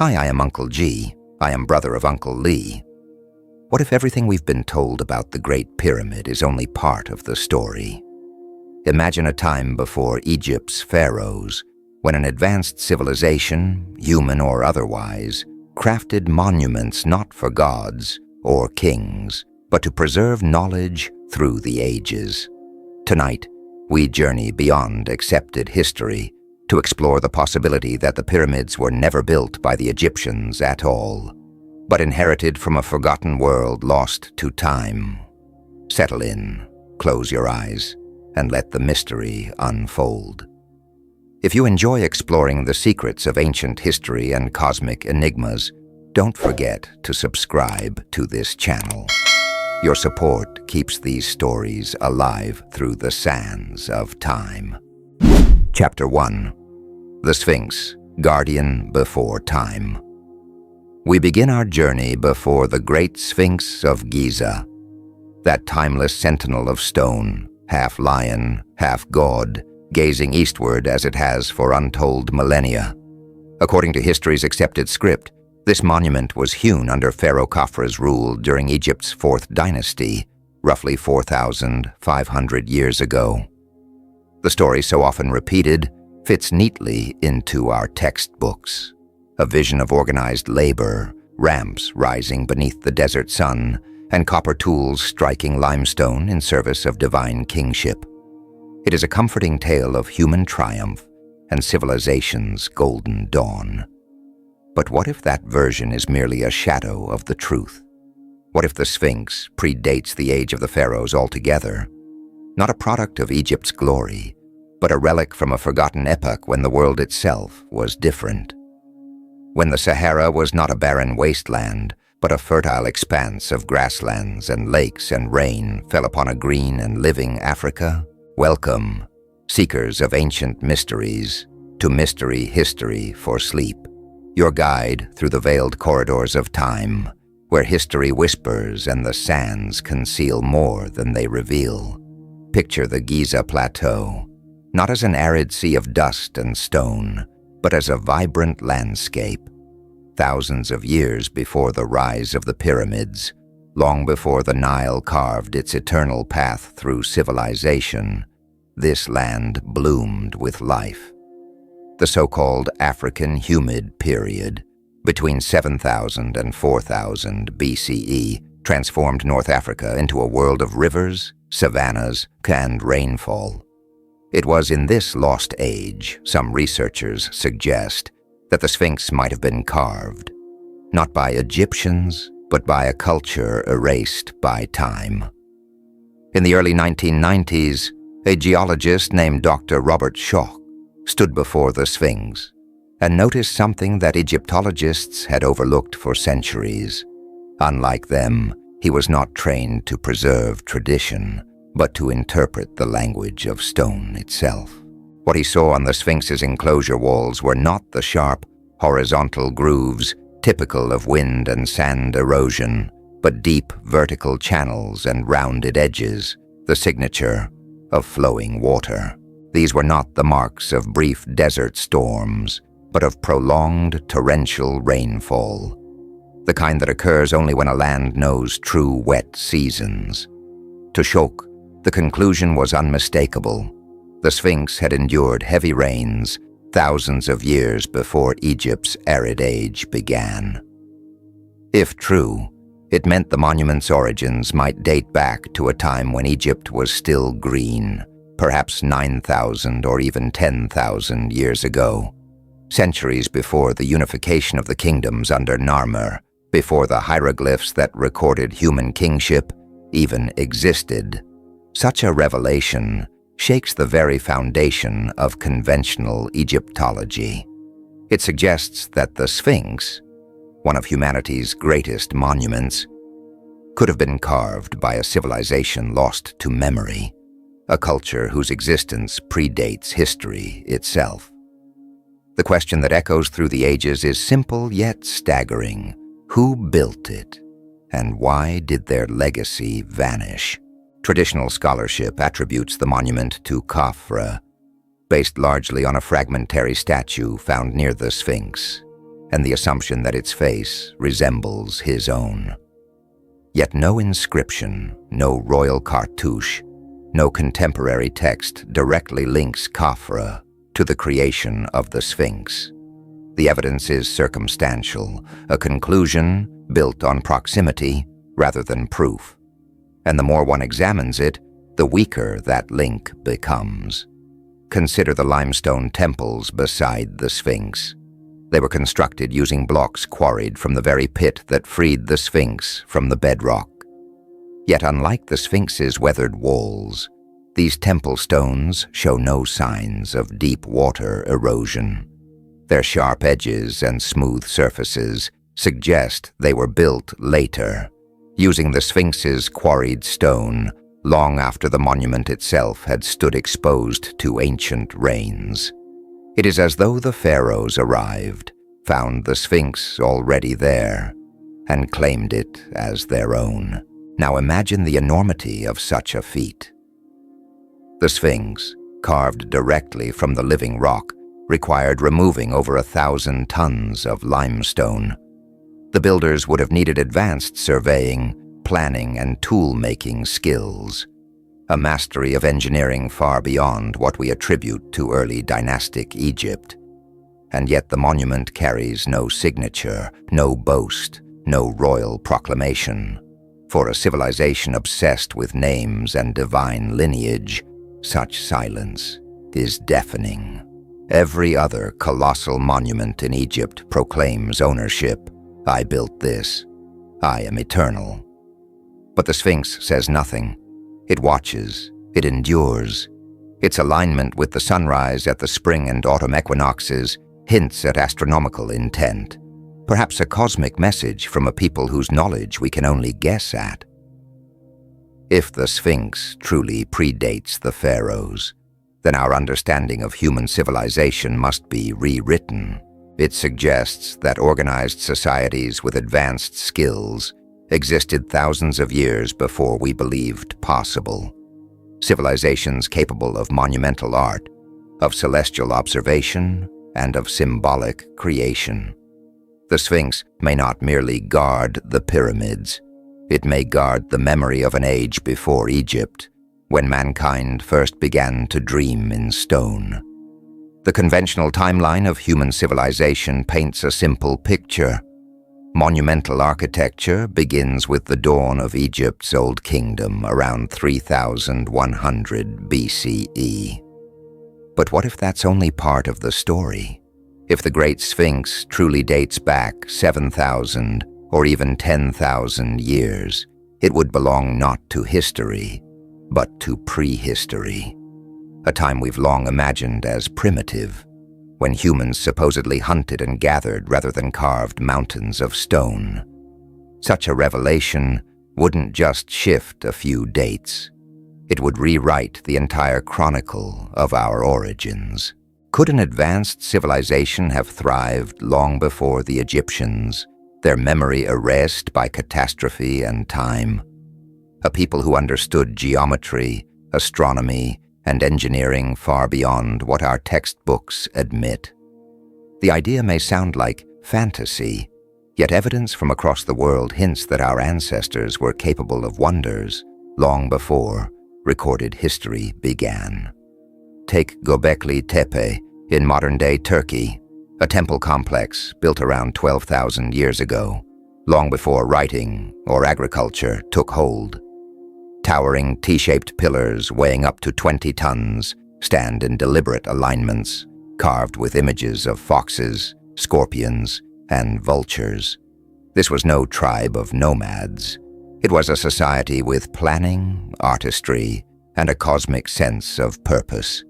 Hi, I am Uncle G. I am brother of Uncle Lee. What if everything we've been told about the Great Pyramid is only part of the story? Imagine a time before Egypt's pharaohs, when an advanced civilization, human or otherwise, crafted monuments not for gods or kings, but to preserve knowledge through the ages. Tonight, we journey beyond accepted history to explore the possibility that the pyramids were never built by the Egyptians at all, but inherited from a forgotten world lost to time. Settle in, close your eyes, and let the mystery unfold. If you enjoy exploring the secrets of ancient history and cosmic enigmas, don't forget to subscribe to this channel. Your support keeps these stories alive through the sands of time. Chapter 1. The Sphinx, Guardian Before Time. We begin our journey before the Great Sphinx of Giza, that timeless sentinel of stone, half lion, half god, gazing eastward as it has for untold millennia. According to history's accepted script, this monument was hewn under Pharaoh Khafre's rule during Egypt's 4th dynasty, roughly 4,500 years ago. The story, so often repeated, fits neatly into our textbooks. A vision of organized labor, ramps rising beneath the desert sun, and copper tools striking limestone in service of divine kingship. It is a comforting tale of human triumph and civilization's golden dawn. But what if that version is merely a shadow of the truth? What if the Sphinx predates the age of the pharaohs altogether? Not a product of Egypt's glory, but a relic from a forgotten epoch when the world itself was different. When the Sahara was not a barren wasteland, but a fertile expanse of grasslands and lakes, and rain fell upon a green and living Africa. Welcome, seekers of ancient mysteries, to Mystery History for Sleep, your guide through the veiled corridors of time, where history whispers and the sands conceal more than they reveal. Picture the Giza Plateau, not as an arid sea of dust and stone, but as a vibrant landscape. Thousands of years before the rise of the pyramids, long before the Nile carved its eternal path through civilization, this land bloomed with life. The so-called African humid period, between 7,000 and 4,000 BCE, transformed North Africa into a world of rivers, savannas, and rainfall. It was in this lost age, some researchers suggest, that the Sphinx might have been carved, not by Egyptians, but by a culture erased by time. In the early 1990s, a geologist named Dr. Robert Schoch stood before the Sphinx and noticed something that Egyptologists had overlooked for centuries. Unlike them, he was not trained to preserve tradition, but to interpret the language of stone itself. What he saw on the Sphinx's enclosure walls were not the sharp, horizontal grooves typical of wind and sand erosion, but deep vertical channels and rounded edges, the signature of flowing water. These were not the marks of brief desert storms, but of prolonged torrential rainfall, the kind that occurs only when a land knows true wet seasons. To Schoch, the conclusion was unmistakable. The Sphinx had endured heavy rains thousands of years before Egypt's arid age began. If true, it meant the monument's origins might date back to a time when Egypt was still green, perhaps 9,000 or even 10,000 years ago, centuries before the unification of the kingdoms under Narmer, before the hieroglyphs that recorded human kingship even existed. Such a revelation shakes the very foundation of conventional Egyptology. It suggests that the Sphinx, one of humanity's greatest monuments, could have been carved by a civilization lost to memory, a culture whose existence predates history itself. The question that echoes through the ages is simple yet staggering. Who built it, and why did their legacy vanish? Traditional scholarship attributes the monument to Khafre, based largely on a fragmentary statue found near the Sphinx. and the assumption that its face resembles his own. Yet no inscription, no royal cartouche, no contemporary text directly links Khafra to the creation of the Sphinx. The evidence is circumstantial, a conclusion built on proximity rather than proof. And the more one examines it, the weaker that link becomes. Consider the limestone temples beside the Sphinx. They were constructed using blocks quarried from the very pit that freed the Sphinx from the bedrock. Yet unlike the Sphinx's weathered walls, these temple stones show no signs of deep water erosion. Their sharp edges and smooth surfaces suggest they were built later, using the Sphinx's quarried stone long after the monument itself had stood exposed to ancient rains. It is as though the pharaohs arrived, found the Sphinx already there, and claimed it as their own. Now imagine the enormity of such a feat. The Sphinx, carved directly from the living rock, required removing over 1,000 tons of limestone. The builders would have needed advanced surveying, planning, and tool-making skills, a mastery of engineering far beyond what we attribute to early dynastic Egypt. And yet the monument carries no signature, no boast, no royal proclamation. For a civilization obsessed with names and divine lineage, such silence is deafening. Every other colossal monument in Egypt proclaims ownership. I built this. I am eternal. But the Sphinx says nothing. It watches. It endures. Its alignment with the sunrise at the spring and autumn equinoxes hints at astronomical intent, perhaps a cosmic message from a people whose knowledge we can only guess at. If the Sphinx truly predates the pharaohs, then our understanding of human civilization must be rewritten. It suggests that organized societies with advanced skills existed thousands of years before we believed possible. Civilizations capable of monumental art, of celestial observation, and of symbolic creation. The Sphinx may not merely guard the pyramids. It may guard the memory of an age before Egypt, when mankind first began to dream in stone. The conventional timeline of human civilization paints a simple picture. Monumental architecture begins with the dawn of Egypt's Old Kingdom around 3100 BCE. But what if that's only part of the story? If the Great Sphinx truly dates back 7,000 or even 10,000 years, it would belong not to history, but to prehistory, a time we've long imagined as primitive, when humans supposedly hunted and gathered rather than carved mountains of stone. Such a revelation wouldn't just shift a few dates. It would rewrite the entire chronicle of our origins. Could an advanced civilization have thrived long before the Egyptians, their memory erased by catastrophe and time? A people who understood geometry, astronomy, and engineering far beyond what our textbooks admit. The idea may sound like fantasy, yet evidence from across the world hints that our ancestors were capable of wonders long before recorded history began. Take Göbekli Tepe in modern-day Turkey, a temple complex built around 12,000 years ago, long before writing or agriculture took hold. Towering T-shaped pillars weighing up to 20 tons stand in deliberate alignments, carved with images of foxes, scorpions, and vultures. This was no tribe of nomads. It was a society with planning, artistry, and a cosmic sense of purpose.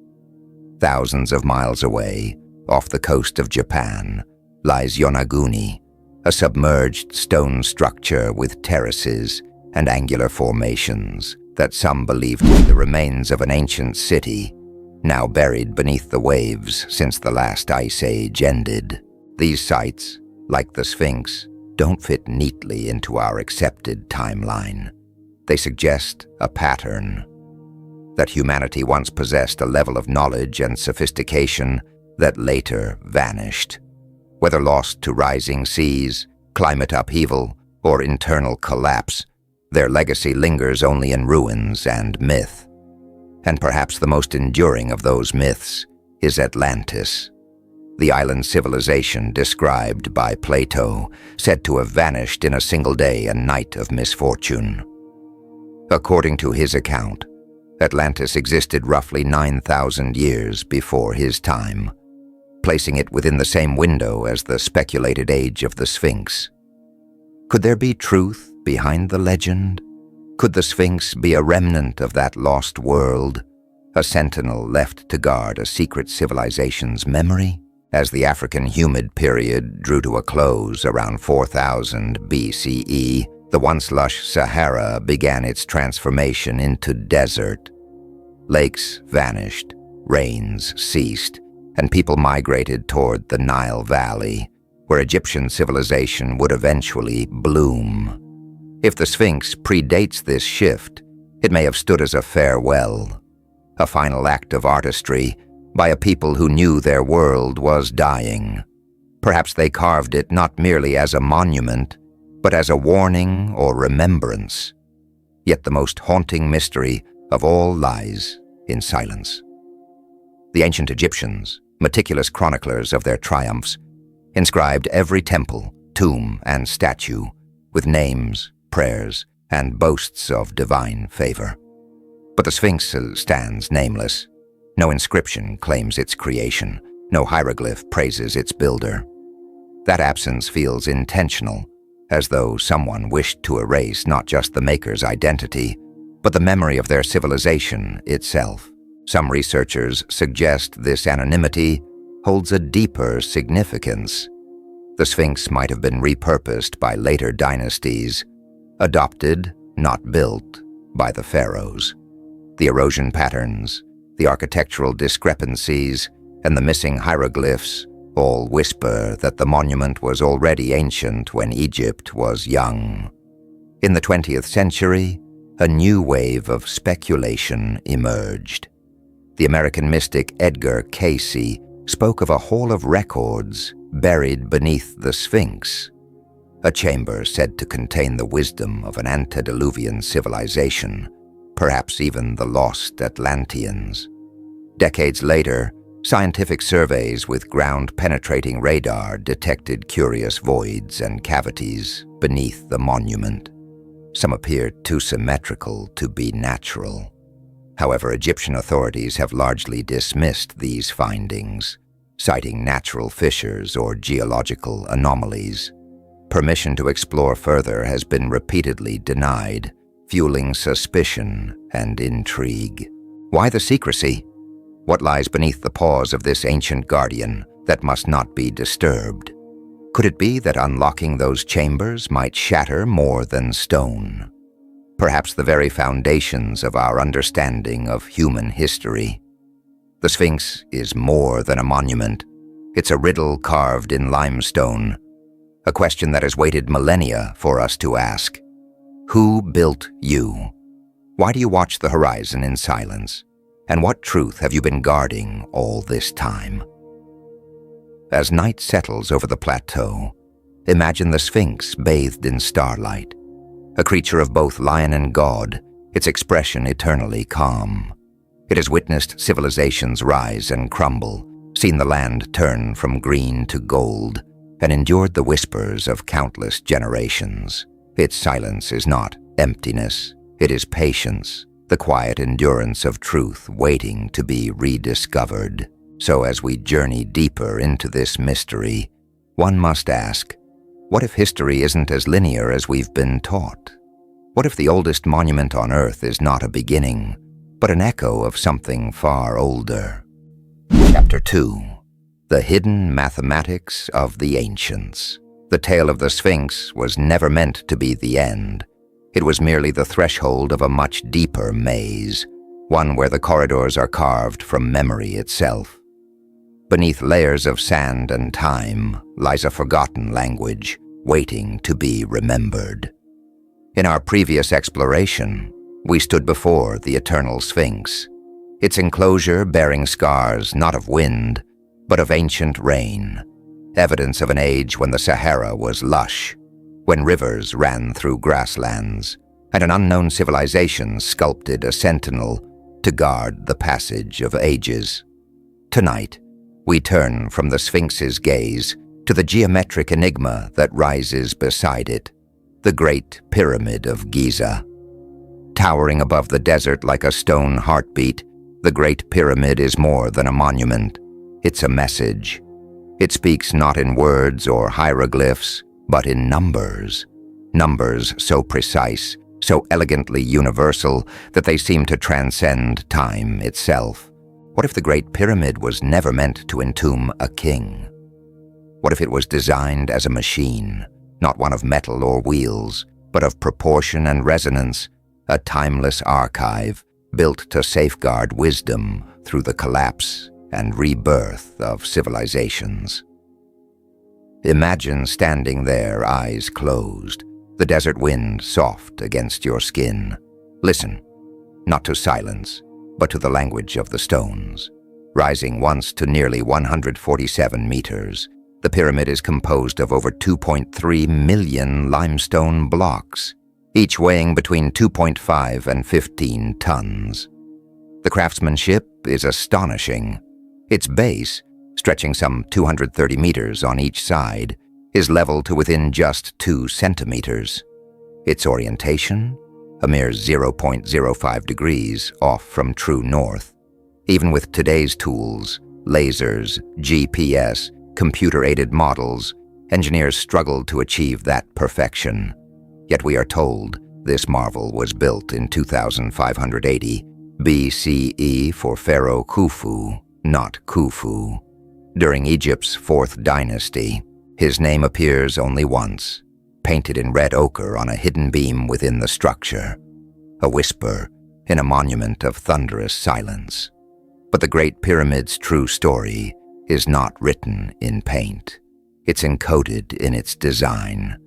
Thousands of miles away, off the coast of Japan, lies Yonaguni, a submerged stone structure with terraces and angular formations that some believe to be the remains of an ancient city, now buried beneath the waves since the last ice age ended. These sites, like the Sphinx, don't fit neatly into our accepted timeline. They suggest a pattern, that humanity once possessed a level of knowledge and sophistication that later vanished. Whether lost to rising seas, climate upheaval, or internal collapse, their legacy lingers only in ruins and myth. And perhaps the most enduring of those myths is Atlantis, the island civilization described by Plato, said to have vanished in a single day and night of misfortune. According to his account, Atlantis existed roughly 9,000 years before his time, placing it within the same window as the speculated age of the Sphinx. Could there be truth behind the legend? Could the Sphinx be a remnant of that lost world, a sentinel left to guard a secret civilization's memory? As the African humid period drew to a close around 4000 BCE, the once lush Sahara began its transformation into desert. Lakes vanished, rains ceased, and people migrated toward the Nile Valley, where Egyptian civilization would eventually bloom. If the Sphinx predates this shift, it may have stood as a farewell, a final act of artistry by a people who knew their world was dying. Perhaps they carved it not merely as a monument, but as a warning or remembrance. Yet the most haunting mystery of all lies in silence. The ancient Egyptians, meticulous chroniclers of their triumphs, inscribed every temple, tomb, and statue with names, prayers, and boasts of divine favor. But the Sphinx stands nameless. No inscription claims its creation. No hieroglyph praises its builder. That absence feels intentional, as though someone wished to erase not just the maker's identity, but the memory of their civilization itself. Some researchers suggest this anonymity holds a deeper significance. The Sphinx might have been repurposed by later dynasties, adopted, not built, by the pharaohs. The erosion patterns, the architectural discrepancies, and the missing hieroglyphs all whisper that the monument was already ancient when Egypt was young. In the 20th century, a new wave of speculation emerged. The American mystic Edgar Cayce spoke of a hall of records buried beneath the Sphinx, a chamber said to contain the wisdom of an antediluvian civilization, perhaps even the lost Atlanteans. Decades later, scientific surveys with ground-penetrating radar detected curious voids and cavities beneath the monument. Some appeared too symmetrical to be natural. However, Egyptian authorities have largely dismissed these findings, citing natural fissures or geological anomalies. Permission to explore further has been repeatedly denied, fueling suspicion and intrigue. Why the secrecy? What lies beneath the paws of this ancient guardian that must not be disturbed? Could it be that unlocking those chambers might shatter more than stone? Perhaps the very foundations of our understanding of human history. The Sphinx is more than a monument. It's a riddle carved in limestone, a question that has waited millennia for us to ask. Who built you? Why do you watch the horizon in silence? And what truth have you been guarding all this time? As night settles over the plateau, imagine the Sphinx bathed in starlight, a creature of both lion and god, its expression eternally calm. It has witnessed civilizations rise and crumble, seen the land turn from green to gold, and endured the whispers of countless generations. Its silence is not emptiness, it is patience, the quiet endurance of truth waiting to be rediscovered. So as we journey deeper into this mystery, one must ask, what if history isn't as linear as we've been taught? What if the oldest monument on Earth is not a beginning, but an echo of something far older? Chapter 2. The Hidden Mathematics of the Ancients. The tale of the Sphinx was never meant to be the end. It was merely the threshold of a much deeper maze, one where the corridors are carved from memory itself. Beneath layers of sand and time lies a forgotten language, waiting to be remembered. In our previous exploration, we stood before the eternal Sphinx, its enclosure bearing scars not of wind, but of ancient rain. evidence of an age when the Sahara was lush, when rivers ran through grasslands, and an unknown civilization sculpted a sentinel to guard the passage of ages. Tonight, we turn from the Sphinx's gaze to the geometric enigma that rises beside it, the Great Pyramid of Giza. Towering above the desert like a stone heartbeat, the Great Pyramid is more than a monument. It's a message. It speaks not in words or hieroglyphs, but in numbers. Numbers so precise, so elegantly universal, that they seem to transcend time itself. What if the Great Pyramid was never meant to entomb a king? What if it was designed as a machine, not one of metal or wheels, but of proportion and resonance, a timeless archive built to safeguard wisdom through the collapse and rebirth of civilizations? Imagine standing there, eyes closed, the desert wind soft against your skin. Listen, not to silence, but to the language of the stones. Rising once to nearly 147 meters, the pyramid is composed of over 2.3 million limestone blocks, each weighing between 2.5 and 15 tons. The craftsmanship is astonishing. Its base, stretching some 230 meters on each side, is level to within just 2 centimeters. Its orientation, a mere 0.05 degrees off from true north. Even with today's tools, lasers, GPS, computer-aided models, engineers struggled to achieve that perfection. Yet we are told this marvel was built in 2580 BCE for Pharaoh Khufu, not Khufu. During Egypt's 4th dynasty, his name appears only once, painted in red ochre on a hidden beam within the structure, a whisper in a monument of thunderous silence. But the Great Pyramid's true story is not written in paint. It's encoded in its design.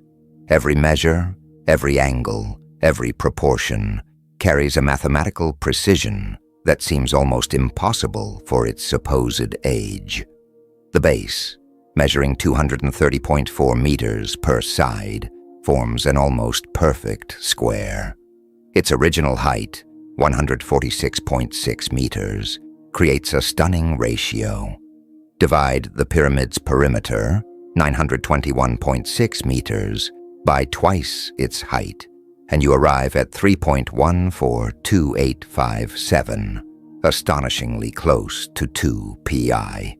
Every measure, every angle, every proportion carries a mathematical precision that seems almost impossible for its supposed age. The base, measuring 230.4 meters per side, forms an almost perfect square. Its original height, 146.6 meters, creates a stunning ratio. Divide the pyramid's perimeter, 921.6 meters, by twice its height, and you arrive at 3.142857, astonishingly close to 2 pi.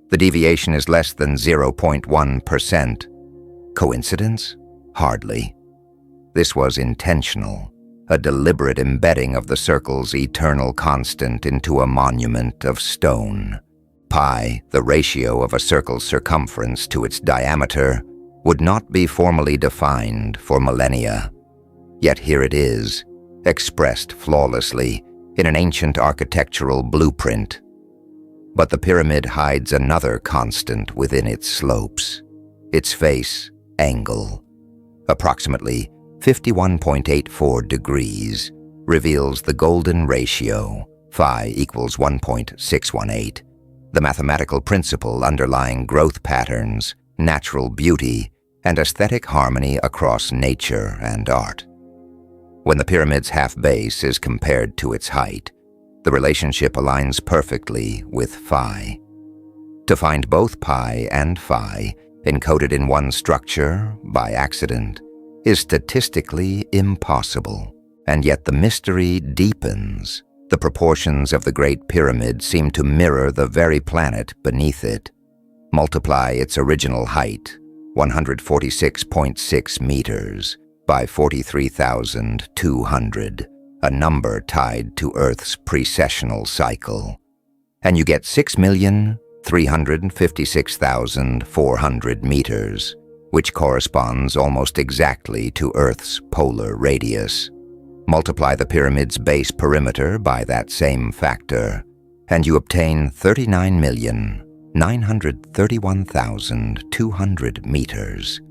The deviation is less than 0.1%. Coincidence? Hardly. This was intentional, a deliberate embedding of the circle's eternal constant into a monument of stone. Pi, the ratio of a circle's circumference to its diameter, would not be formally defined for millennia. Yet here it is, expressed flawlessly in an ancient architectural blueprint. But the pyramid hides another constant within its slopes, its face angle. Approximately 51.84 degrees reveals the golden ratio, phi equals 1.618, the mathematical principle underlying growth patterns, natural beauty, and aesthetic harmony across nature and art. When the pyramid's half base is compared to its height, the relationship aligns perfectly with phi. To find both pi and phi encoded in one structure by accident is statistically impossible, and yet the mystery deepens. The proportions of the Great Pyramid seem to mirror the very planet beneath it. Multiply its original height, 146.6 meters, by 43,200, a number tied to Earth's precessional cycle, and you get 6,356,400 meters, which corresponds almost exactly to Earth's polar radius. Multiply the pyramid's base perimeter by that same factor, and you obtain 39,931,200 meters,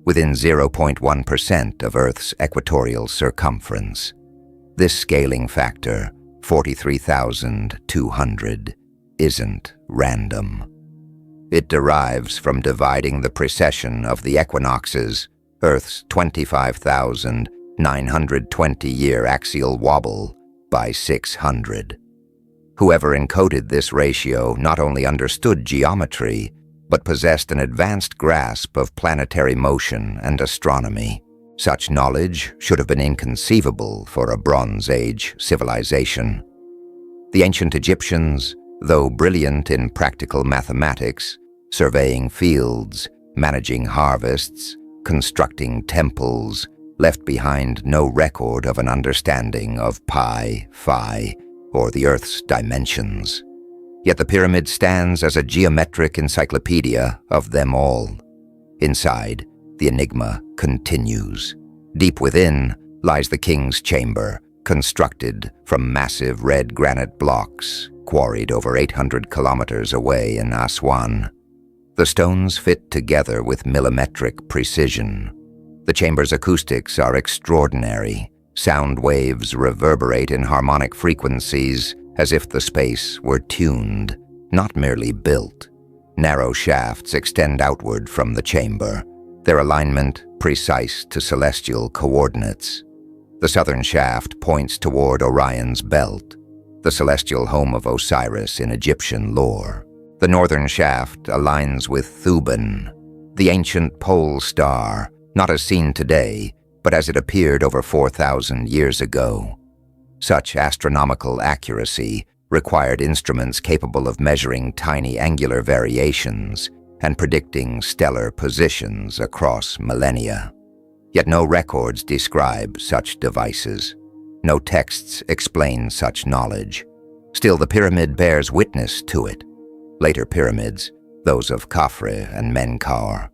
within 0.1% of Earth's equatorial circumference. This scaling factor, 43,200, isn't random. It derives from dividing the precession of the equinoxes, Earth's 25,920-year axial wobble, by 600. Whoever encoded this ratio not only understood geometry, but possessed an advanced grasp of planetary motion and astronomy. Such knowledge should have been inconceivable for a Bronze Age civilization. The ancient Egyptians, though brilliant in practical mathematics, surveying fields, managing harvests, constructing temples, left behind no record of an understanding of pi, phi, or the Earth's dimensions. Yet the pyramid stands as a geometric encyclopedia of them all. Inside, the enigma continues. Deep within lies the king's chamber, constructed from massive red granite blocks, quarried over 800 kilometers away in Aswan. The stones fit together with millimetric precision. The chamber's acoustics are extraordinary. Sound waves reverberate in harmonic frequencies as if the space were tuned, not merely built. Narrow shafts extend outward from the chamber, their alignment precise to celestial coordinates. The southern shaft points toward Orion's belt, the celestial home of Osiris in Egyptian lore. The northern shaft aligns with Thuban, the ancient pole star, not as seen today, but as it appeared over 4,000 years ago. Such astronomical accuracy required instruments capable of measuring tiny angular variations and predicting stellar positions across millennia. Yet no records describe such devices. No texts explain such knowledge. Still, the pyramid bears witness to it. Later pyramids, those of Khafre and Menkaure,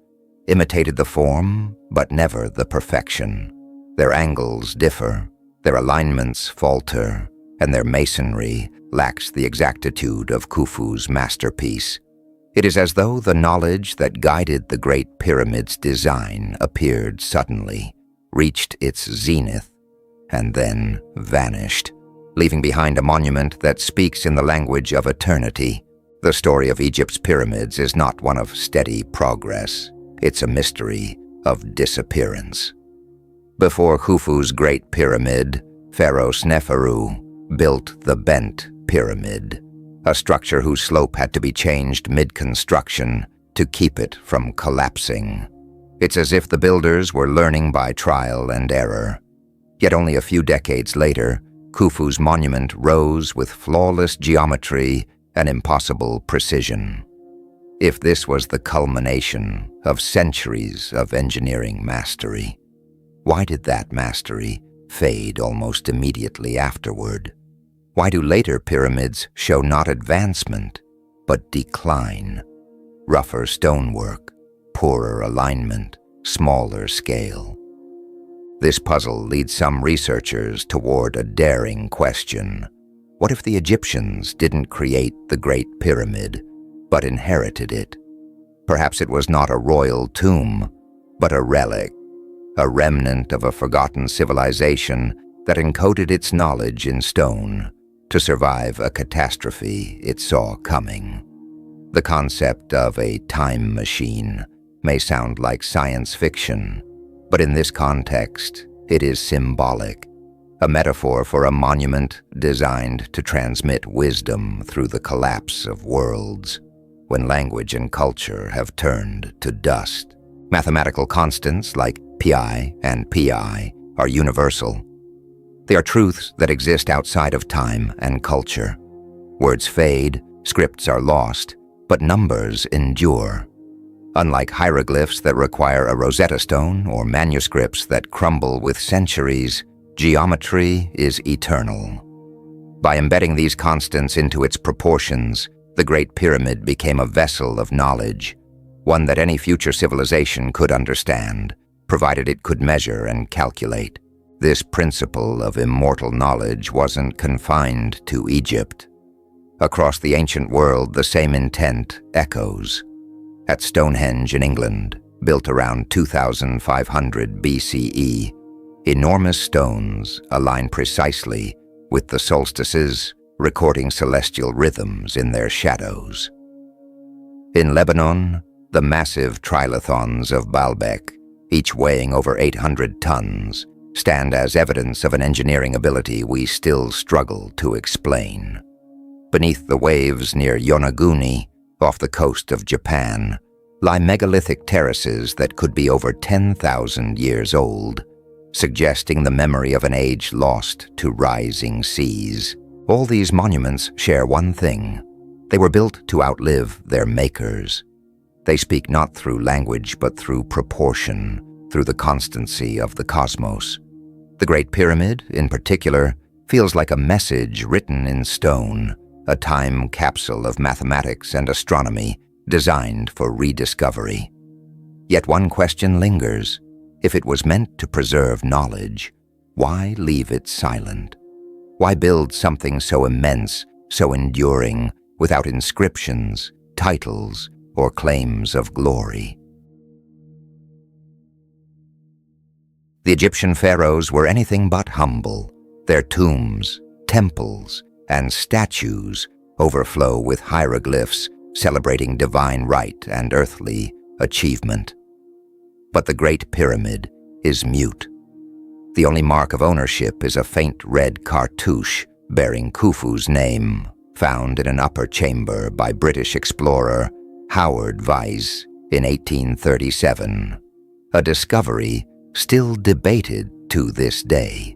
imitated the form, but never the perfection. Their angles differ, their alignments falter, and their masonry lacks the exactitude of Khufu's masterpiece. It is as though the knowledge that guided the Great Pyramid's design appeared suddenly, reached its zenith, and then vanished, leaving behind a monument that speaks in the language of eternity. The story of Egypt's pyramids is not one of steady progress. It's a mystery of disappearance. Before Khufu's Great Pyramid, Pharaoh Sneferu built the Bent Pyramid, a structure whose slope had to be changed mid-construction to keep it from collapsing. It's as if the builders were learning by trial and error. Yet only a few decades later, Khufu's monument rose with flawless geometry and impossible precision. If this was the culmination of centuries of engineering mastery, why did that mastery fade almost immediately afterward? Why do later pyramids show not advancement, but decline? Rougher stonework, poorer alignment, smaller scale. This puzzle leads some researchers toward a daring question. What if the Egyptians didn't create the Great Pyramid, but inherited it? Perhaps it was not a royal tomb, but a relic, a remnant of a forgotten civilization that encoded its knowledge in stone to survive a catastrophe it saw coming. The concept of a time machine may sound like science fiction, but in this context, it is symbolic, a metaphor for a monument designed to transmit wisdom through the collapse of worlds, when language and culture have turned to dust. Mathematical constants like pi and pi are universal. They are truths that exist outside of time and culture. Words fade, scripts are lost, but numbers endure. Unlike hieroglyphs that require a Rosetta Stone or manuscripts that crumble with centuries, geometry is eternal. By embedding these constants into its proportions, the Great Pyramid became a vessel of knowledge, one that any future civilization could understand, provided it could measure and calculate. This principle of immortal knowledge wasn't confined to Egypt. Across the ancient world, the same intent echoes. At Stonehenge in England, built around 2500 BCE, enormous stones align precisely with the solstices, recording celestial rhythms in their shadows. In Lebanon, the massive trilithons of Baalbek, each weighing over 800 tons, stand as evidence of an engineering ability we still struggle to explain. Beneath the waves near Yonaguni, off the coast of Japan, lie megalithic terraces that could be over 10,000 years old, suggesting the memory of an age lost to rising seas. All these monuments share one thing: they were built to outlive their makers. They speak not through language but through proportion, through the constancy of the cosmos. The Great Pyramid, in particular, feels like a message written in stone, a time capsule of mathematics and astronomy designed for rediscovery. Yet one question lingers. If it was meant to preserve knowledge, why leave it silent? Why build something so immense, so enduring, without inscriptions, titles, or claims of glory? The Egyptian pharaohs were anything but humble. Their tombs, temples, and statues overflow with hieroglyphs celebrating divine right and earthly achievement. But the Great Pyramid is mute. The only mark of ownership is a faint red cartouche bearing Khufu's name, found in an upper chamber by British explorer Howard Vyse in 1837, a discovery still debated to this day.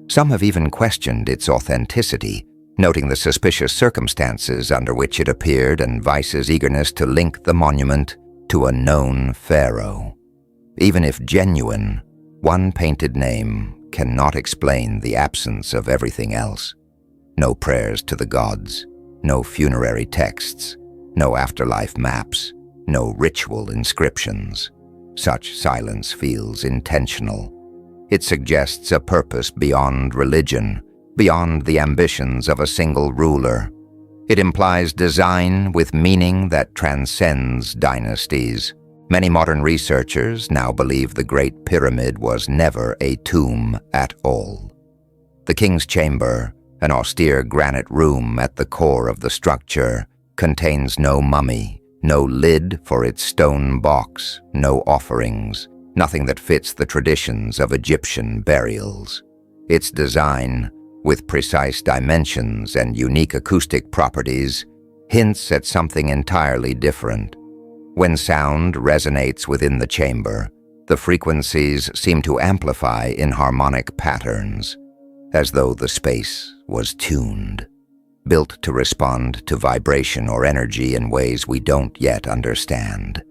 Some have even questioned its authenticity, noting the suspicious circumstances under which it appeared and Vyse's eagerness to link the monument to a known pharaoh. Even if genuine, one painted name cannot explain the absence of everything else. No prayers to the gods, no funerary texts, no afterlife maps, no ritual inscriptions. Such silence feels intentional. It suggests a purpose beyond religion, beyond the ambitions of a single ruler. It implies design with meaning that transcends dynasties. Many modern researchers now believe the Great Pyramid was never a tomb at all. The King's Chamber, an austere granite room at the core of the structure, contains no mummy, no lid for its stone box, no offerings, nothing that fits the traditions of Egyptian burials. Its design, with precise dimensions and unique acoustic properties, hints at something entirely different. When sound resonates within the chamber, the frequencies seem to amplify in harmonic patterns, as though the space was tuned, built to respond to vibration or energy in ways we don't yet understand.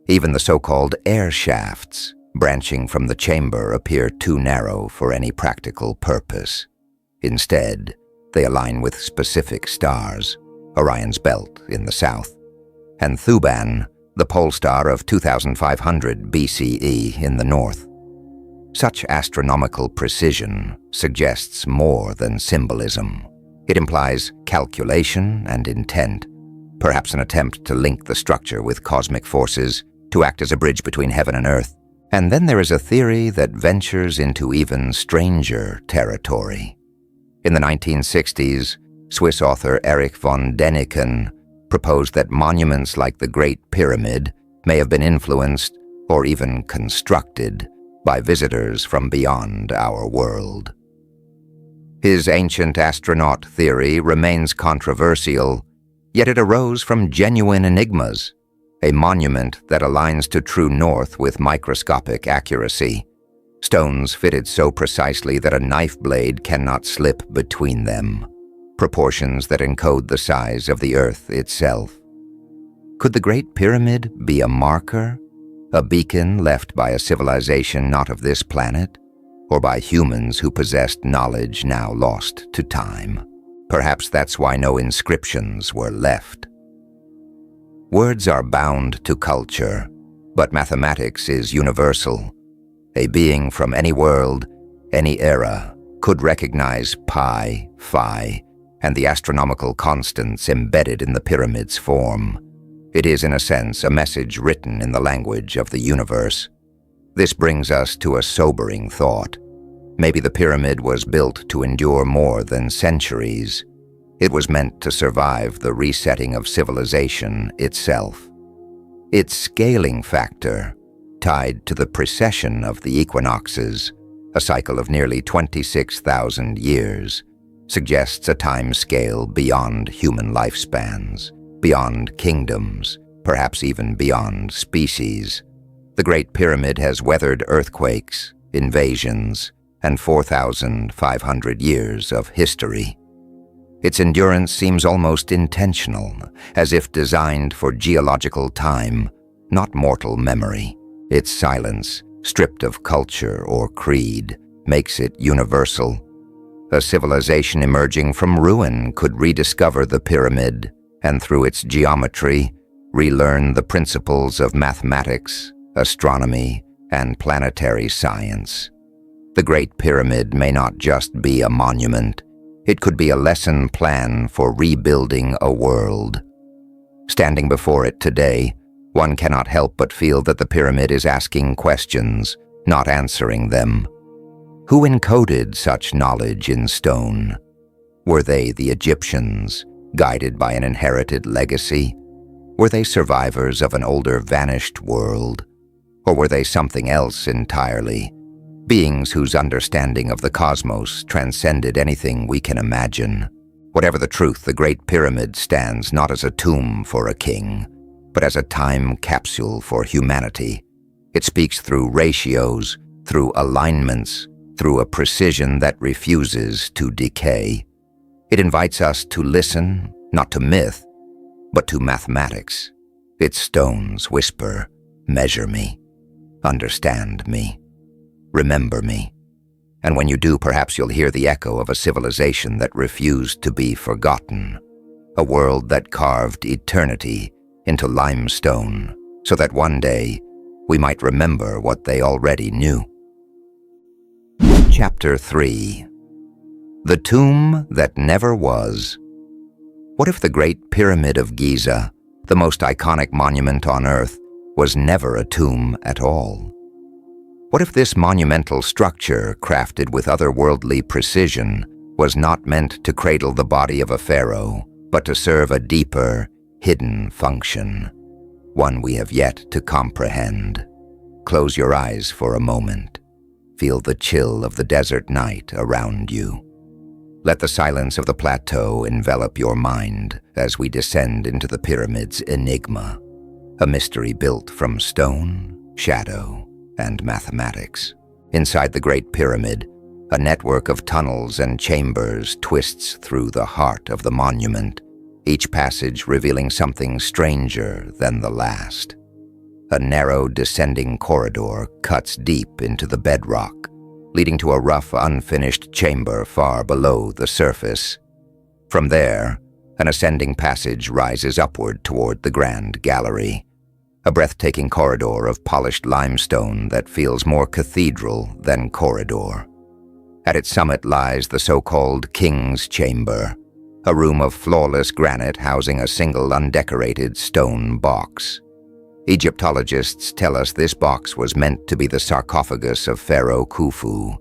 Even the so-called air shafts branching from the chamber appear too narrow for any practical purpose. Instead, they align with specific stars, Orion's belt in the south, and Thuban, the pole star of 2500 BCE in the north. Such astronomical precision suggests more than symbolism. It implies calculation and intent, perhaps an attempt to link the structure with cosmic forces, to act as a bridge between heaven and earth. And then there is a theory that ventures into even stranger territory. In the 1960s, Swiss author Erich von Däniken proposed that monuments like the Great Pyramid may have been influenced or even constructed by visitors from beyond our world. His ancient astronaut theory remains controversial, yet it arose from genuine enigmas, a monument that aligns to true north with microscopic accuracy, stones fitted so precisely that a knife blade cannot slip between them, proportions that encode the size of the Earth itself. Could the Great Pyramid be a marker, a beacon left by a civilization not of this planet, or by humans who possessed knowledge now lost to time? Perhaps that's why no inscriptions were left. Words are bound to culture, but mathematics is universal. A being from any world, any era, could recognize pi, phi, and the astronomical constants embedded in the pyramid's form. It is, in a sense, a message written in the language of the universe. This brings us to a sobering thought. Maybe the pyramid was built to endure more than centuries. It was meant to survive the resetting of civilization itself. Its scaling factor, tied to the precession of the equinoxes, a cycle of nearly 26,000 years, suggests a time scale beyond human lifespans, beyond kingdoms, perhaps even beyond species. The Great Pyramid has weathered earthquakes, invasions, and 4,500 years of history. Its endurance seems almost intentional, as if designed for geological time, not mortal memory. Its silence, stripped of culture or creed, makes it universal. A civilization emerging from ruin could rediscover the pyramid and, through its geometry, relearn the principles of mathematics, astronomy, and planetary science. The Great Pyramid may not just be a monument. It could be a lesson plan for rebuilding a world. Standing before it today, one cannot help but feel that the pyramid is asking questions, not answering them. Who encoded such knowledge in stone? Were they the Egyptians, guided by an inherited legacy? Were they survivors of an older vanished world? Or were they something else entirely? Beings whose understanding of the cosmos transcended anything we can imagine. Whatever the truth, the Great Pyramid stands not as a tomb for a king, but as a time capsule for humanity. It speaks through ratios, through alignments, through a precision that refuses to decay. It invites us to listen, not to myth, but to mathematics. Its stones whisper, "Measure me, understand me, remember me." And when you do, perhaps you'll hear the echo of a civilization that refused to be forgotten, a world that carved eternity into limestone, so that one day we might remember what they already knew. Chapter 3. The Tomb That Never Was. What if the Great Pyramid of Giza, the most iconic monument on Earth, was never a tomb at all? What if this monumental structure, crafted with otherworldly precision, was not meant to cradle the body of a pharaoh, but to serve a deeper, hidden function, one we have yet to comprehend? Close your eyes for a moment. Feel the chill of the desert night around you. Let the silence of the plateau envelop your mind as we descend into the pyramid's enigma, a mystery built from stone, shadow, and mathematics. Inside the Great Pyramid, a network of tunnels and chambers twists through the heart of the monument, each passage revealing something stranger than the last. A narrow descending corridor cuts deep into the bedrock, leading to a rough, unfinished chamber far below the surface. From there, an ascending passage rises upward toward the grand gallery, a breathtaking corridor of polished limestone that feels more cathedral than corridor. At its summit lies the so-called King's Chamber, a room of flawless granite housing a single undecorated stone box. Egyptologists tell us this box was meant to be the sarcophagus of Pharaoh Khufu,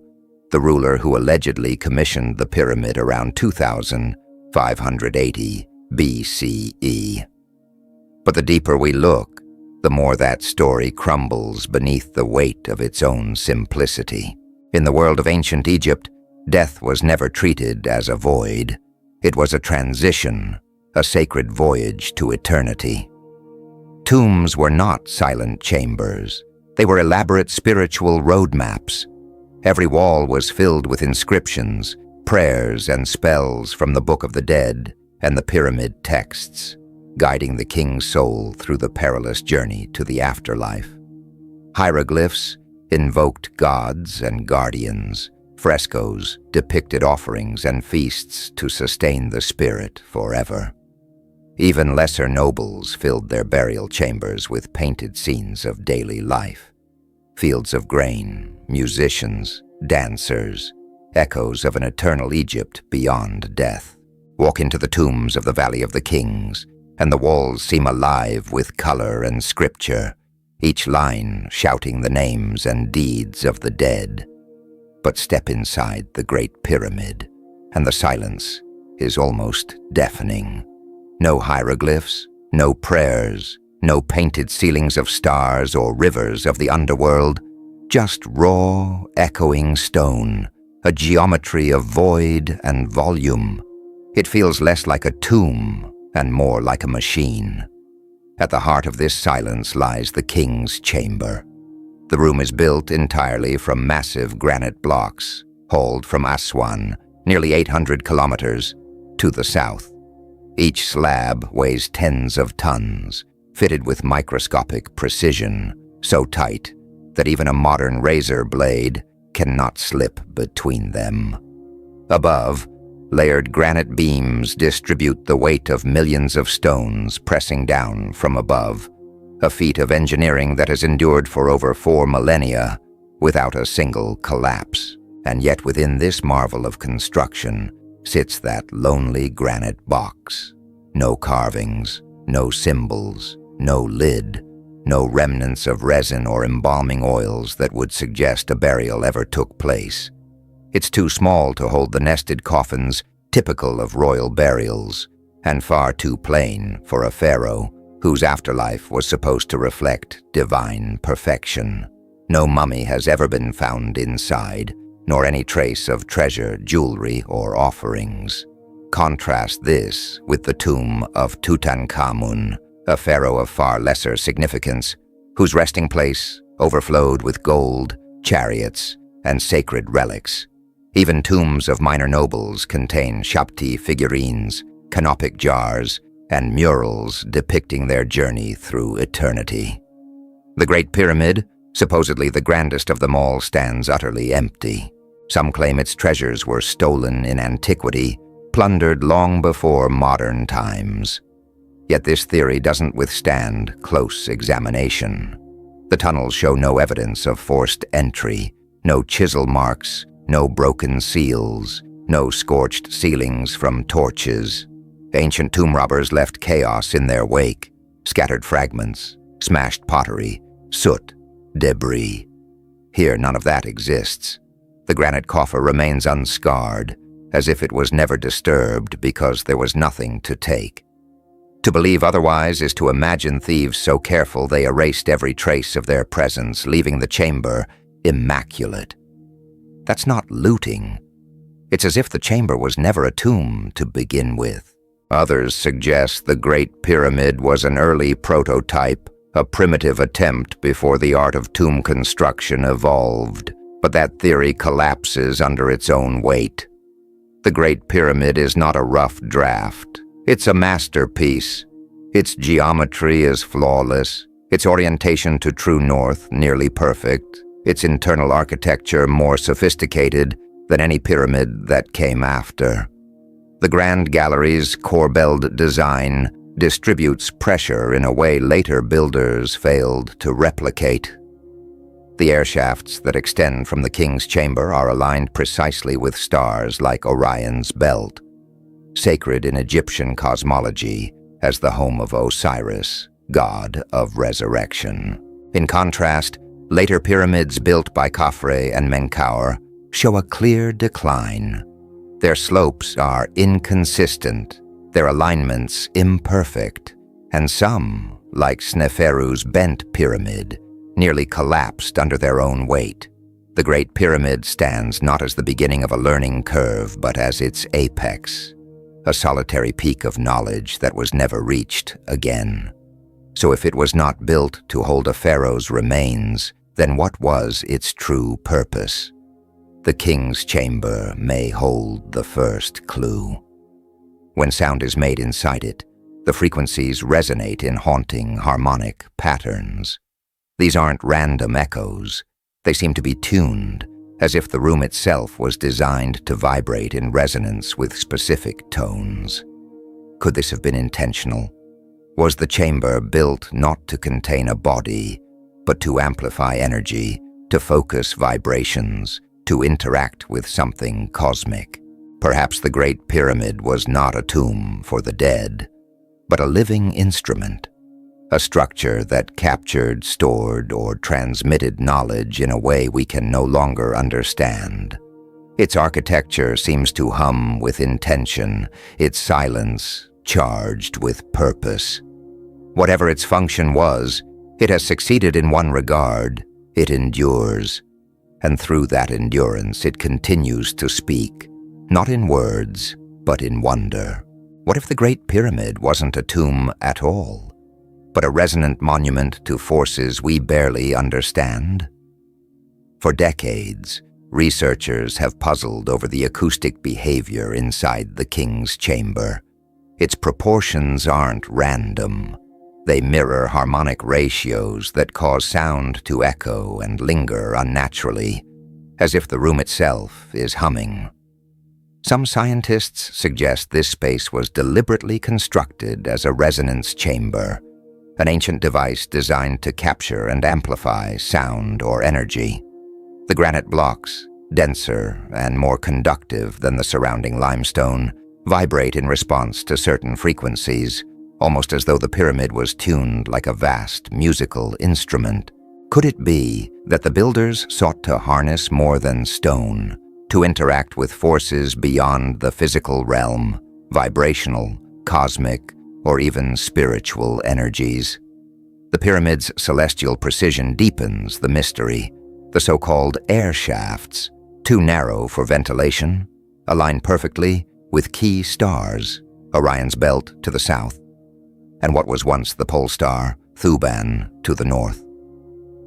the ruler who allegedly commissioned the pyramid around 2580 BCE. But the deeper we look, the more that story crumbles beneath the weight of its own simplicity. In the world of ancient Egypt, death was never treated as a void. It was a transition, a sacred voyage to eternity. Tombs were not silent chambers. They were elaborate spiritual roadmaps. Every wall was filled with inscriptions, prayers, and spells from the Book of the Dead and the pyramid texts, guiding the king's soul through the perilous journey to the afterlife. Hieroglyphs invoked gods and guardians. Frescoes depicted offerings and feasts to sustain the spirit forever. Even lesser nobles filled their burial chambers with painted scenes of daily life. Fields of grain, musicians, dancers, echoes of an eternal Egypt beyond death. Walk into the tombs of the Valley of the Kings, and the walls seem alive with color and scripture, each line shouting the names and deeds of the dead. But step inside the Great Pyramid, and the silence is almost deafening. No hieroglyphs, no prayers, No painted ceilings of stars or rivers of the underworld, just raw, echoing stone, a geometry of void and volume. It feels less like a tomb and more like a machine. At the heart of this silence lies the king's chamber. The room is built entirely from massive granite blocks, hauled from Aswan, nearly 800 kilometers, to the south. Each slab weighs tens of tons, fitted with microscopic precision, so tight that even a modern razor blade cannot slip between them. Above, layered granite beams distribute the weight of millions of stones pressing down from above, a feat of engineering that has endured for over 4 millennia without a single collapse. And yet within this marvel of construction sits that lonely granite box. No carvings, no symbols, no lid, no remnants of resin or embalming oils that would suggest a burial ever took place. It's too small to hold the nested coffins typical of royal burials, and far too plain for a pharaoh whose afterlife was supposed to reflect divine perfection. No mummy has ever been found inside, nor any trace of treasure, jewelry, or offerings. Contrast this with the tomb of Tutankhamun, a pharaoh of far lesser significance, whose resting place overflowed with gold, chariots, and sacred relics. Even tombs of minor nobles contain Shabti figurines, canopic jars, and murals depicting their journey through eternity. The Great Pyramid, supposedly the grandest of them all, stands utterly empty. Some claim its treasures were stolen in antiquity, plundered long before modern times. Yet this theory doesn't withstand close examination. The tunnels show no evidence of forced entry, no chisel marks, no broken seals, no scorched ceilings from torches. Ancient tomb robbers left chaos in their wake, scattered fragments, smashed pottery, soot, debris. Here none of that exists. The granite coffer remains unscarred, as if it was never disturbed because there was nothing to take. To believe otherwise is to imagine thieves so careful they erased every trace of their presence, leaving the chamber immaculate. That's not looting. It's as if the chamber was never a tomb to begin with. Others suggest the Great Pyramid was an early prototype, a primitive attempt before the art of tomb construction evolved. But that theory collapses under its own weight. The Great Pyramid is not a rough draft. It's a masterpiece. Its geometry is flawless, its orientation to true north nearly perfect, its internal architecture more sophisticated than any pyramid that came after. The Grand Gallery's corbelled design distributes pressure in a way later builders failed to replicate. The air shafts that extend from the king's chamber are aligned precisely with stars like Orion's belt, sacred in Egyptian cosmology as the home of Osiris, god of resurrection. In contrast, later pyramids built by Khafre and Menkaure show a clear decline. Their slopes are inconsistent, their alignments imperfect, and some, like Sneferu's bent pyramid, nearly collapsed under their own weight. The Great Pyramid stands not as the beginning of a learning curve, but as its apex, a solitary peak of knowledge that was never reached again. So if it was not built to hold a pharaoh's remains, then what was its true purpose? The king's chamber may hold the first clue. When sound is made inside it, the frequencies resonate in haunting harmonic patterns. These aren't random echoes. They seem to be tuned, as if the room itself was designed to vibrate in resonance with specific tones. Could this have been intentional? Was the chamber built not to contain a body, but to amplify energy, to focus vibrations, to interact with something cosmic? Perhaps the Great Pyramid was not a tomb for the dead, but a living instrument, a structure that captured, stored, or transmitted knowledge in a way we can no longer understand. Its architecture seems to hum with intention, its silence charged with purpose. Whatever its function was, it has succeeded in one regard: it endures. And through that endurance, it continues to speak, not in words, but in wonder. What if the Great Pyramid wasn't a tomb at all, but a resonant monument to forces we barely understand? For decades, researchers have puzzled over the acoustic behavior inside the king's chamber. Its proportions aren't random. They mirror harmonic ratios that cause sound to echo and linger unnaturally, as if the room itself is humming. Some scientists suggest this space was deliberately constructed as a resonance chamber, an ancient device designed to capture and amplify sound or energy. The granite blocks, denser and more conductive than the surrounding limestone, vibrate in response to certain frequencies, almost as though the pyramid was tuned like a vast musical instrument. Could it be that the builders sought to harness more than stone, to interact with forces beyond the physical realm, vibrational, cosmic, or even spiritual energies? The pyramid's celestial precision deepens the mystery. The so-called air shafts, too narrow for ventilation, align perfectly with key stars, Orion's belt to the south, and what was once the pole star, Thuban, to the north.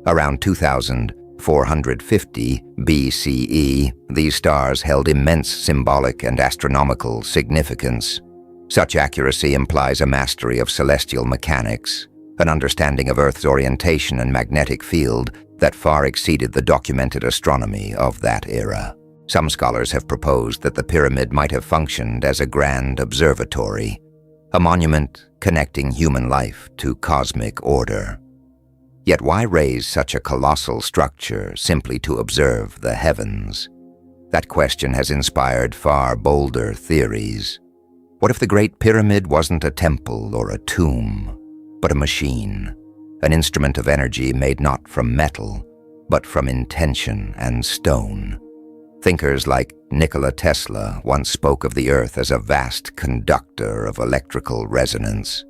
Around 2450 BCE, these stars held immense symbolic and astronomical significance. Such accuracy implies a mastery of celestial mechanics, an understanding of Earth's orientation and magnetic field that far exceeded the documented astronomy of that era. Some scholars have proposed that the pyramid might have functioned as a grand observatory, a monument connecting human life to cosmic order. Yet why raise such a colossal structure simply to observe the heavens? That question has inspired far bolder theories. What if the Great Pyramid wasn't a temple or a tomb, but a machine, an instrument of energy made not from metal, but from intention and stone? Thinkers like Nikola Tesla once spoke of the Earth as a vast conductor of electrical resonance.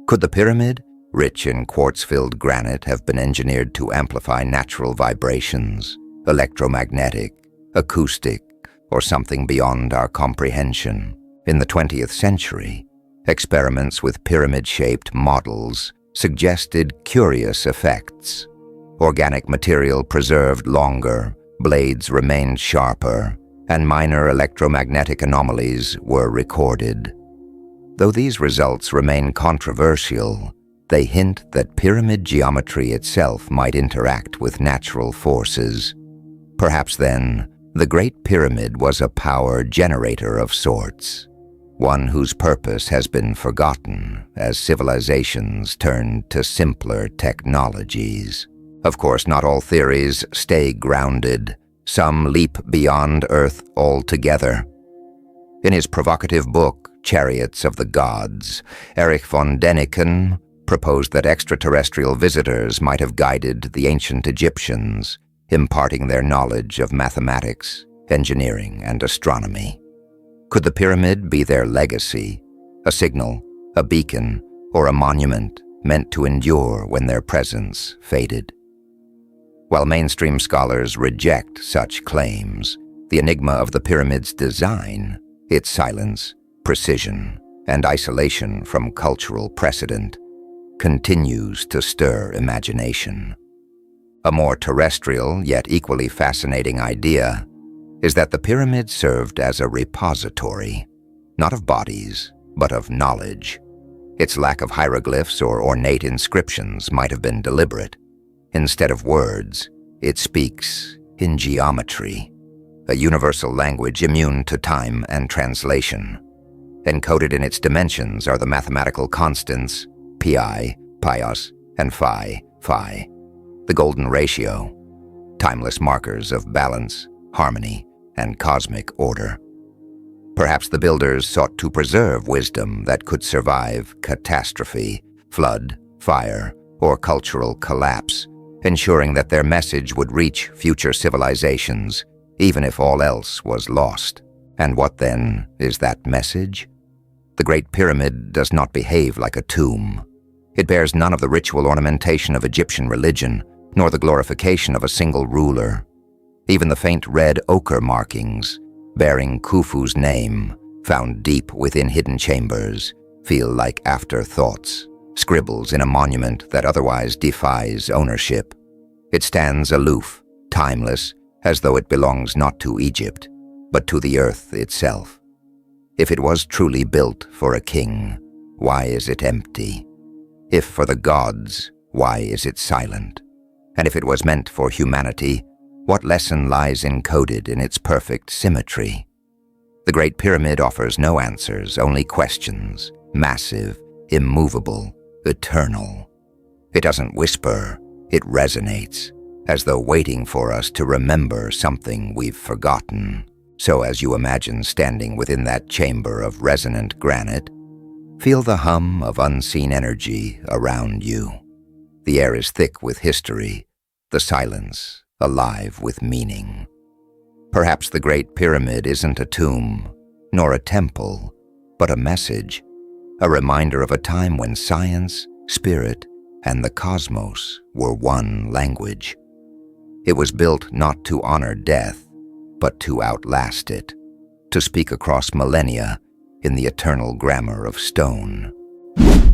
Could the pyramid, rich in quartz-filled granite, have been engineered to amplify natural vibrations, electromagnetic, acoustic, or something beyond our comprehension? In the 20th century, experiments with pyramid-shaped models suggested curious effects. Organic material preserved longer, blades remained sharper, and minor electromagnetic anomalies were recorded. Though these results remain controversial, they hint that pyramid geometry itself might interact with natural forces. Perhaps then, the Great Pyramid was a power generator of sorts, one whose purpose has been forgotten as civilizations turn to simpler technologies. Of course, not all theories stay grounded. Some leap beyond Earth altogether. In his provocative book, Chariots of the Gods, Erich von Däniken proposed that extraterrestrial visitors might have guided the ancient Egyptians, imparting their knowledge of mathematics, engineering, and astronomy. Could the pyramid be their legacy, a signal, a beacon, or a monument meant to endure when their presence faded? While mainstream scholars reject such claims, the enigma of the pyramid's design, its silence, precision, and isolation from cultural precedent, continues to stir imagination. A more terrestrial yet equally fascinating idea is that the pyramid served as a repository, not of bodies, but of knowledge. Its lack of hieroglyphs or ornate inscriptions might have been deliberate. Instead of words, it speaks in geometry, a universal language immune to time and translation. Encoded in its dimensions are the mathematical constants pi, pios, and phi, the golden ratio, timeless markers of balance, harmony, and cosmic order. Perhaps the builders sought to preserve wisdom that could survive catastrophe, flood, fire, or cultural collapse, ensuring that their message would reach future civilizations, even if all else was lost. And what then is that message? The Great Pyramid does not behave like a tomb. It bears none of the ritual ornamentation of Egyptian religion, nor the glorification of a single ruler. Even the faint red ochre markings, bearing Khufu's name, found deep within hidden chambers, feel like afterthoughts, scribbles in a monument that otherwise defies ownership. It stands aloof, timeless, as though it belongs not to Egypt, but to the earth itself. If it was truly built for a king, why is it empty? If for the gods, why is it silent? And if it was meant for humanity, what lesson lies encoded in its perfect symmetry? The Great Pyramid offers no answers, only questions, massive, immovable, eternal. It doesn't whisper, it resonates, as though waiting for us to remember something we've forgotten. So as you imagine standing within that chamber of resonant granite, feel the hum of unseen energy around you. The air is thick with history, the silence alive with meaning. Perhaps the Great Pyramid isn't a tomb, nor a temple, but a message, a reminder of a time when science, spirit, and the cosmos were one language. It was built not to honor death, but to outlast it, to speak across millennia in the eternal grammar of stone.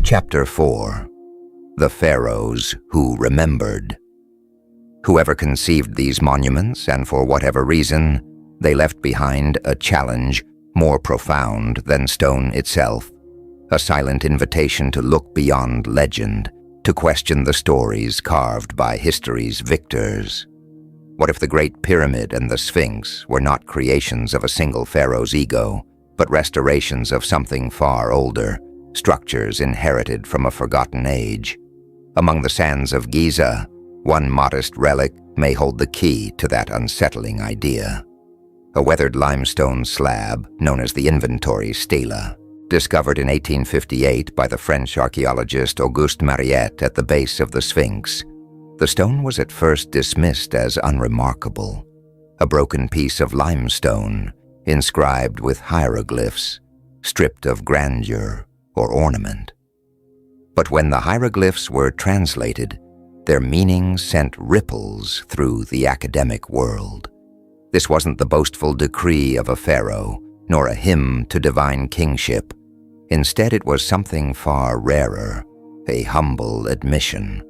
Chapter 4. The Pharaohs Who Remembered. Whoever conceived these monuments, and for whatever reason, they left behind a challenge more profound than stone itself, a silent invitation to look beyond legend, to question the stories carved by history's victors. What if the Great Pyramid and the Sphinx were not creations of a single pharaoh's ego, but restorations of something far older, structures inherited from a forgotten age? Among the sands of Giza, one modest relic may hold the key to that unsettling idea. A weathered limestone slab, known as the inventory stela, discovered in 1858 by the French archaeologist Auguste Mariette at the base of the Sphinx. The stone was at first dismissed as unremarkable, a broken piece of limestone inscribed with hieroglyphs, stripped of grandeur or ornament. But when the hieroglyphs were translated, their meaning sent ripples through the academic world. This wasn't the boastful decree of a pharaoh, nor a hymn to divine kingship. Instead, it was something far rarer, a humble admission.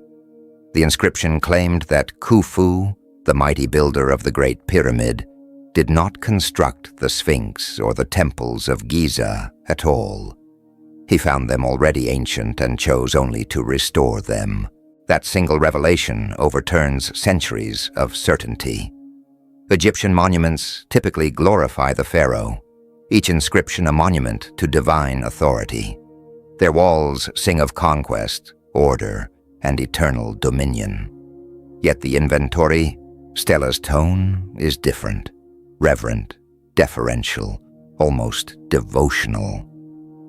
The inscription claimed that Khufu, the mighty builder of the Great Pyramid, did not construct the Sphinx or the temples of Giza at all. He found them already ancient and chose only to restore them. That single revelation overturns centuries of certainty. Egyptian monuments typically glorify the pharaoh, each inscription a monument to divine authority. Their walls sing of conquest, order, and eternal dominion. Yet the inventory, Stella's tone, is different, reverent, deferential, almost devotional.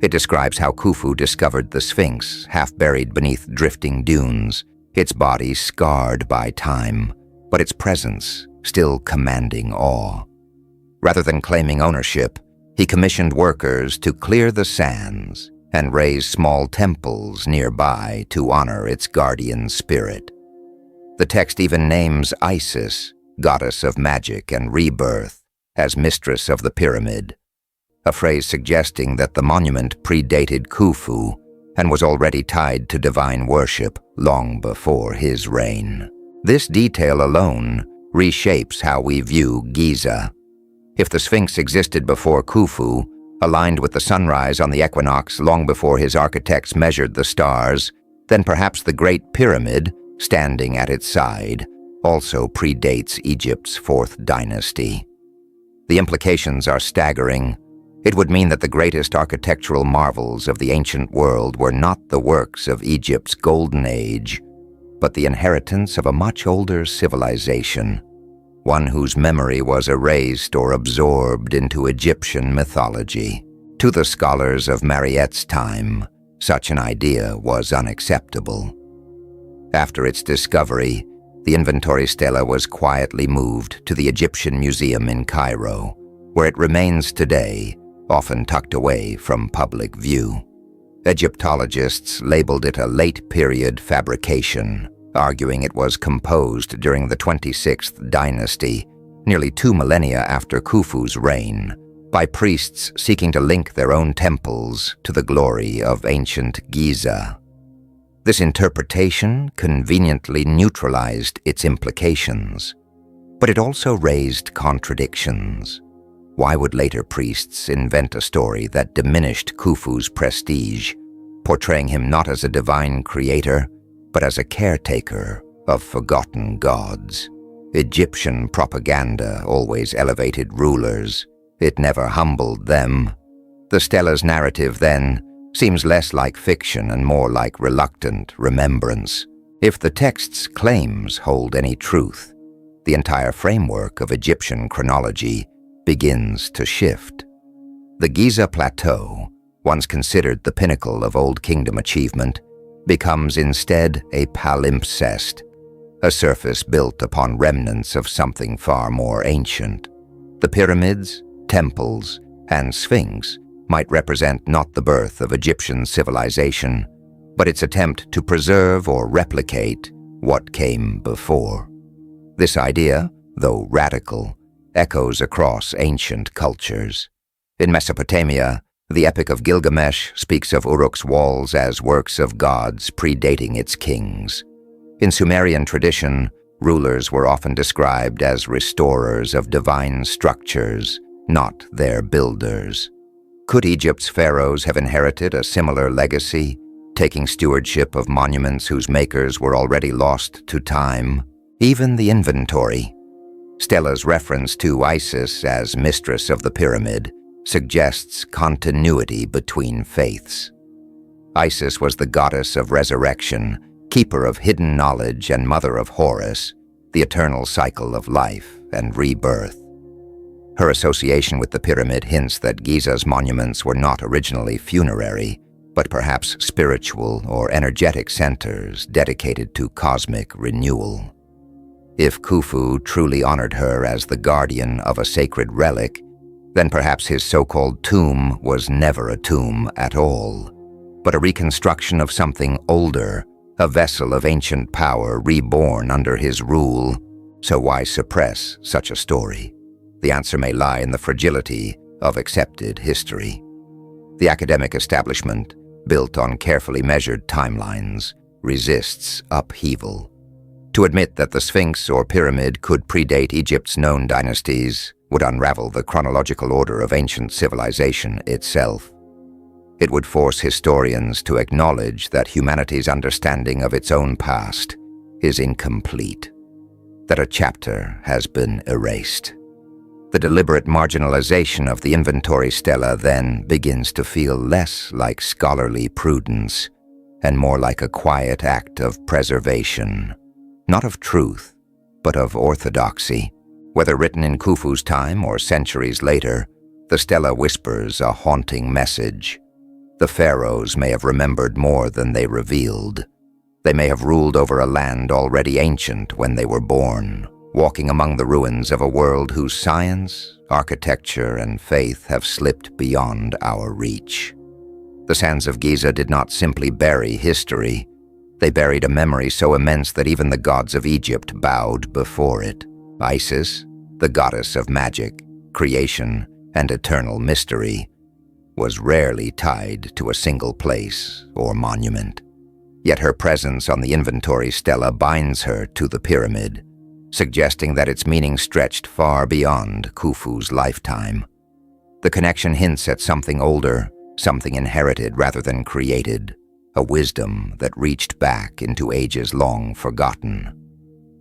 It describes how Khufu discovered the Sphinx, half buried beneath drifting dunes, its body scarred by time, but its presence still commanding awe. Rather than claiming ownership, he commissioned workers to clear the sands and raise small temples nearby to honor its guardian spirit. The text even names Isis, goddess of magic and rebirth, as mistress of the pyramid, a phrase suggesting that the monument predated Khufu and was already tied to divine worship long before his reign. This detail alone reshapes how we view Giza. If the Sphinx existed before Khufu, aligned with the sunrise on the equinox long before his architects measured the stars, then perhaps the Great Pyramid, standing at its side, also predates Egypt's fourth dynasty. The implications are staggering. It would mean that the greatest architectural marvels of the ancient world were not the works of Egypt's golden age, but the inheritance of a much older civilization, one whose memory was erased or absorbed into Egyptian mythology. To the scholars of Mariette's time, such an idea was unacceptable. After its discovery, the inventory stela was quietly moved to the Egyptian Museum in Cairo, where it remains today, often tucked away from public view. Egyptologists labeled it a late-period fabrication, arguing it was composed during the 26th dynasty, nearly 2 millennia after Khufu's reign, by priests seeking to link their own temples to the glory of ancient Giza. This interpretation conveniently neutralized its implications, but it also raised contradictions. Why would later priests invent a story that diminished Khufu's prestige, portraying him not as a divine creator, but as a caretaker of forgotten gods? Egyptian propaganda always elevated rulers. It never humbled them. The stela's narrative, then, seems less like fiction and more like reluctant remembrance. If the text's claims hold any truth, the entire framework of Egyptian chronology begins to shift. The Giza Plateau, once considered the pinnacle of Old Kingdom achievement, becomes instead a palimpsest, a surface built upon remnants of something far more ancient. The pyramids, temples, and sphinx might represent not the birth of Egyptian civilization, but its attempt to preserve or replicate what came before. This idea, though radical, echoes across ancient cultures. In Mesopotamia, the Epic of Gilgamesh speaks of Uruk's walls as works of gods predating its kings. In Sumerian tradition, rulers were often described as restorers of divine structures, not their builders. Could Egypt's pharaohs have inherited a similar legacy, taking stewardship of monuments whose makers were already lost to time? Even the inventory, Stella's reference to Isis as mistress of the pyramid, suggests continuity between faiths. Isis was the goddess of resurrection, keeper of hidden knowledge and mother of Horus, the eternal cycle of life and rebirth. Her association with the pyramid hints that Giza's monuments were not originally funerary, but perhaps spiritual or energetic centers dedicated to cosmic renewal. If Khufu truly honored her as the guardian of a sacred relic, then perhaps his so-called tomb was never a tomb at all, but a reconstruction of something older, a vessel of ancient power reborn under his rule. So why suppress such a story? The answer may lie in the fragility of accepted history. The academic establishment, built on carefully measured timelines, resists upheaval. To admit that the Sphinx or pyramid could predate Egypt's known dynasties would unravel the chronological order of ancient civilization itself. It would force historians to acknowledge that humanity's understanding of its own past is incomplete, that a chapter has been erased. The deliberate marginalization of the inventory stela then begins to feel less like scholarly prudence and more like a quiet act of preservation, not of truth, but of orthodoxy. Whether written in Khufu's time or centuries later, the stela whispers a haunting message. The pharaohs may have remembered more than they revealed. They may have ruled over a land already ancient when they were born, walking among the ruins of a world whose science, architecture, and faith have slipped beyond our reach. The sands of Giza did not simply bury history. They buried a memory so immense that even the gods of Egypt bowed before it. Isis, the goddess of magic, creation, and eternal mystery, was rarely tied to a single place or monument. Yet her presence on the inventory stela binds her to the pyramid, suggesting that its meaning stretched far beyond Khufu's lifetime. The connection hints at something older, something inherited rather than created, a wisdom that reached back into ages long forgotten.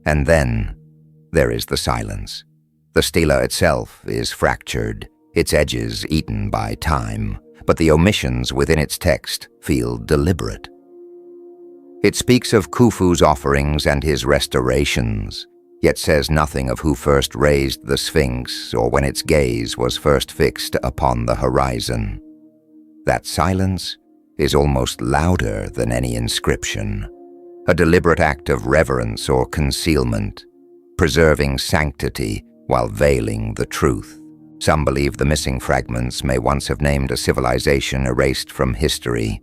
And then there is the silence. The stela itself is fractured, its edges eaten by time, but the omissions within its text feel deliberate. It speaks of Khufu's offerings and his restorations, yet says nothing of who first raised the Sphinx or when its gaze was first fixed upon the horizon. That silence is almost louder than any inscription, a deliberate act of reverence or concealment, preserving sanctity while veiling the truth. Some believe the missing fragments may once have named a civilization erased from history,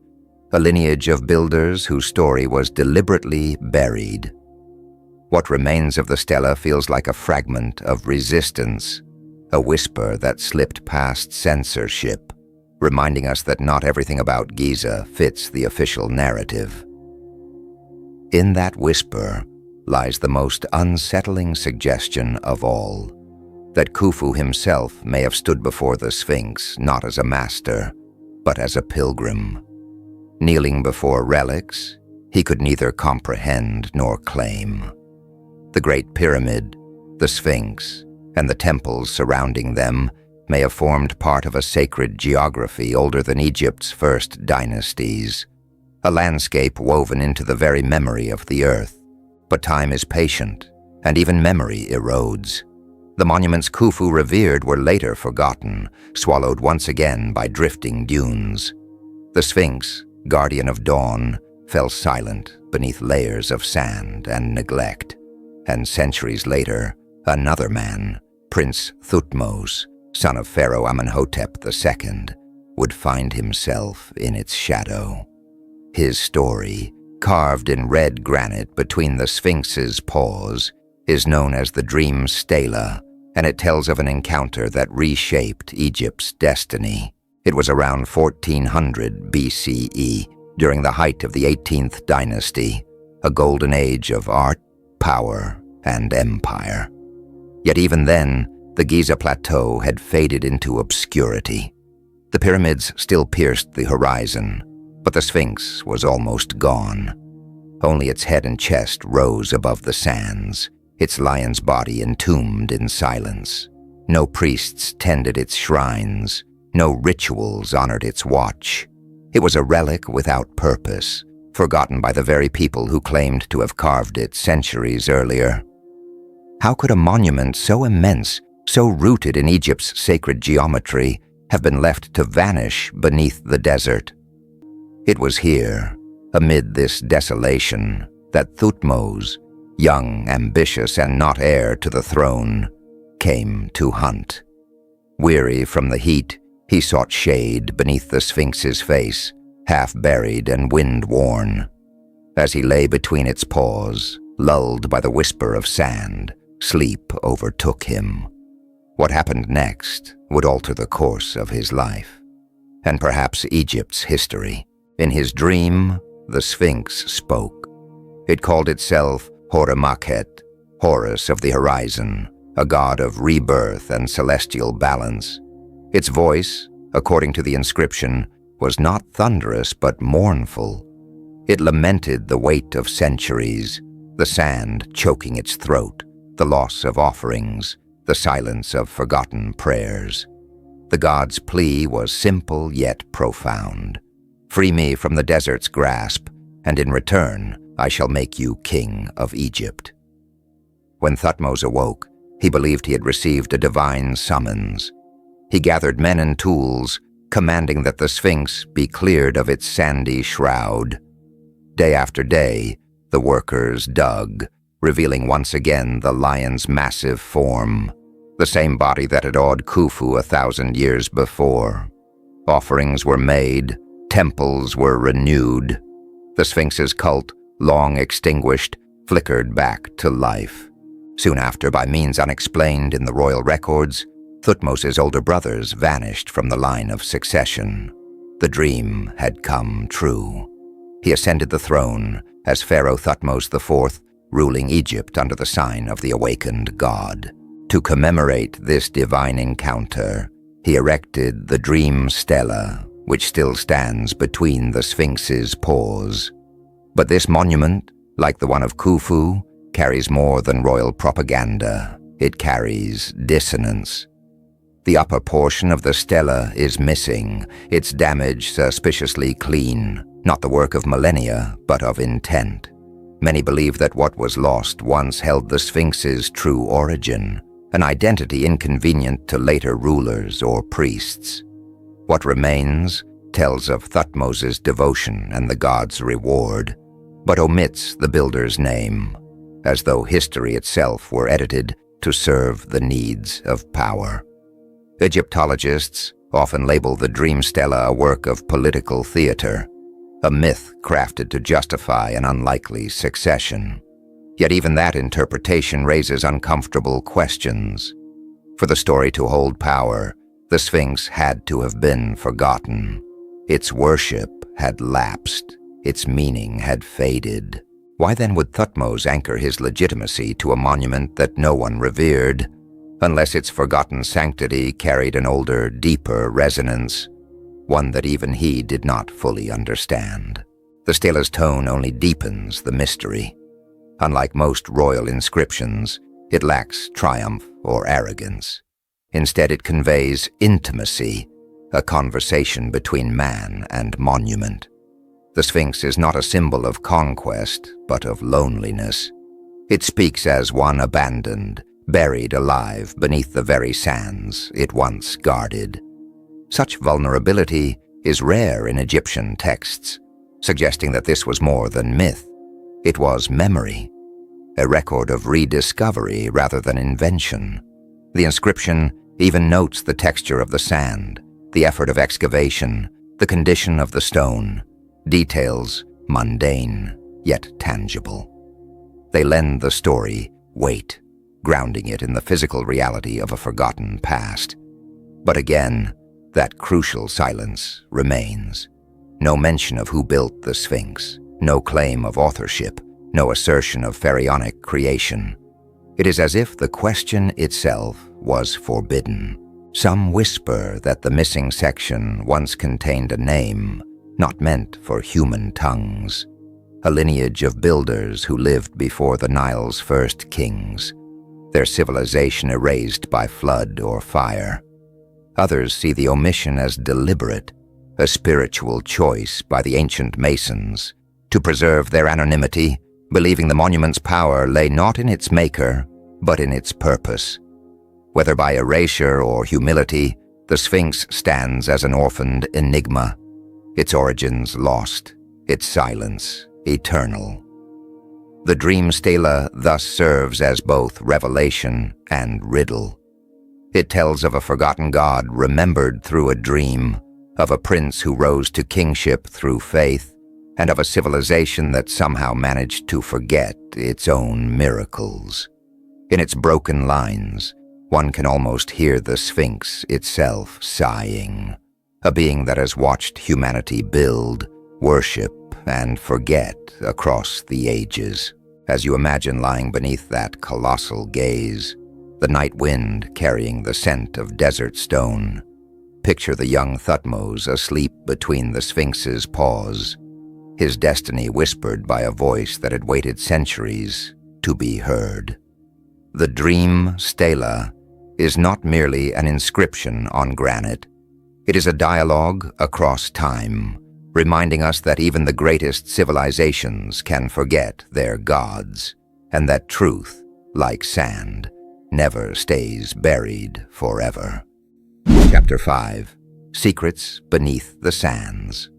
a lineage of builders whose story was deliberately buried. What remains of the stela feels like a fragment of resistance, a whisper that slipped past censorship, reminding us that not everything about Giza fits the official narrative. In that whisper lies the most unsettling suggestion of all, that Khufu himself may have stood before the Sphinx not as a master, but as a pilgrim. Kneeling before relics he could neither comprehend nor claim. The Great Pyramid, the Sphinx, and the temples surrounding them may have formed part of a sacred geography older than Egypt's first dynasties, a landscape woven into the very memory of the earth. But time is patient, and even memory erodes. The monuments Khufu revered were later forgotten, swallowed once again by drifting dunes. The Sphinx, guardian of dawn, fell silent beneath layers of sand and neglect. And centuries later, another man, Prince Thutmose, son of Pharaoh Amenhotep II, would find himself in its shadow. His story, carved in red granite between the Sphinx's paws, is known as the Dream Stela, and it tells of an encounter that reshaped Egypt's destiny. It was around 1400 BCE, during the height of the 18th dynasty, a golden age of art, power, and empire. Yet even then, the Giza Plateau had faded into obscurity. The pyramids still pierced the horizon, but the Sphinx was almost gone. Only its head and chest rose above the sands, its lion's body entombed in silence. No priests tended its shrines, no rituals honored its watch. It was a relic without purpose, forgotten by the very people who claimed to have carved it centuries earlier. How could a monument so immense, so rooted in Egypt's sacred geometry, have been left to vanish beneath the desert? It was here, amid this desolation, that Thutmose, young, ambitious, and not heir to the throne, came to hunt. Weary from the heat, he sought shade beneath the Sphinx's face, half-buried and wind-worn. As he lay between its paws, lulled by the whisper of sand, sleep overtook him. What happened next would alter the course of his life, and perhaps Egypt's history. In his dream, the Sphinx spoke. It called itself Horemakhet, Horus of the horizon, a god of rebirth and celestial balance. Its voice, according to the inscription, was not thunderous but mournful. It lamented the weight of centuries, the sand choking its throat, the loss of offerings, the silence of forgotten prayers. The god's plea was simple yet profound. Free me from the desert's grasp, and in return I shall make you king of Egypt. When Thutmose awoke, he believed he had received a divine summons. He gathered men and tools, commanding that the Sphinx be cleared of its sandy shroud. Day after day, the workers dug, revealing once again the lion's massive form, the same body that had awed Khufu 1,000 years before. Offerings were made, temples were renewed. The Sphinx's cult, long extinguished, flickered back to life. Soon after, by means unexplained in the royal records, Thutmose's older brothers vanished from the line of succession. The dream had come true. He ascended the throne as Pharaoh Thutmose IV, ruling Egypt under the sign of the awakened god. To commemorate this divine encounter, he erected the Dream Stela, which still stands between the Sphinx's paws. But this monument, like the one of Khufu, carries more than royal propaganda. It carries dissonance. The upper portion of the stela is missing, its damage suspiciously clean, not the work of millennia, but of intent. Many believe that what was lost once held the Sphinx's true origin, an identity inconvenient to later rulers or priests. What remains tells of Thutmose's devotion and the god's reward, but omits the builder's name, as though history itself were edited to serve the needs of power. Egyptologists often label the Dream Stela a work of political theater, a myth crafted to justify an unlikely succession. Yet even that interpretation raises uncomfortable questions. For the story to hold power, the Sphinx had to have been forgotten. Its worship had lapsed. Its meaning had faded. Why then would Thutmose anchor his legitimacy to a monument that no one revered, unless its forgotten sanctity carried an older, deeper resonance, one that even he did not fully understand? The stela's tone only deepens the mystery. Unlike most royal inscriptions, it lacks triumph or arrogance. Instead, it conveys intimacy, a conversation between man and monument. The Sphinx is not a symbol of conquest, but of loneliness. It speaks as one abandoned, buried alive beneath the very sands it once guarded. Such vulnerability is rare in Egyptian texts, suggesting that this was more than myth. It was memory, a record of rediscovery rather than invention. The inscription even notes the texture of the sand, the effort of excavation, the condition of the stone, details mundane yet tangible. They lend the story weight, grounding it in the physical reality of a forgotten past. But again, that crucial silence remains. No mention of who built the Sphinx, no claim of authorship, no assertion of pharaonic creation. It is as if the question itself was forbidden. Some whisper that the missing section once contained a name not meant for human tongues, a lineage of builders who lived before the Nile's first kings, their civilization erased by flood or fire. Others see the omission as deliberate, a spiritual choice by the ancient masons to preserve their anonymity, believing the monument's power lay not in its maker, but in its purpose. Whether by erasure or humility, the Sphinx stands as an orphaned enigma, its origins lost, its silence eternal. The dream stela thus serves as both revelation and riddle. It tells of a forgotten god remembered through a dream, of a prince who rose to kingship through faith, and of a civilization that somehow managed to forget its own miracles. In its broken lines, one can almost hear the Sphinx itself sighing, a being that has watched humanity build, worship, and forget across the ages. As you imagine lying beneath that colossal gaze, the night wind carrying the scent of desert stone, picture the young Thutmose asleep between the Sphinx's paws, his destiny whispered by a voice that had waited centuries to be heard. The dream stela is not merely an inscription on granite. It is a dialogue across time, reminding us that even the greatest civilizations can forget their gods, and that truth, like sand, never stays buried forever. Chapter 5. Secrets Beneath the Sands.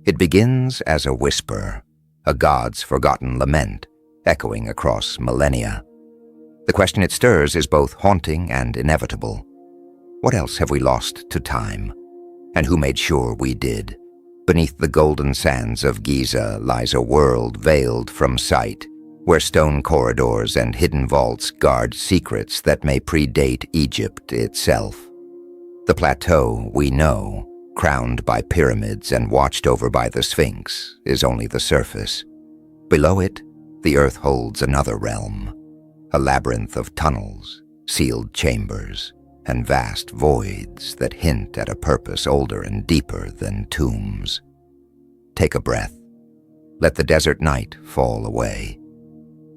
It begins as a whisper, a god's forgotten lament, echoing across millennia. The question it stirs is both haunting and inevitable. What else have we lost to time? And who made sure we did? Beneath the golden sands of Giza lies a world veiled from sight, where stone corridors and hidden vaults guard secrets that may predate Egypt itself. The plateau, we know, crowned by pyramids and watched over by the Sphinx, is only the surface. Below it, the earth holds another realm, a labyrinth of tunnels, sealed chambers, and vast voids that hint at a purpose older and deeper than tombs. Take a breath. Let the desert night fall away.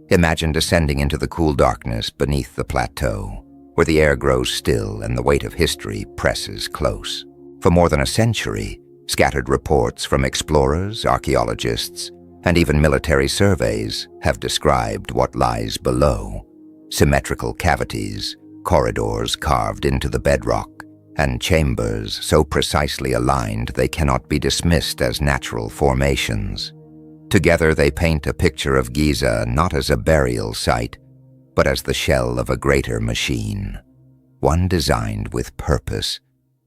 Imagine descending into the cool darkness beneath the plateau, where the air grows still and the weight of history presses close. For more than a century, scattered reports from explorers, archaeologists, and even military surveys have described what lies below: symmetrical cavities, corridors carved into the bedrock, and chambers so precisely aligned they cannot be dismissed as natural formations. Together they paint a picture of Giza not as a burial site, but as the shell of a greater machine, one designed with purpose,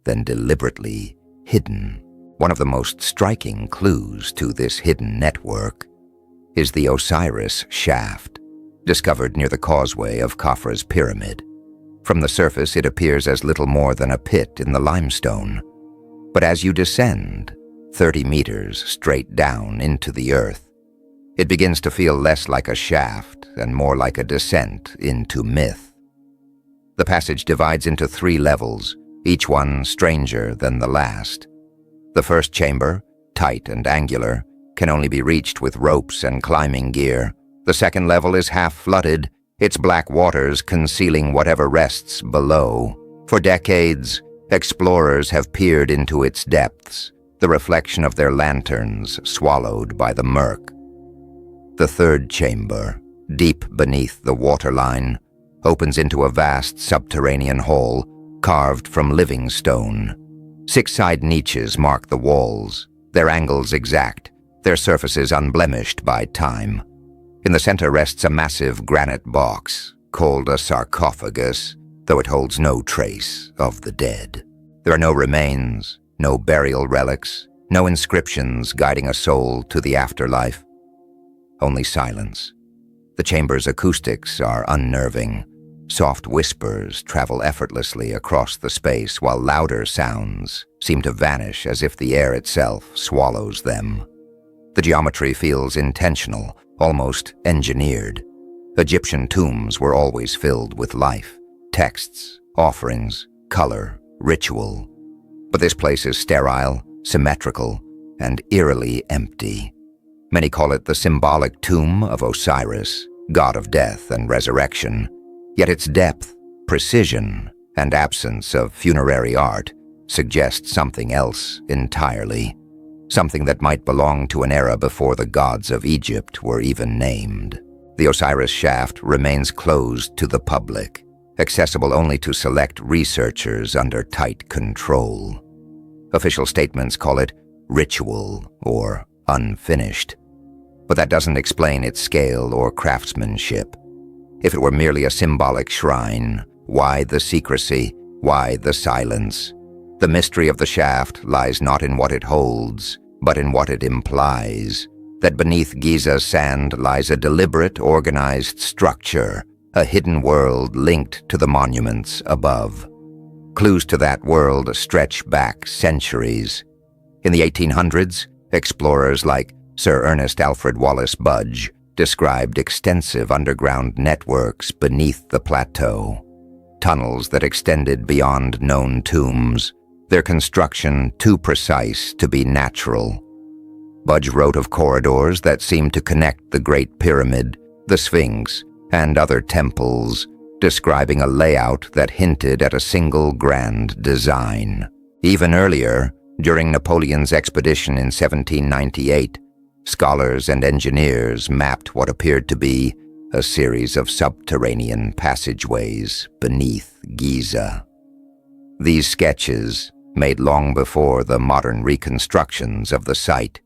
then deliberately hidden. One of the most striking clues to this hidden network is the Osiris shaft, discovered near the causeway of Khafra's pyramid. From the surface, it appears as little more than a pit in the limestone. But as you descend 30 meters straight down into the earth, it begins to feel less like a shaft and more like a descent into myth. The passage divides into 3 levels, each one stranger than the last. The first chamber, tight and angular, can only be reached with ropes and climbing gear. The second level is half flooded, its black waters concealing whatever rests below. For decades, explorers have peered into its depths, the reflection of their lanterns swallowed by the murk. The third chamber, deep beneath the waterline, opens into a vast subterranean hall carved from living stone. 6 side niches mark the walls, their angles exact, their surfaces unblemished by time. In the center rests a massive granite box, called a sarcophagus, though it holds no trace of the dead. There are no remains, no burial relics, no inscriptions guiding a soul to the afterlife. Only silence. The chamber's acoustics are unnerving. Soft whispers travel effortlessly across the space, while louder sounds seem to vanish as if the air itself swallows them. The geometry feels intentional, almost engineered. Egyptian tombs were always filled with life, texts, offerings, color, ritual. But this place is sterile, symmetrical, and eerily empty. Many call it the symbolic tomb of Osiris, god of death and resurrection. Yet its depth, precision, and absence of funerary art suggest something else entirely. Something that might belong to an era before the gods of Egypt were even named. The Osiris shaft remains closed to the public, accessible only to select researchers under tight control. Official statements call it ritual or unfinished. But that doesn't explain its scale or craftsmanship. If it were merely a symbolic shrine, why the secrecy? Why the silence? The mystery of the shaft lies not in what it holds, but in what it implies. That beneath Giza's sand lies a deliberate, organized structure, a hidden world linked to the monuments above. Clues to that world stretch back centuries. In the 1800s, explorers like Sir Ernest Alfred Wallace Budge described extensive underground networks beneath the plateau, tunnels that extended beyond known tombs, their construction too precise to be natural. Budge wrote of corridors that seemed to connect the Great Pyramid, the Sphinx, and other temples, describing a layout that hinted at a single grand design. Even earlier, during Napoleon's expedition in 1798, scholars and engineers mapped what appeared to be a series of subterranean passageways beneath Giza. These sketches, made long before the modern reconstructions of the site,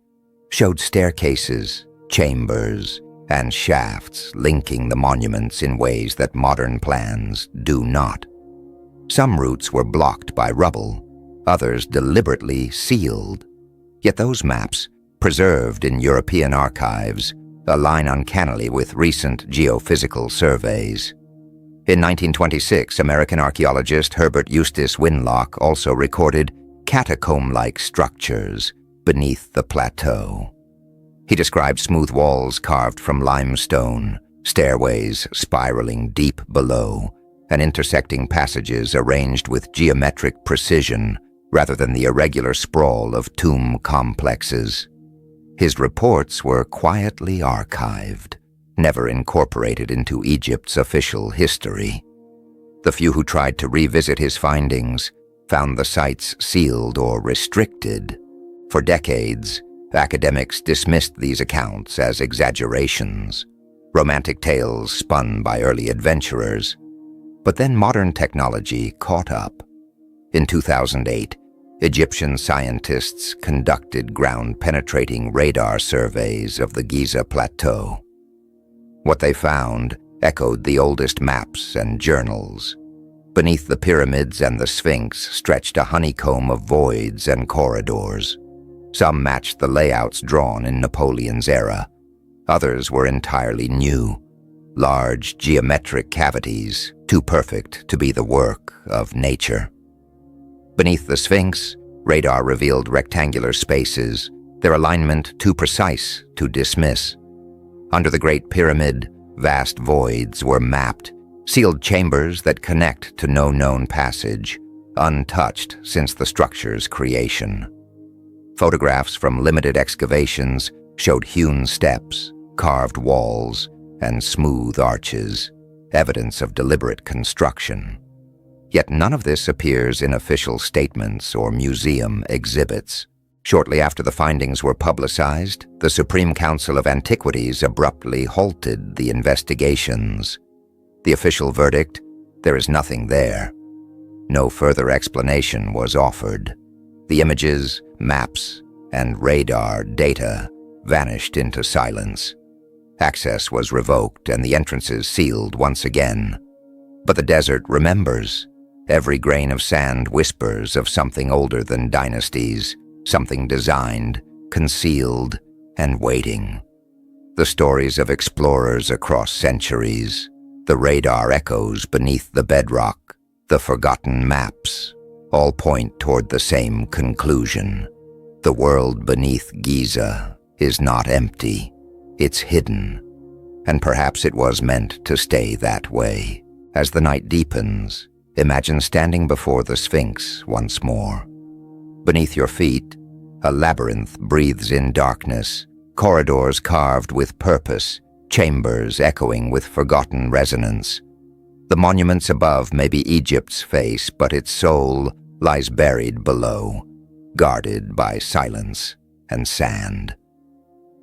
showed staircases, chambers, and shafts linking the monuments in ways that modern plans do not. Some routes were blocked by rubble, others deliberately sealed. Yet those maps, preserved in European archives, align uncannily with recent geophysical surveys. In 1926, American archaeologist Herbert Eustace Winlock also recorded catacomb-like structures beneath the plateau. He described smooth walls carved from limestone, stairways spiraling deep below, and intersecting passages arranged with geometric precision rather than the irregular sprawl of tomb complexes. His reports were quietly archived, never incorporated into Egypt's official history. The few who tried to revisit his findings found the sites sealed or restricted. For decades, academics dismissed these accounts as exaggerations, romantic tales spun by early adventurers. But then modern technology caught up. In 2008, Egyptian scientists conducted ground-penetrating radar surveys of the Giza Plateau. What they found echoed the oldest maps and journals. Beneath the pyramids and the Sphinx stretched a honeycomb of voids and corridors. Some matched the layouts drawn in Napoleon's era. Others were entirely new, large geometric cavities, too perfect to be the work of nature. Beneath the Sphinx, radar revealed rectangular spaces, their alignment too precise to dismiss. Under the Great Pyramid, vast voids were mapped, sealed chambers that connect to no known passage, untouched since the structure's creation. Photographs from limited excavations showed hewn steps, carved walls, and smooth arches, evidence of deliberate construction. Yet none of this appears in official statements or museum exhibits. Shortly after the findings were publicized, the Supreme Council of Antiquities abruptly halted the investigations. The official verdict: there is nothing there. No further explanation was offered. The images, maps, and radar data vanished into silence. Access was revoked and the entrances sealed once again. But the desert remembers. Every grain of sand whispers of something older than dynasties, something designed, concealed, and waiting. The stories of explorers across centuries, the radar echoes beneath the bedrock, the forgotten maps, all point toward the same conclusion. The world beneath Giza is not empty, it's hidden. And perhaps it was meant to stay that way. As the night deepens, imagine standing before the Sphinx once more. Beneath your feet, a labyrinth breathes in darkness, corridors carved with purpose, chambers echoing with forgotten resonance. The monuments above may be Egypt's face, but its soul lies buried below, guarded by silence and sand.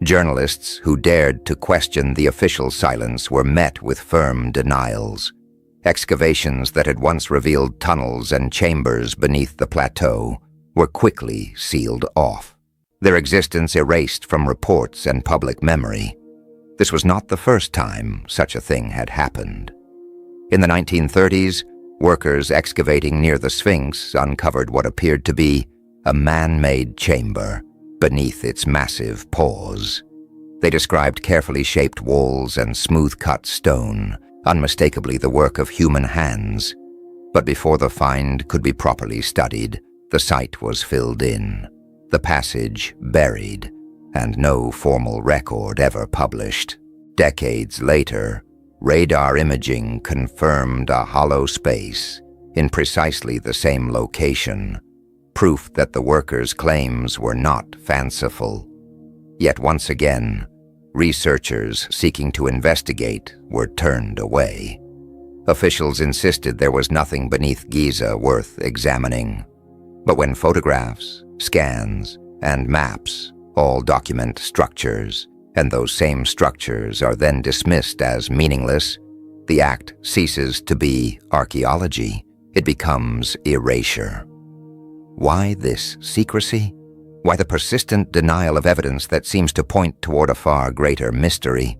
Journalists who dared to question the official silence were met with firm denials. Excavations that had once revealed tunnels and chambers beneath the plateau were quickly sealed off, their existence erased from reports and public memory. This was not the first time such a thing had happened. In the 1930s, workers excavating near the Sphinx uncovered what appeared to be a man-made chamber beneath its massive paws. They described carefully shaped walls and smooth-cut stone, unmistakably the work of human hands. But before the find could be properly studied, the site was filled in, the passage buried, and no formal record ever published. Decades later, radar imaging confirmed a hollow space in precisely the same location, proof that the workers' claims were not fanciful. Yet once again, researchers seeking to investigate were turned away. Officials insisted there was nothing beneath Giza worth examining. But when photographs, scans, and maps all document structures, and those same structures are then dismissed as meaningless, the act ceases to be archaeology. It becomes erasure. Why this secrecy? Why the persistent denial of evidence that seems to point toward a far greater mystery?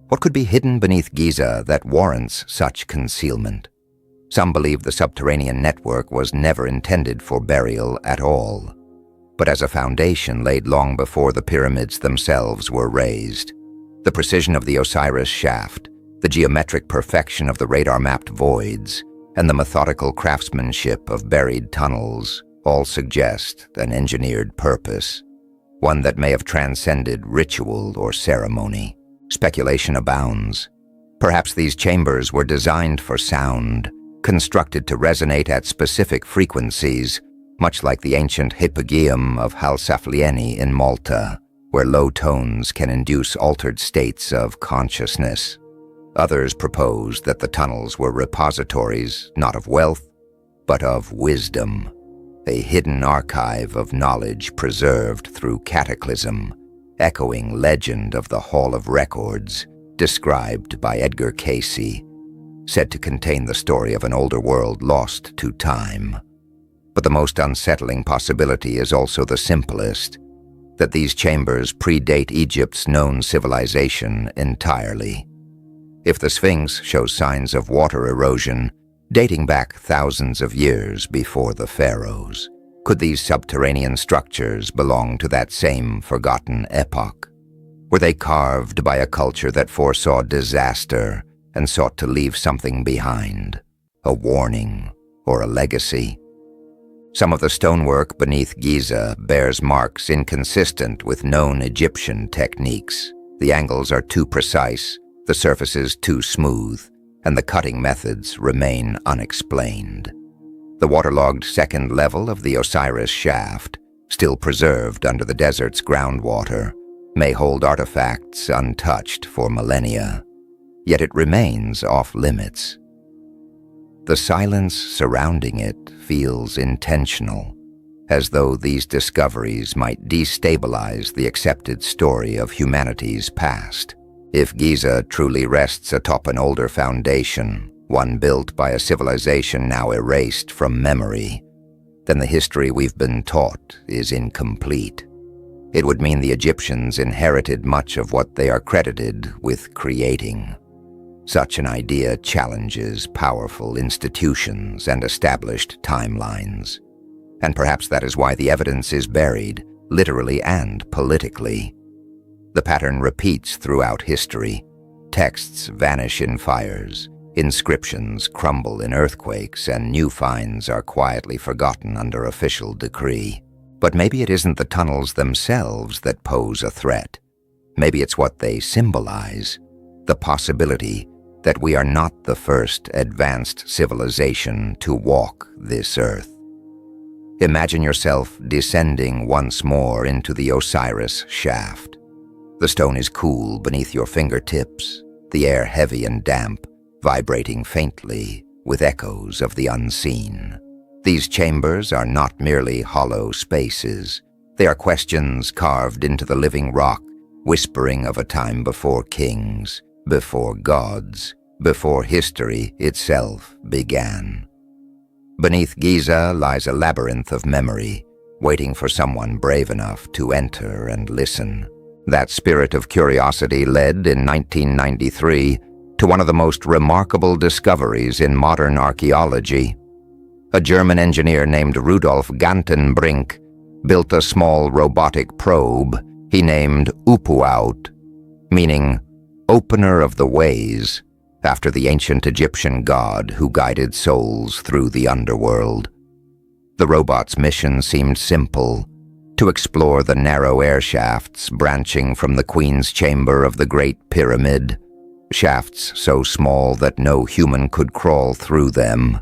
What could be hidden beneath Giza that warrants such concealment? Some believe the subterranean network was never intended for burial at all, but as a foundation laid long before the pyramids themselves were raised. The precision of the Osiris shaft, the geometric perfection of the radar-mapped voids, and the methodical craftsmanship of buried tunnels all suggest an engineered purpose, one that may have transcended ritual or ceremony. Speculation abounds. Perhaps these chambers were designed for sound, constructed to resonate at specific frequencies, much like the ancient hypogeium of Halsaflieni in Malta, where low tones can induce altered states of consciousness. Others propose that the tunnels were repositories not of wealth, but of wisdom, a hidden archive of knowledge preserved through cataclysm, echoing legend of the Hall of Records, described by Edgar Cayce, said to contain the story of an older world lost to time. But the most unsettling possibility is also the simplest, that these chambers predate Egypt's known civilization entirely. If the Sphinx shows signs of water erosion, dating back thousands of years before the pharaohs, Could these subterranean structures belong to that same forgotten epoch? Were they carved by a culture that foresaw disaster and sought to leave something behind, a warning or a legacy? Some of the stonework beneath Giza bears marks inconsistent with known Egyptian techniques. The angles are too precise, the surfaces too smooth, and the cutting methods remain unexplained. The waterlogged second level of the Osiris shaft, still preserved under the desert's groundwater, may hold artifacts untouched for millennia, yet it remains off-limits. The silence surrounding it feels intentional, as though these discoveries might destabilize the accepted story of humanity's past. If Giza truly rests atop an older foundation, one built by a civilization now erased from memory, then the history we've been taught is incomplete. It would mean the Egyptians inherited much of what they are credited with creating. Such an idea challenges powerful institutions and established timelines. And perhaps that is why the evidence is buried, literally and politically. The pattern repeats throughout history. Texts vanish in fires, inscriptions crumble in earthquakes, and new finds are quietly forgotten under official decree. But maybe it isn't the tunnels themselves that pose a threat. Maybe it's what they symbolize, the possibility that we are not the first advanced civilization to walk this earth. Imagine yourself descending once more into the Osiris shaft. The stone is cool beneath your fingertips, the air heavy and damp, vibrating faintly with echoes of the unseen. These chambers are not merely hollow spaces. They are questions carved into the living rock, whispering of a time before kings, before gods, before history itself began. Beneath Giza lies a labyrinth of memory, waiting for someone brave enough to enter and listen. That spirit of curiosity led, in 1993, to one of the most remarkable discoveries in modern archaeology. A German engineer named Rudolf Gantenbrink built a small robotic probe he named Upuaut, meaning opener of the ways, after the ancient Egyptian god who guided souls through the underworld. The robot's mission seemed simple: to explore the narrow air shafts branching from the Queen's chamber of the Great Pyramid, shafts so small that no human could crawl through them.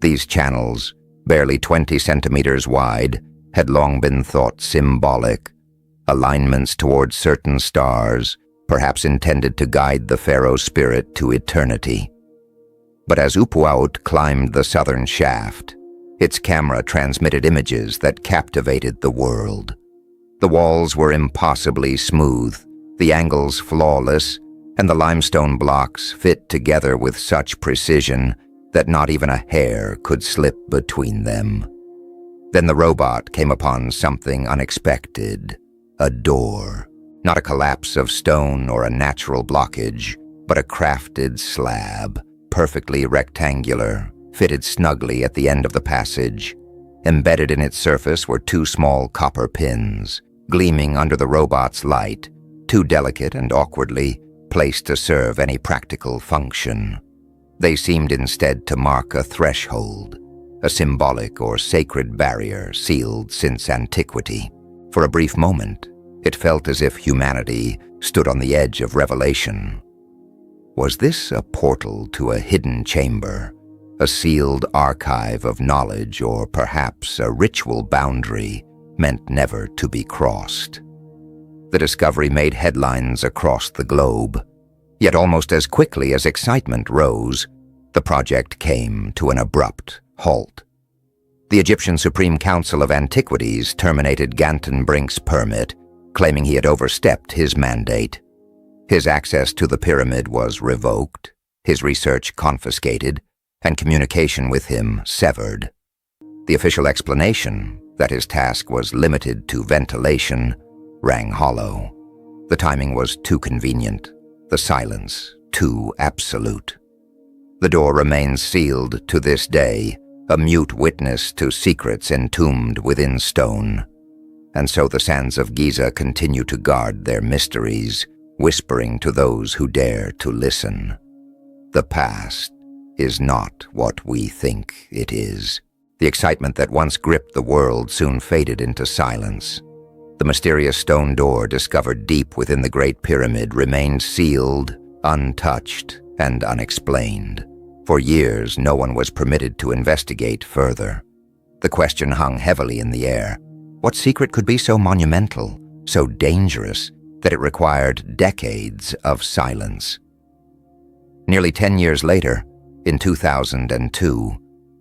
These channels, barely 20 centimeters wide, had long been thought symbolic, alignments towards certain stars, perhaps intended to guide the pharaoh spirit to eternity. But as Upuaut climbed the southern shaft, its camera transmitted images that captivated the world. The walls were impossibly smooth, the angles flawless, and the limestone blocks fit together with such precision that not even a hair could slip between them. Then the robot came upon something unexpected: a door. Not a collapse of stone or a natural blockage, but a crafted slab, perfectly rectangular, fitted snugly at the end of the passage. Embedded in its surface were two small copper pins, gleaming under the robot's light, too delicate and awkwardly placed to serve any practical function. They seemed instead to mark a threshold, a symbolic or sacred barrier sealed since antiquity. For a brief moment, it felt as if humanity stood on the edge of revelation. Was this a portal to a hidden chamber, a sealed archive of knowledge, or perhaps a ritual boundary meant never to be crossed? The discovery made headlines across the globe, yet almost as quickly as excitement rose, the project came to an abrupt halt. The Egyptian Supreme Council of Antiquities terminated Gantenbrink's permit, claiming he had overstepped his mandate. His access to the pyramid was revoked, his research confiscated, and communication with him severed. The official explanation, that his task was limited to ventilation, rang hollow. The timing was too convenient, the silence too absolute. The door remains sealed to this day, a mute witness to secrets entombed within stone. And so the sands of Giza continue to guard their mysteries, whispering to those who dare to listen. The past is not what we think it is. The excitement that once gripped the world soon faded into silence. The mysterious stone door discovered deep within the Great Pyramid remained sealed, untouched, and unexplained. For years, no one was permitted to investigate further. The question hung heavily in the air. What secret could be so monumental, so dangerous, that it required decades of silence? Nearly 10 years later, in 2002,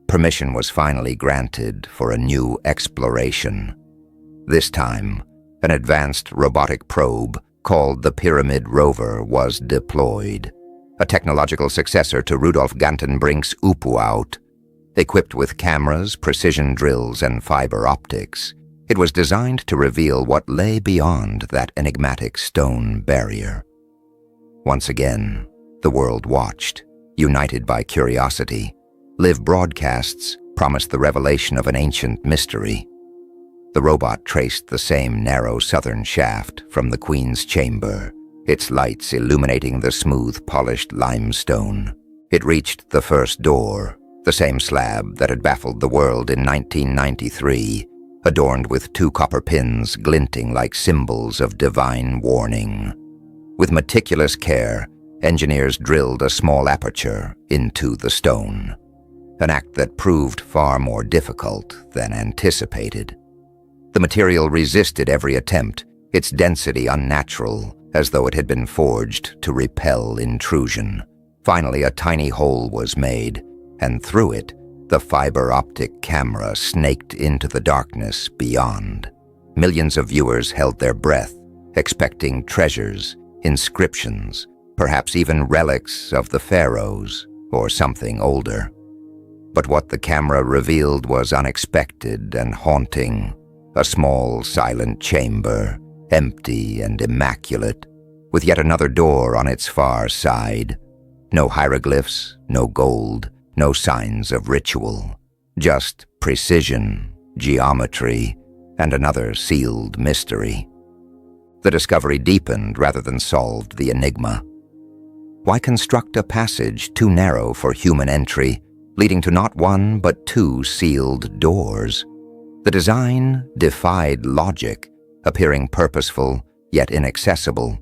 permission was finally granted for a new exploration. This time, an advanced robotic probe called the Pyramid Rover was deployed, a technological successor to Rudolf Gantenbrink's UPUAUT. Equipped with cameras, precision drills, and fiber optics, it was designed to reveal what lay beyond that enigmatic stone barrier. Once again, the world watched, united by curiosity. Live broadcasts promised the revelation of an ancient mystery. The robot traced the same narrow southern shaft from the Queen's chamber, its lights illuminating the smooth, polished limestone. It reached the first door, the same slab that had baffled the world in 1993, adorned with 2 copper pins glinting like symbols of divine warning. With meticulous care, engineers drilled a small aperture into the stone, an act that proved far more difficult than anticipated. The material resisted every attempt, its density unnatural, as though it had been forged to repel intrusion. Finally, a tiny hole was made, and through it, the fiber optic camera snaked into the darkness beyond. Millions of viewers held their breath, expecting treasures, inscriptions, perhaps even relics of the pharaohs or something older. But what the camera revealed was unexpected and haunting. A small, silent chamber, empty and immaculate, with yet another door on its far side. No hieroglyphs, no gold, no signs of ritual. Just precision, geometry, and another sealed mystery. The discovery deepened rather than solved the enigma. Why construct a passage too narrow for human entry, leading to not one but 2 sealed doors? The design defied logic, appearing purposeful yet inaccessible.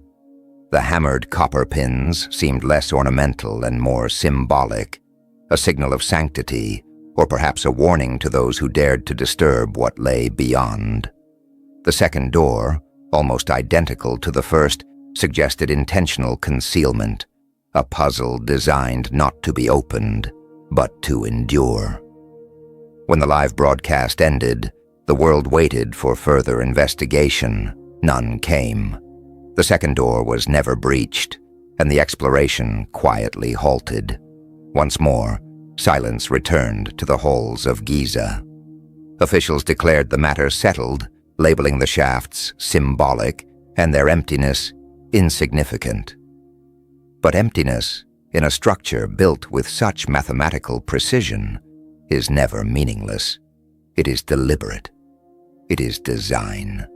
The hammered copper pins seemed less ornamental and more symbolic, a signal of sanctity, or perhaps a warning to those who dared to disturb what lay beyond. The second door, almost identical to the first, suggested intentional concealment, a puzzle designed not to be opened, but to endure. When the live broadcast ended, the world waited for further investigation. None came. The second door was never breached, and the exploration quietly halted. Once more, silence returned to the halls of Giza. Officials declared the matter settled, labeling the shafts symbolic and their emptiness insignificant. But emptiness, in a structure built with such mathematical precision, is never meaningless. It is deliberate. It is design.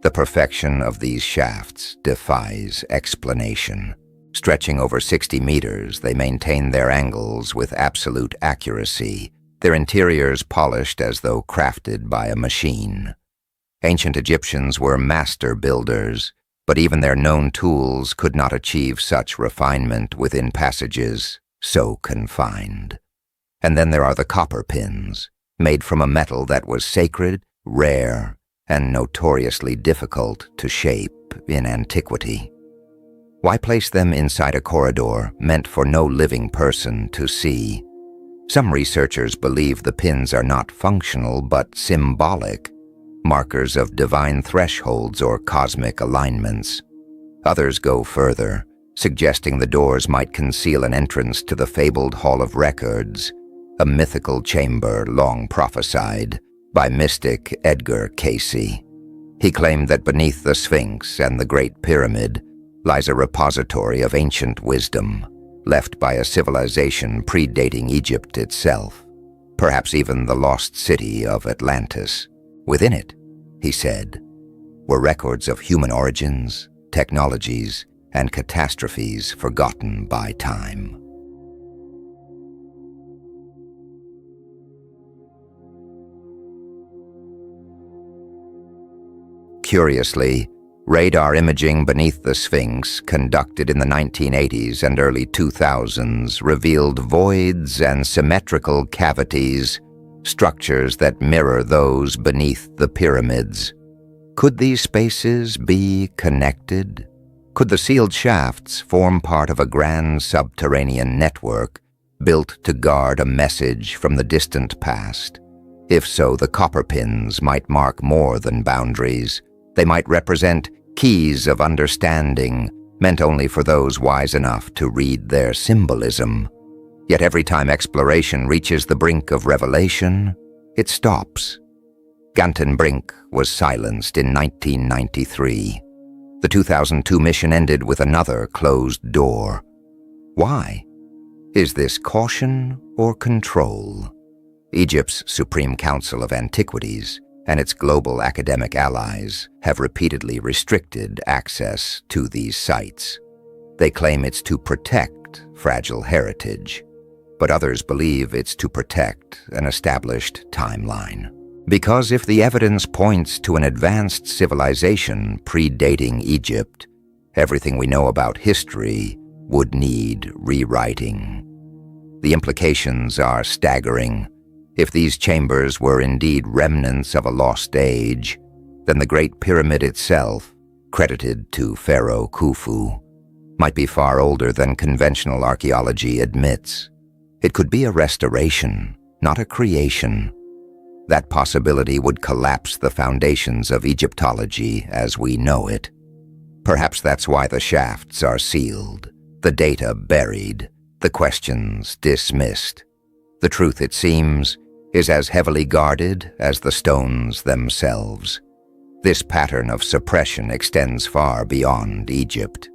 The perfection of these shafts defies explanation. Stretching over 60 meters, they maintain their angles with absolute accuracy, their interiors polished as though crafted by a machine. Ancient Egyptians were master builders, but even their known tools could not achieve such refinement within passages so confined. And then there are the copper pins, made from a metal that was sacred, rare, and notoriously difficult to shape in antiquity. Why place them inside a corridor meant for no living person to see? Some researchers believe the pins are not functional but symbolic, markers of divine thresholds or cosmic alignments. Others go further, suggesting the doors might conceal an entrance to the fabled Hall of Records, a mythical chamber long prophesied by mystic Edgar Cayce. He claimed that beneath the Sphinx and the Great Pyramid lies a repository of ancient wisdom, left by a civilization predating Egypt itself. perhaps even the lost city of Atlantis. Within it, he said, were records of human origins, technologies, and catastrophes forgotten by time. Curiously, radar imaging beneath the Sphinx, conducted in the 1980s and early 2000s, revealed voids and symmetrical cavities, structures that mirror those beneath the pyramids. Could these spaces be connected? Could the sealed shafts form part of a grand subterranean network built to guard a message from the distant past? If so, the copper pins might mark more than boundaries. They might represent keys of understanding, meant only for those wise enough to read their symbolism. Yet every time exploration reaches the brink of revelation, it stops. Ganten Brink was silenced in 1993. The 2002 mission ended with another closed door. Why? Is this caution or control? Egypt's Supreme Council of Antiquities and its global academic allies have repeatedly restricted access to these sites. They claim it's to protect fragile heritage, but others believe it's to protect an established timeline. Because if the evidence points to an advanced civilization predating Egypt, everything we know about history would need rewriting. The implications are staggering. If these chambers were indeed remnants of a lost age, then the Great Pyramid itself, credited to Pharaoh Khufu, might be far older than conventional archaeology admits. It could be a restoration, not a creation. That possibility would collapse the foundations of Egyptology as we know it. Perhaps that's why the shafts are sealed, the data buried, the questions dismissed. The truth, it seems, is as heavily guarded as the stones themselves. This pattern of suppression extends far beyond Egypt.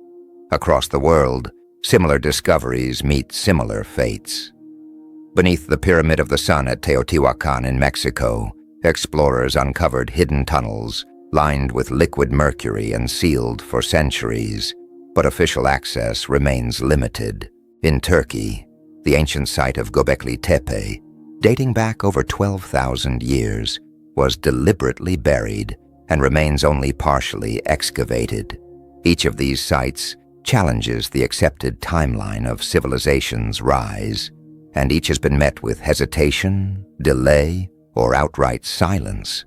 Across the world, similar discoveries meet similar fates. Beneath the Pyramid of the Sun at Teotihuacan in Mexico, explorers uncovered hidden tunnels lined with liquid mercury and sealed for centuries, but official access remains limited. In Turkey, the ancient site of Göbekli Tepe, dating back over 12,000 years, was deliberately buried and remains only partially excavated. Each of these sites challenges the accepted timeline of civilization's rise, and each has been met with hesitation, delay, or outright silence.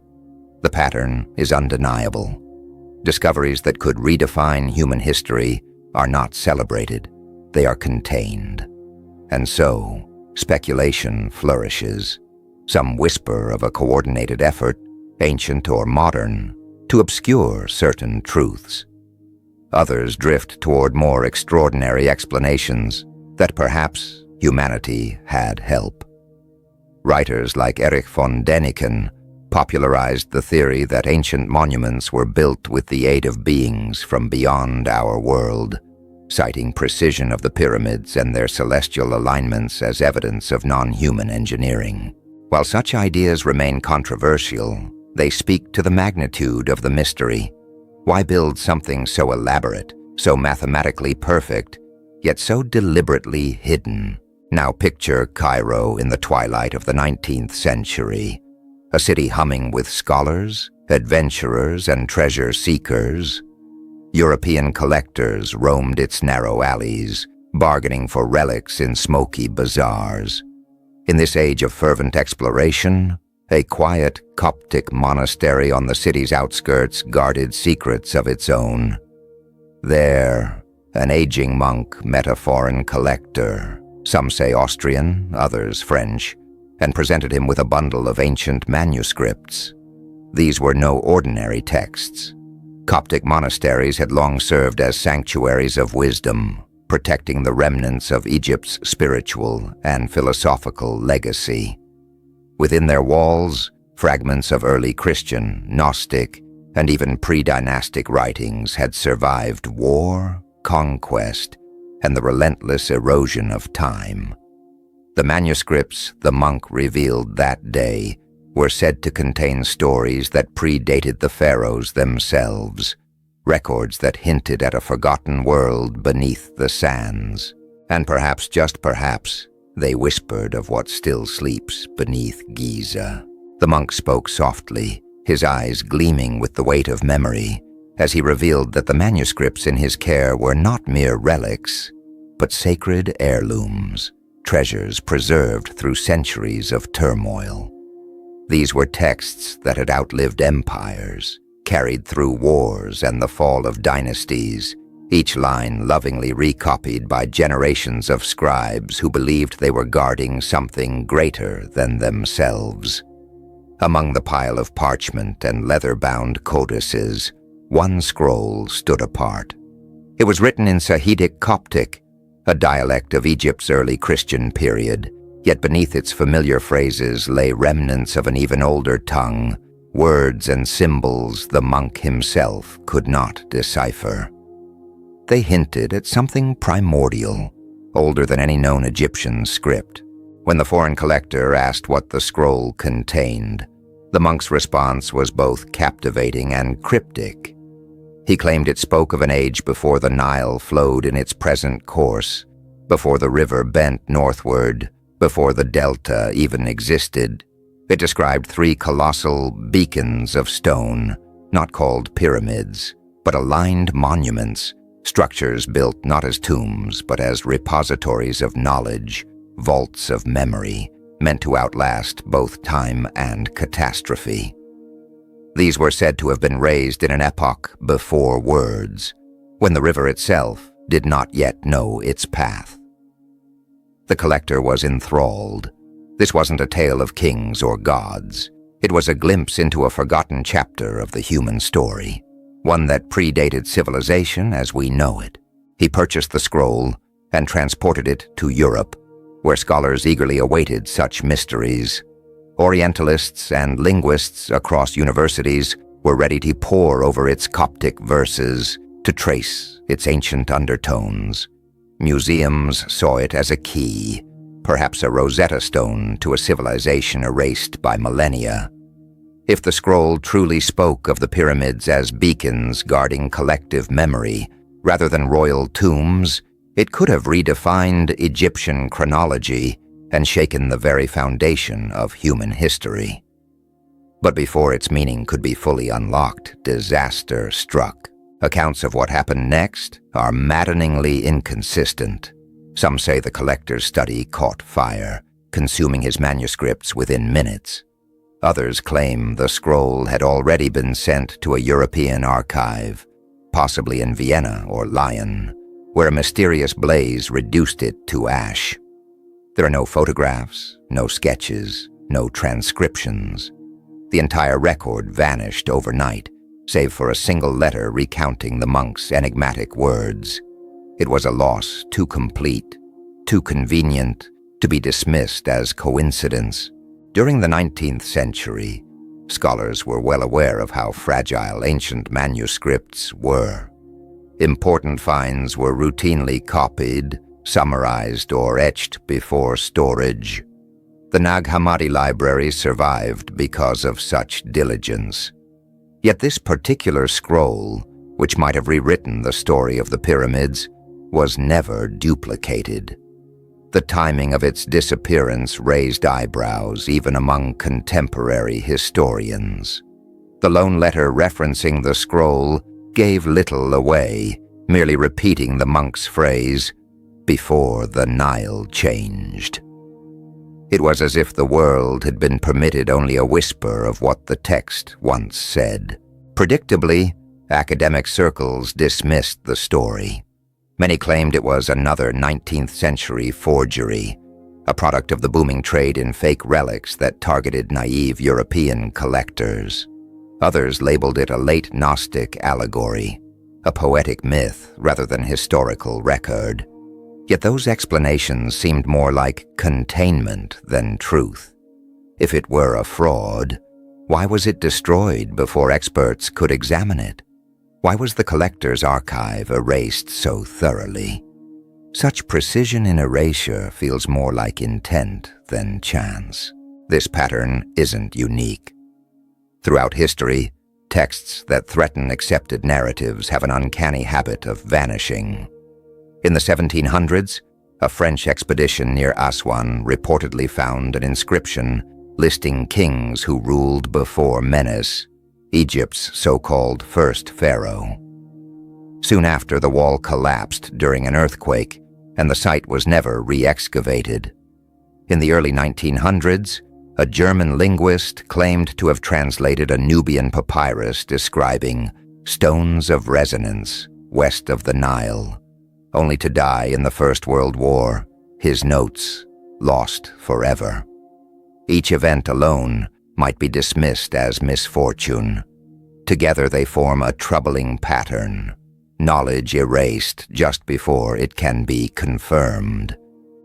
The pattern is undeniable. Discoveries that could redefine human history are not celebrated, they are contained. And so, speculation flourishes. Some whisper of a coordinated effort, ancient or modern, to obscure certain truths. Others drift toward more extraordinary explanations that perhaps humanity had help. Writers like Erich von Däniken popularized the theory that ancient monuments were built with the aid of beings from beyond our world, citing precision of the pyramids and their celestial alignments as evidence of non-human engineering. While such ideas remain controversial, they speak to the magnitude of the mystery. Why build something so elaborate, so mathematically perfect, yet so deliberately hidden? Now picture Cairo in the twilight of the 19th century, a city humming with scholars, adventurers, and treasure seekers. European collectors roamed its narrow alleys, bargaining for relics in smoky bazaars. In this age of fervent exploration, a quiet Coptic monastery on the city's outskirts guarded secrets of its own. There, an aging monk met a foreign collector, some say Austrian, others French, and presented him with a bundle of ancient manuscripts. These were no ordinary texts. Coptic monasteries had long served as sanctuaries of wisdom, protecting the remnants of Egypt's spiritual and philosophical legacy. Within their walls, fragments of early Christian, Gnostic, and even pre-dynastic writings had survived war, conquest, and the relentless erosion of time. The manuscripts the monk revealed that day were said to contain stories that predated the pharaohs themselves, records that hinted at a forgotten world beneath the sands. And perhaps, just perhaps, they whispered of what still sleeps beneath Giza. The monk spoke softly, his eyes gleaming with the weight of memory, as he revealed that the manuscripts in his care were not mere relics, but sacred heirlooms, treasures preserved through centuries of turmoil. These were texts that had outlived empires, carried through wars and the fall of dynasties, each line lovingly recopied by generations of scribes who believed they were guarding something greater than themselves. Among the pile of parchment and leather-bound codices, one scroll stood apart. It was written in Sahidic Coptic, a dialect of Egypt's early Christian period, yet beneath its familiar phrases lay remnants of an even older tongue, words and symbols the monk himself could not decipher. They hinted at something primordial, older than any known Egyptian script. When the foreign collector asked what the scroll contained, the monk's response was both captivating and cryptic. He claimed it spoke of an age before the Nile flowed in its present course, before the river bent northward, before the delta even existed. It described 3 colossal beacons of stone, not called pyramids, but aligned monuments, structures built not as tombs, but as repositories of knowledge, vaults of memory, meant to outlast both time and catastrophe. These were said to have been raised in an epoch before words, when the river itself did not yet know its path. The collector was enthralled. This wasn't a tale of kings or gods. It was a glimpse into a forgotten chapter of the human story, one that predated civilization as we know it. He purchased the scroll and transported it to Europe, where scholars eagerly awaited such mysteries. Orientalists and linguists across universities were ready to pore over its Coptic verses to trace its ancient undertones. Museums saw it as a key, perhaps a Rosetta Stone to a civilization erased by millennia. If the scroll truly spoke of the pyramids as beacons guarding collective memory, rather than royal tombs, it could have redefined Egyptian chronology and shaken the very foundation of human history. But before its meaning could be fully unlocked, disaster struck. Accounts of what happened next are maddeningly inconsistent. Some say the collector's study caught fire, consuming his manuscripts within minutes. Others claim the scroll had already been sent to a European archive, possibly in Vienna or Lyon, where a mysterious blaze reduced it to ash. There are no photographs, no sketches, no transcriptions. The entire record vanished overnight, save for a single letter recounting the monk's enigmatic words. It was a loss too complete, too convenient, to be dismissed as coincidence. During the 19th century, scholars were well aware of how fragile ancient manuscripts were. Important finds were routinely copied, summarized, or etched before storage. The Nag Hammadi library survived because of such diligence. Yet this particular scroll, which might have rewritten the story of the pyramids, was never duplicated. The timing of its disappearance raised eyebrows even among contemporary historians. The lone letter referencing the scroll gave little away, merely repeating the monk's phrase, "Before the Nile changed." It was as if the world had been permitted only a whisper of what the text once said. Predictably, academic circles dismissed the story. Many claimed it was another 19th century forgery, a product of the booming trade in fake relics that targeted naive European collectors. Others labeled it a late Gnostic allegory, a poetic myth rather than historical record. Yet those explanations seemed more like containment than truth. If it were a fraud, why was it destroyed before experts could examine it? Why was the collector's archive erased so thoroughly? Such precision in erasure feels more like intent than chance. This pattern isn't unique. Throughout history, texts that threaten accepted narratives have an uncanny habit of vanishing. In the 1700s, a French expedition near Aswan reportedly found an inscription listing kings who ruled before Menes, Egypt's so-called first pharaoh. Soon after, the wall collapsed during an earthquake, and the site was never re-excavated. In the early 1900s, a German linguist claimed to have translated a Nubian papyrus describing stones of resonance west of the Nile, only to die in the First World War, his notes lost forever. Each event alone might be dismissed as misfortune. Together they form a troubling pattern, knowledge erased just before it can be confirmed.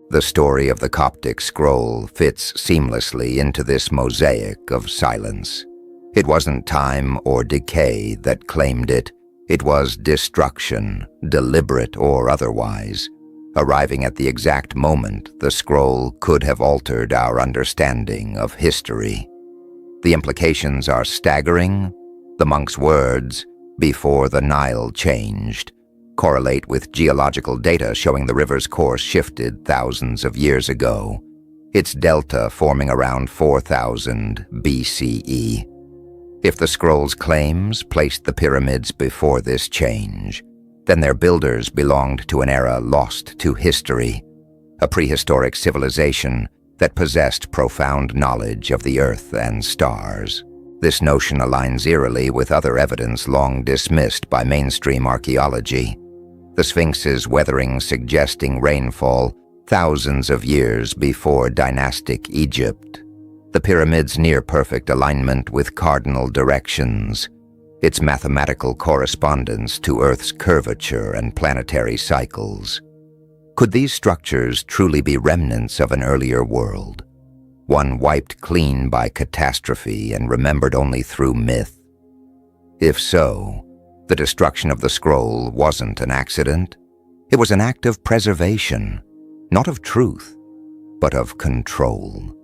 The story of the Coptic scroll fits seamlessly into this mosaic of silence. It wasn't time or decay that claimed it. It was destruction, deliberate or otherwise. Arriving at the exact moment the scroll could have altered our understanding of history. The implications are staggering. The monk's words, "before the Nile changed," correlate with geological data showing the river's course shifted thousands of years ago, its delta forming around 4000 BCE. If the scroll's claims placed the pyramids before this change, then their builders belonged to an era lost to history, a prehistoric civilization that possessed profound knowledge of the earth and stars. This notion aligns eerily with other evidence long dismissed by mainstream archaeology. The Sphinx's weathering suggesting rainfall thousands of years before dynastic Egypt. The pyramid's near-perfect alignment with cardinal directions, its mathematical correspondence to Earth's curvature and planetary cycles. Could these structures truly be remnants of an earlier world, one wiped clean by catastrophe and remembered only through myth? If so, the destruction of the scroll wasn't an accident. It was an act of preservation, not of truth, but of control.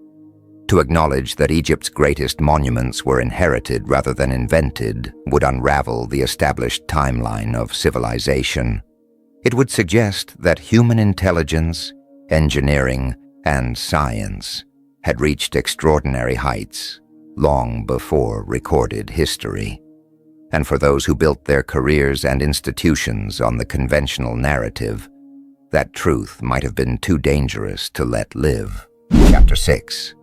To acknowledge that Egypt's greatest monuments were inherited rather than invented would unravel the established timeline of civilization. It would suggest that human intelligence, engineering, and science had reached extraordinary heights long before recorded history. And for those who built their careers and institutions on the conventional narrative, that truth might have been too dangerous to let live. Chapter 6.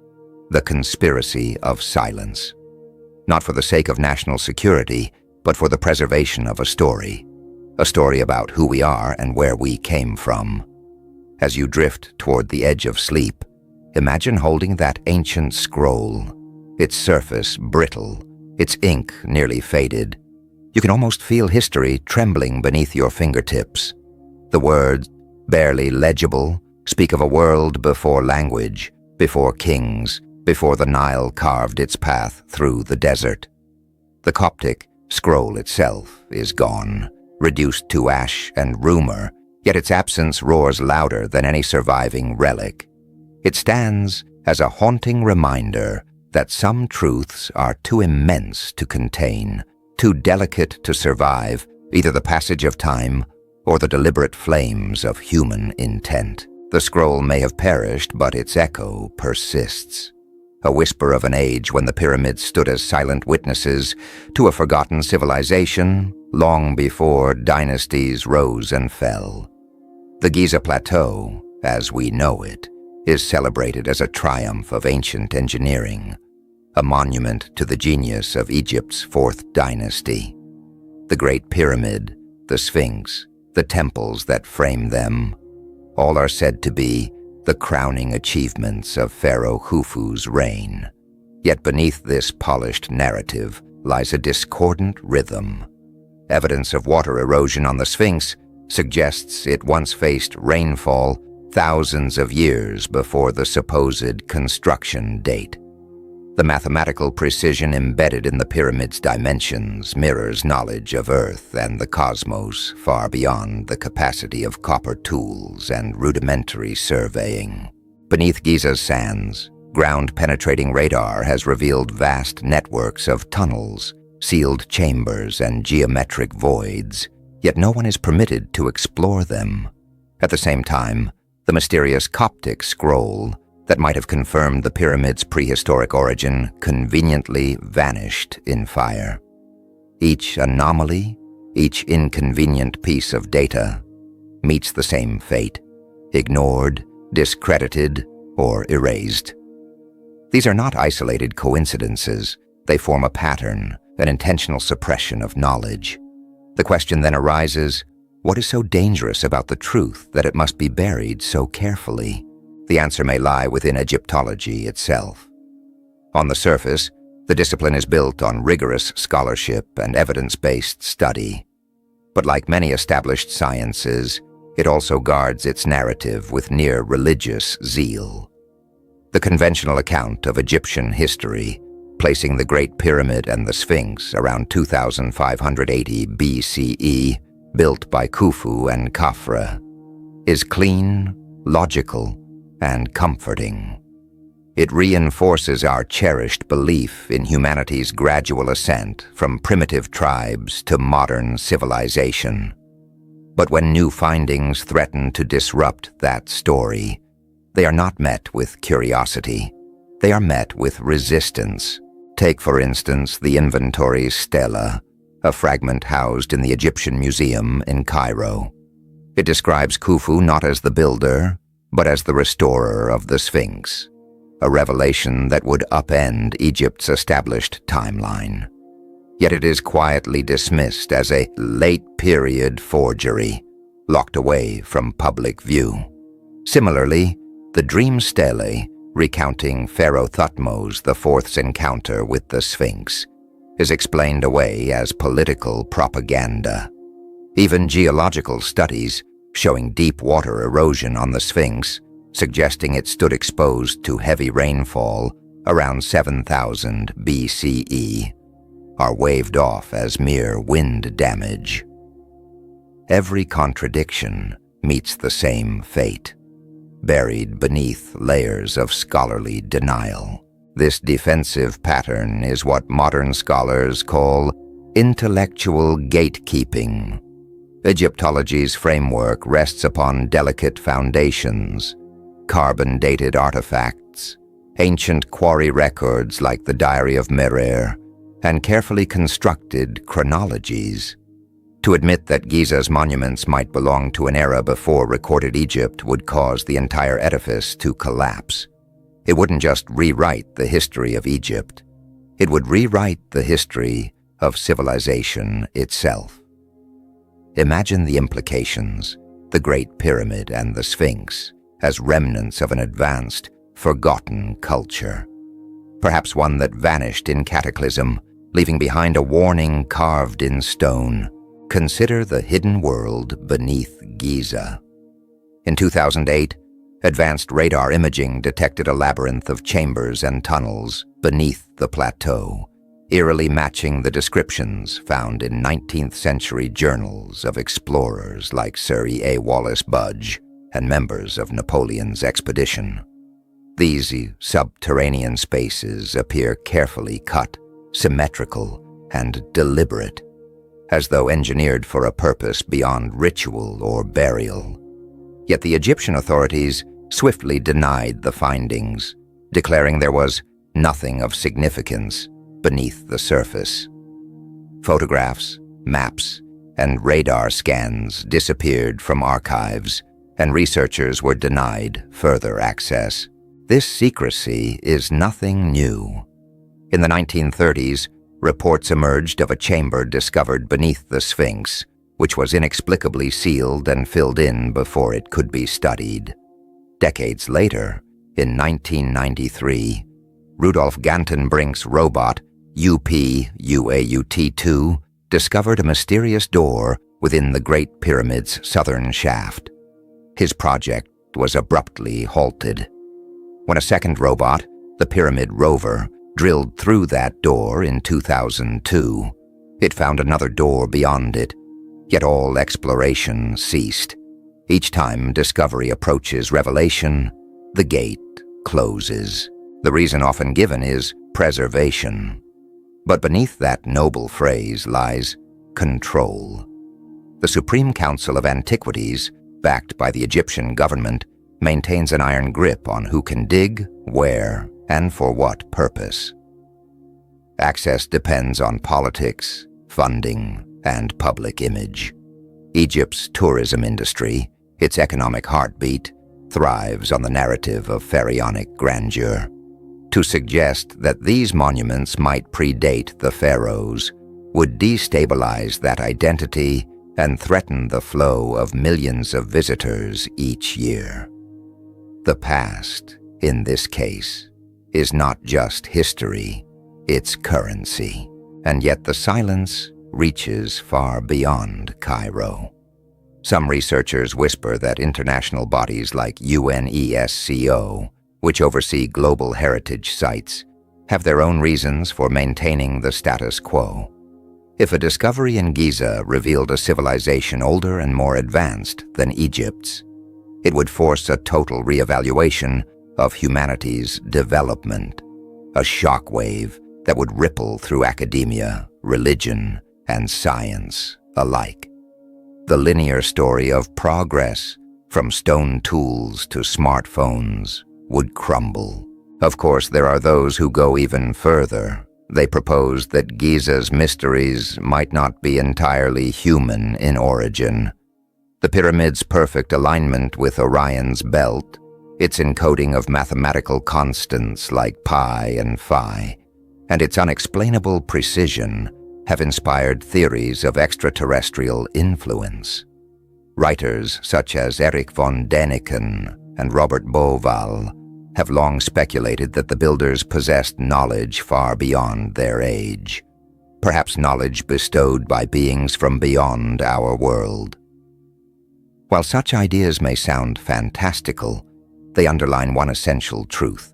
The Conspiracy of Silence. Not for the sake of national security, but for the preservation of a story about who we are and where we came from. As you drift toward the edge of sleep, imagine holding that ancient scroll, its surface brittle, its ink nearly faded. You can almost feel history trembling beneath your fingertips. The words, barely legible, speak of a world before language, before kings, before the Nile carved its path through the desert. The Coptic scroll itself is gone, reduced to ash and rumor, yet its absence roars louder than any surviving relic. It stands as a haunting reminder that some truths are too immense to contain, too delicate to survive either the passage of time or the deliberate flames of human intent. The scroll may have perished, but its echo persists. A whisper of an age when the pyramids stood as silent witnesses to a forgotten civilization long before dynasties rose and fell. The Giza Plateau, as we know it, is celebrated as a triumph of ancient engineering, a monument to the genius of Egypt's fourth dynasty. The Great Pyramid, the Sphinx, the temples that frame them, all are said to be the crowning achievements of Pharaoh Khufu's reign. Yet beneath this polished narrative lies a discordant rhythm. Evidence of water erosion on the Sphinx suggests it once faced rainfall thousands of years before the supposed construction date. The mathematical precision embedded in the pyramid's dimensions mirrors knowledge of Earth and the cosmos far beyond the capacity of copper tools and rudimentary surveying. Beneath Giza's sands, ground-penetrating radar has revealed vast networks of tunnels, sealed chambers, and geometric voids, yet no one is permitted to explore them. At the same time, the mysterious Coptic scroll that might have confirmed the pyramid's prehistoric origin conveniently vanished in fire. Each anomaly, each inconvenient piece of data, meets the same fate: ignored, discredited, or erased. These are not isolated coincidences. They form a pattern, an intentional suppression of knowledge. The question then arises, what is so dangerous about the truth that it must be buried so carefully? The answer may lie within Egyptology itself. On the surface, the discipline is built on rigorous scholarship and evidence-based study. But like many established sciences, it also guards its narrative with near religious zeal. The conventional account of Egyptian history, placing the Great Pyramid and the Sphinx around 2580 BCE, built by Khufu and Khafra, is clean, logical, and comforting. It reinforces our cherished belief in humanity's gradual ascent from primitive tribes to modern civilization. But when new findings threaten to disrupt that story, they are not met with curiosity. They are met with resistance. Take, for instance, the inventory stela, a fragment housed in the Egyptian Museum in Cairo. It describes Khufu not as the builder, but as the restorer of the Sphinx, a revelation that would upend Egypt's established timeline. Yet it is quietly dismissed as a late-period forgery, locked away from public view. Similarly, the Dream Stele, recounting Pharaoh Thutmose IV's encounter with the Sphinx, is explained away as political propaganda. Even geological studies, showing deep water erosion on the Sphinx, suggesting it stood exposed to heavy rainfall around 7000 BCE, are waved off as mere wind damage. Every contradiction meets the same fate, buried beneath layers of scholarly denial. This defensive pattern is what modern scholars call intellectual gatekeeping. Egyptology's framework rests upon delicate foundations: carbon-dated artifacts, ancient quarry records like the Diary of Merer, and carefully constructed chronologies. To admit that Giza's monuments might belong to an era before recorded Egypt would cause the entire edifice to collapse. It wouldn't just rewrite the history of Egypt. It would rewrite the history of civilization itself. Imagine the implications: the Great Pyramid and the Sphinx as remnants of an advanced, forgotten culture. Perhaps one that vanished in cataclysm, leaving behind a warning carved in stone. Consider the hidden world beneath Giza. In 2008, advanced radar imaging detected a labyrinth of chambers and tunnels beneath the plateau, eerily matching the descriptions found in 19th century journals of explorers like Sir E.A. Wallace Budge and members of Napoleon's expedition. These subterranean spaces appear carefully cut, symmetrical, and deliberate, as though engineered for a purpose beyond ritual or burial. Yet the Egyptian authorities swiftly denied the findings, declaring there was nothing of significance beneath the surface. Photographs, maps, and radar scans disappeared from archives, and researchers were denied further access. This secrecy is nothing new. In the 1930s, reports emerged of a chamber discovered beneath the Sphinx, which was inexplicably sealed and filled in before it could be studied. Decades later, in 1993, Rudolf Gantenbrink's robot, UP-UAUT-2, discovered a mysterious door within the Great Pyramid's southern shaft. His project was abruptly halted. When a second robot, the Pyramid Rover, drilled through that door in 2002. It found another door beyond it, yet all exploration ceased. Each time discovery approaches revelation, the gate closes. The reason often given is preservation. But beneath that noble phrase lies control. The Supreme Council of Antiquities, backed by the Egyptian government, maintains an iron grip on who can dig, where, and for what purpose. Access depends on politics, funding, and public image. Egypt's tourism industry, its economic heartbeat, thrives on the narrative of pharaonic grandeur. To suggest that these monuments might predate the pharaohs would destabilize that identity and threaten the flow of millions of visitors each year. The past, in this case, is not just history, it's currency, and yet the silence reaches far beyond Cairo. Some researchers whisper that international bodies like UNESCO, which oversee global heritage sites, have their own reasons for maintaining the status quo. If a discovery in Giza revealed a civilization older and more advanced than Egypt's, it would force a total reevaluation of humanity's development, a shockwave that would ripple through academia, religion, and science alike. The linear story of progress, from stone tools to smartphones, would crumble. Of course, there are those who go even further. They propose that Giza's mysteries might not be entirely human in origin. The pyramid's perfect alignment with Orion's belt, its encoding of mathematical constants like pi and phi, and its unexplainable precision have inspired theories of extraterrestrial influence. Writers such as Erich von Däniken and Robert Bauval have long speculated that the builders possessed knowledge far beyond their age, perhaps knowledge bestowed by beings from beyond our world. While such ideas may sound fantastical, they underline one essential truth.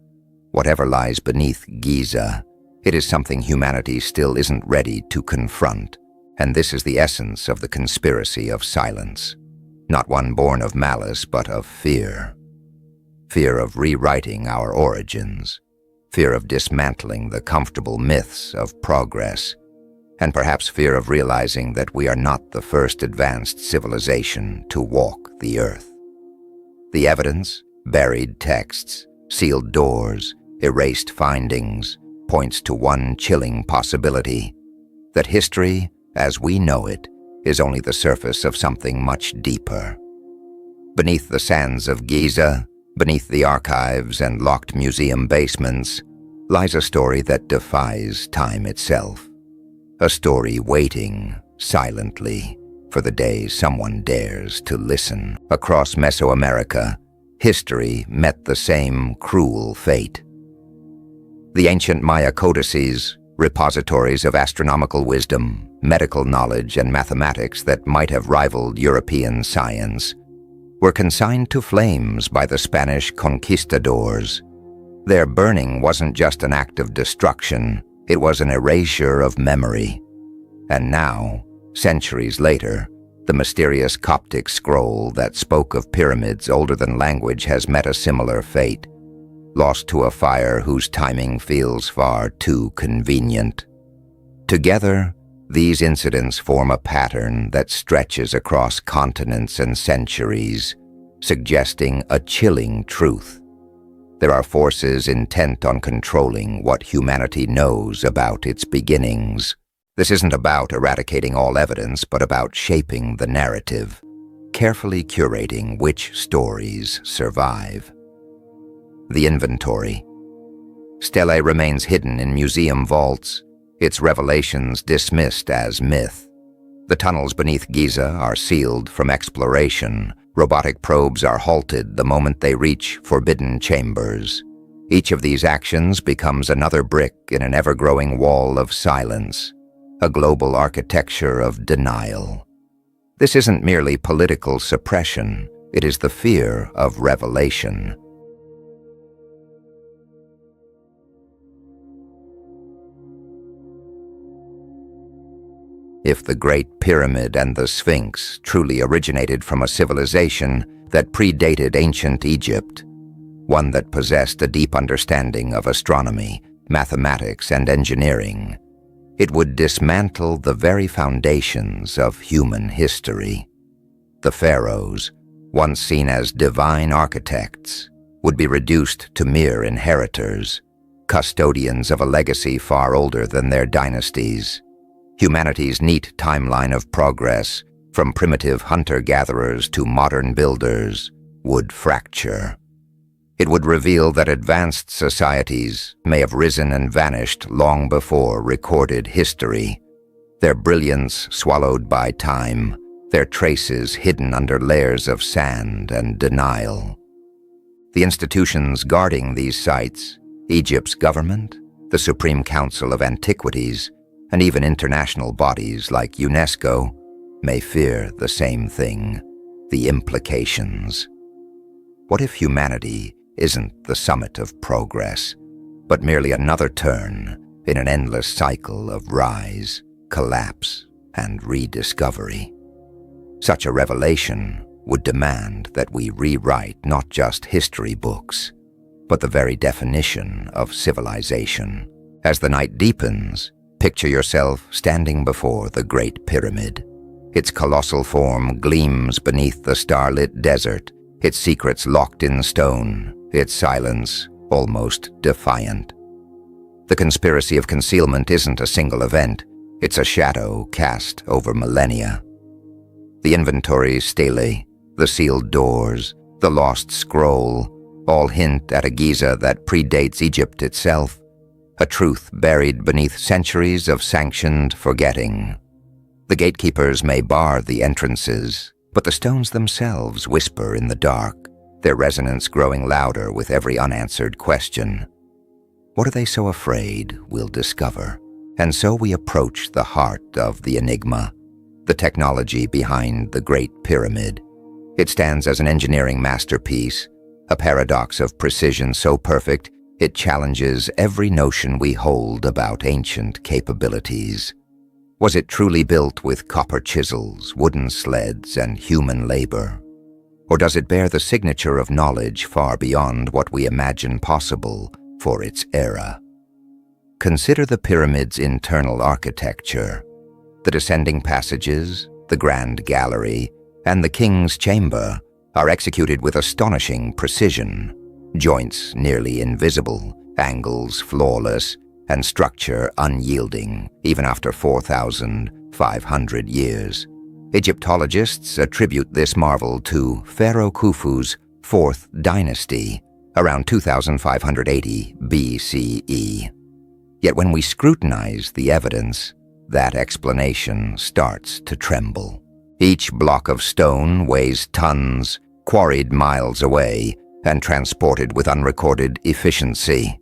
Whatever lies beneath Giza, it is something humanity still isn't ready to confront, and this is the essence of the conspiracy of silence. Not one born of malice, but of fear. Fear of rewriting our origins, fear of dismantling the comfortable myths of progress, and perhaps fear of realizing that we are not the first advanced civilization to walk the earth. The evidence, buried texts, sealed doors, erased findings, points to one chilling possibility, that history, as we know it, is only the surface of something much deeper. Beneath the sands of Giza, beneath the archives and locked museum basements, lies a story that defies time itself. A story waiting, silently, for the day someone dares to listen. Across Mesoamerica, history met the same cruel fate. The ancient Maya codices, repositories of astronomical wisdom, medical knowledge, and mathematics that might have rivaled European science, were consigned to flames by the Spanish conquistadors. Their burning wasn't just an act of destruction, it was an erasure of memory. And now, centuries later, the mysterious Coptic scroll that spoke of pyramids older than language has met a similar fate, lost to a fire whose timing feels far too convenient. Together, these incidents form a pattern that stretches across continents and centuries, suggesting a chilling truth. There are forces intent on controlling what humanity knows about its beginnings. This isn't about eradicating all evidence, but about shaping the narrative, carefully curating which stories survive. The inventory. Stele remains hidden in museum vaults, its revelations dismissed as myth. The tunnels beneath Giza are sealed from exploration. Robotic probes are halted the moment they reach forbidden chambers. Each of these actions becomes another brick in an ever-growing wall of silence, a global architecture of denial. This isn't merely political suppression, it is the fear of revelation. If the Great Pyramid and the Sphinx truly originated from a civilization that predated ancient Egypt, one that possessed a deep understanding of astronomy, mathematics, and engineering, it would dismantle the very foundations of human history. The pharaohs, once seen as divine architects, would be reduced to mere inheritors, custodians of a legacy far older than their dynasties. Humanity's neat timeline of progress, from primitive hunter-gatherers to modern builders, would fracture. It would reveal that advanced societies may have risen and vanished long before recorded history, their brilliance swallowed by time, their traces hidden under layers of sand and denial. The institutions guarding these sites, Egypt's government, the Supreme Council of Antiquities, and even international bodies like UNESCO, may fear the same thing: the implications. What if humanity isn't the summit of progress, but merely another turn in an endless cycle of rise, collapse, and rediscovery? Such a revelation would demand that we rewrite not just history books, but the very definition of civilization. As the night deepens, picture yourself standing before the Great Pyramid. Its colossal form gleams beneath the starlit desert, its secrets locked in stone, its silence almost defiant. The conspiracy of concealment isn't a single event, it's a shadow cast over millennia. The inventory stele, the sealed doors, the lost scroll, all hint at a Giza that predates Egypt itself, a truth buried beneath centuries of sanctioned forgetting. The gatekeepers may bar the entrances, but the stones themselves whisper in the dark, their resonance growing louder with every unanswered question. What are they so afraid we'll discover? And so we approach the heart of the enigma, the technology behind the Great Pyramid. It stands as an engineering masterpiece, a paradox of precision so perfect it challenges every notion we hold about ancient capabilities. Was it truly built with copper chisels, wooden sleds, and human labor? Or does it bear the signature of knowledge far beyond what we imagine possible for its era? Consider the pyramid's internal architecture. The descending passages, the grand gallery, and the king's chamber are executed with astonishing precision, joints nearly invisible, angles flawless, and structure unyielding, even after 4,500 years. Egyptologists attribute this marvel to Pharaoh Khufu's fourth dynasty, around 2580 BCE. Yet when we scrutinize the evidence, that explanation starts to tremble. Each block of stone weighs tons, quarried miles away, and transported with unrecorded efficiency.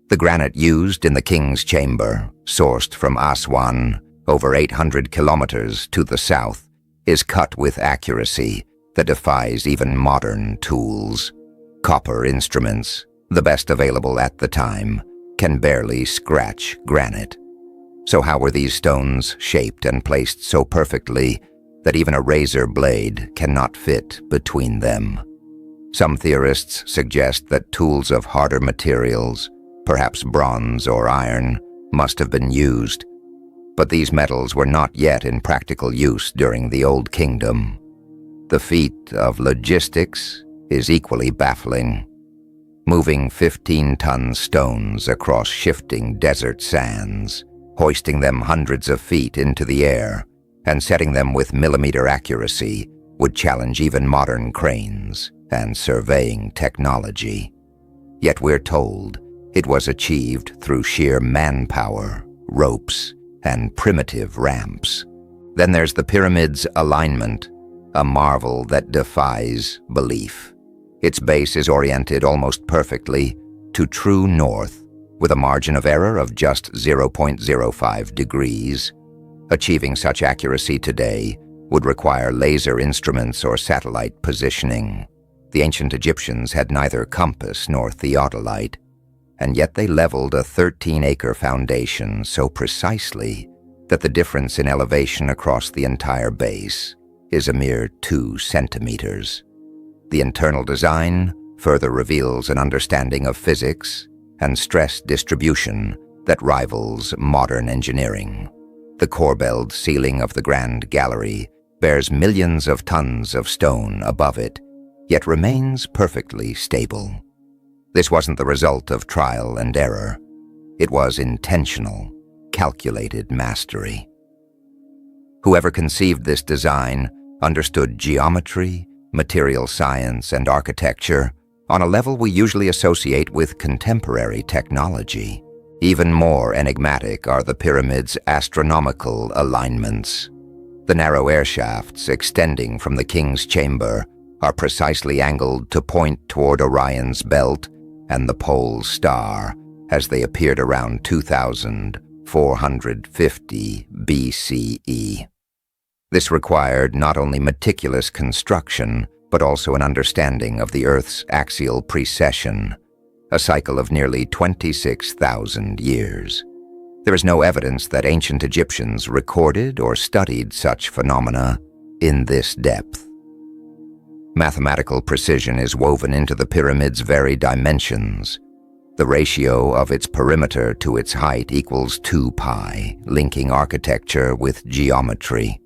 The granite used in the king's chamber, sourced from Aswan, over 800 kilometers to the south, is cut with accuracy that defies even modern tools. Copper instruments, the best available at the time, can barely scratch granite. So how were these stones shaped and placed so perfectly that even a razor blade cannot fit between them? Some theorists suggest that tools of harder materials, perhaps bronze or iron, must have been used. But these metals were not yet in practical use during the Old Kingdom. The feat of logistics is equally baffling. Moving 15-ton stones across shifting desert sands, hoisting them hundreds of feet into the air, and setting them with millimeter accuracy would challenge even modern cranes and surveying technology. Yet we're told it was achieved through sheer manpower, ropes, and primitive ramps. Then there's the pyramid's alignment, a marvel that defies belief. Its base is oriented almost perfectly to true north, with a margin of error of just 0.05 degrees. Achieving such accuracy today would require laser instruments or satellite positioning. The ancient Egyptians had neither compass nor theodolite, and yet they leveled a 13-acre foundation so precisely that the difference in elevation across the entire base is a mere 2 centimeters. The internal design further reveals an understanding of physics and stress distribution that rivals modern engineering. The corbelled ceiling of the Grand Gallery bears millions of tons of stone above it, yet remains perfectly stable. This wasn't the result of trial and error. It was intentional, calculated mastery. Whoever conceived this design understood geometry, material science, and architecture on a level we usually associate with contemporary technology. Even more enigmatic are the pyramid's astronomical alignments. The narrow air shafts extending from the king's chamber are precisely angled to point toward Orion's belt and the pole star as they appeared around 2450 BCE. This required not only meticulous construction, but also an understanding of the Earth's axial precession, a cycle of nearly 26,000 years. There is no evidence that ancient Egyptians recorded or studied such phenomena in this depth. Mathematical precision is woven into the pyramid's very dimensions. The ratio of its perimeter to its height equals 2 pi, linking architecture with geometry.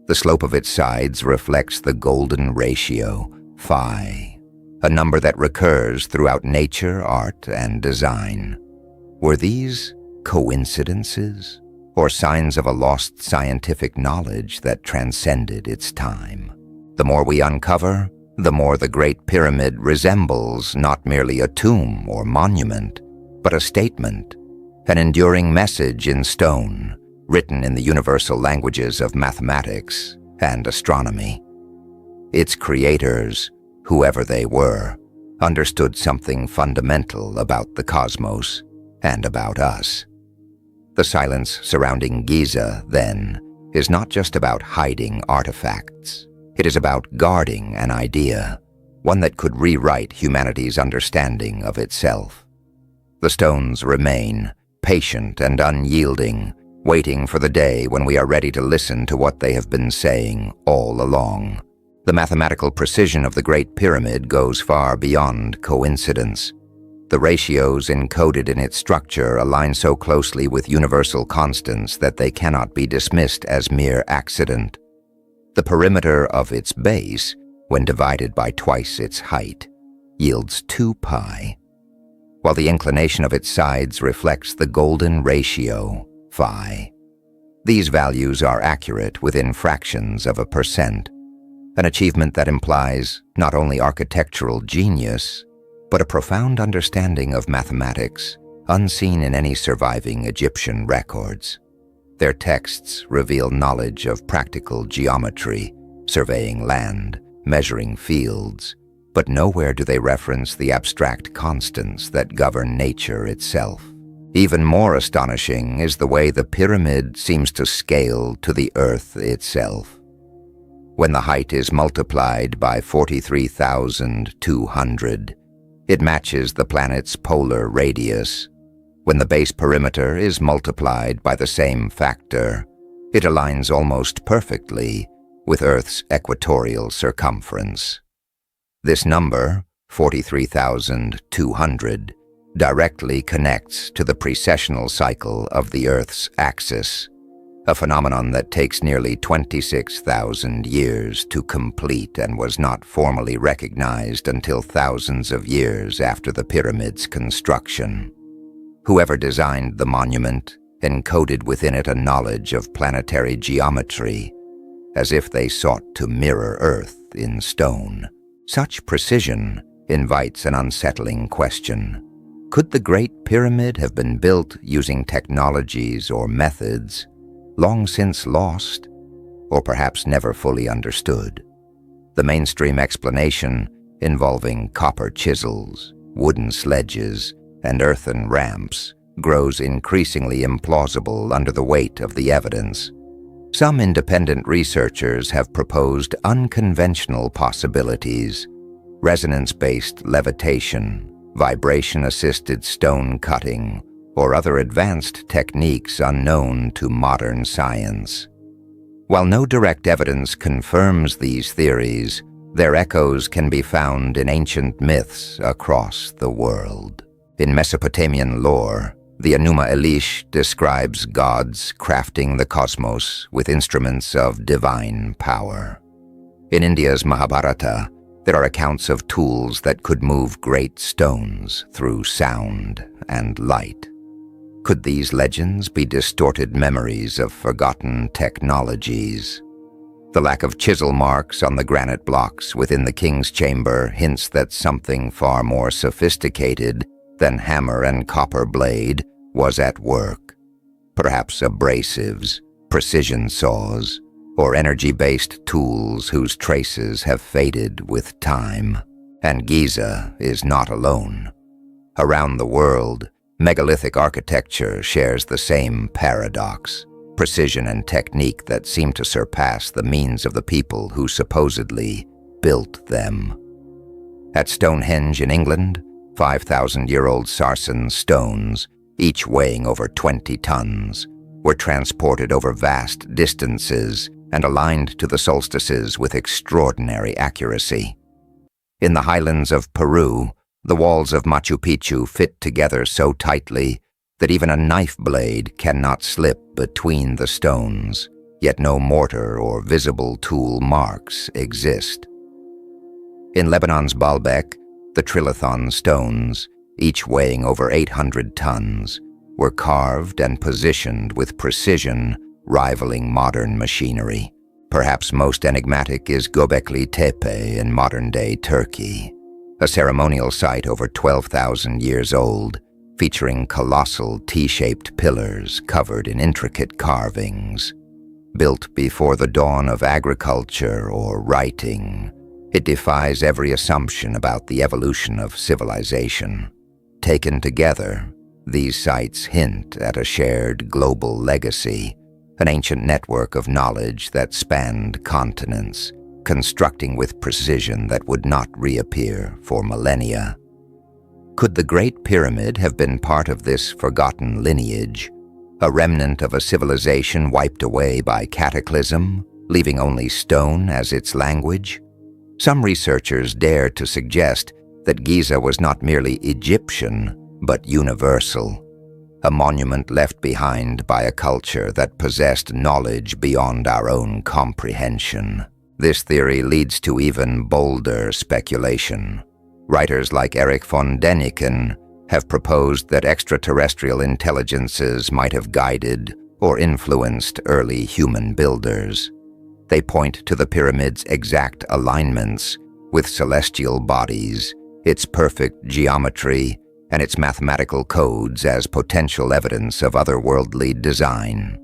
The slope of its sides reflects the golden ratio, phi, a number that recurs throughout nature, art, and design. Were these coincidences, or signs of a lost scientific knowledge that transcended its time? The more we uncover, the more the Great Pyramid resembles not merely a tomb or monument, but a statement, an enduring message in stone, written in the universal languages of mathematics and astronomy. Its creators, whoever they were, understood something fundamental about the cosmos and about us. The silence surrounding Giza, then, is not just about hiding artifacts. It is about guarding an idea, one that could rewrite humanity's understanding of itself. The stones remain, patient and unyielding, waiting for the day when we are ready to listen to what they have been saying all along. The mathematical precision of the Great Pyramid goes far beyond coincidence. The ratios encoded in its structure align so closely with universal constants that they cannot be dismissed as mere accident. The perimeter of its base, when divided by twice its height, yields 2 pi, while the inclination of its sides reflects the golden ratio, phi. These values are accurate within fractions of a percent, an achievement that implies not only architectural genius, but a profound understanding of mathematics unseen in any surviving Egyptian records. Their texts reveal knowledge of practical geometry, surveying land, measuring fields, but nowhere do they reference the abstract constants that govern nature itself. Even more astonishing is the way the pyramid seems to scale to the Earth itself. When the height is multiplied by 43,200, it matches the planet's polar radius. When the base perimeter is multiplied by the same factor, it aligns almost perfectly with Earth's equatorial circumference. This number, 43,200, directly connects to the precessional cycle of the Earth's axis, a phenomenon that takes nearly 26,000 years to complete and was not formally recognized until thousands of years after the pyramid's construction. Whoever designed the monument encoded within it a knowledge of planetary geometry, as if they sought to mirror Earth in stone. Such precision invites an unsettling question. Could the Great Pyramid have been built using technologies or methods long since lost, or perhaps never fully understood? The mainstream explanation, involving copper chisels, wooden sledges, and earthen ramps, grows increasingly implausible under the weight of the evidence. Some independent researchers have proposed unconventional possibilities: resonance-based levitation, vibration-assisted stone cutting, or other advanced techniques unknown to modern science. While no direct evidence confirms these theories, their echoes can be found in ancient myths across the world. In Mesopotamian lore, the Enuma Elish describes gods crafting the cosmos with instruments of divine power. In India's Mahabharata, there are accounts of tools that could move great stones through sound and light. Could these legends be distorted memories of forgotten technologies? The lack of chisel marks on the granite blocks within the king's chamber hints that something far more sophisticated than hammer and copper blade was at work. Perhaps abrasives, precision saws, or energy-based tools whose traces have faded with time. And Giza is not alone. Around the world, megalithic architecture shares the same paradox, precision and technique that seem to surpass the means of the people who supposedly built them. At Stonehenge in England, 5,000-year-old sarsen stones, each weighing over 20 tons, were transported over vast distances and aligned to the solstices with extraordinary accuracy. In the highlands of Peru, the walls of Machu Picchu fit together so tightly that even a knife blade cannot slip between the stones, yet no mortar or visible tool marks exist. In Lebanon's Baalbek, the trilithon stones, each weighing over 800 tons, were carved and positioned with precision rivaling modern machinery. Perhaps most enigmatic is Göbekli Tepe in modern-day Turkey, a ceremonial site over 12,000 years old, featuring colossal T-shaped pillars covered in intricate carvings. Built before the dawn of agriculture or writing, it defies every assumption about the evolution of civilization. Taken together, these sites hint at a shared global legacy, an ancient network of knowledge that spanned continents, constructing with precision that would not reappear for millennia. Could the Great Pyramid have been part of this forgotten lineage, a remnant of a civilization wiped away by cataclysm, leaving only stone as its language? Some researchers dare to suggest that Giza was not merely Egyptian, but universal, a monument left behind by a culture that possessed knowledge beyond our own comprehension. This theory leads to even bolder speculation. Writers like Erich von Däniken have proposed that extraterrestrial intelligences might have guided or influenced early human builders. They point to the pyramid's exact alignments with celestial bodies, its perfect geometry, and its mathematical codes as potential evidence of otherworldly design.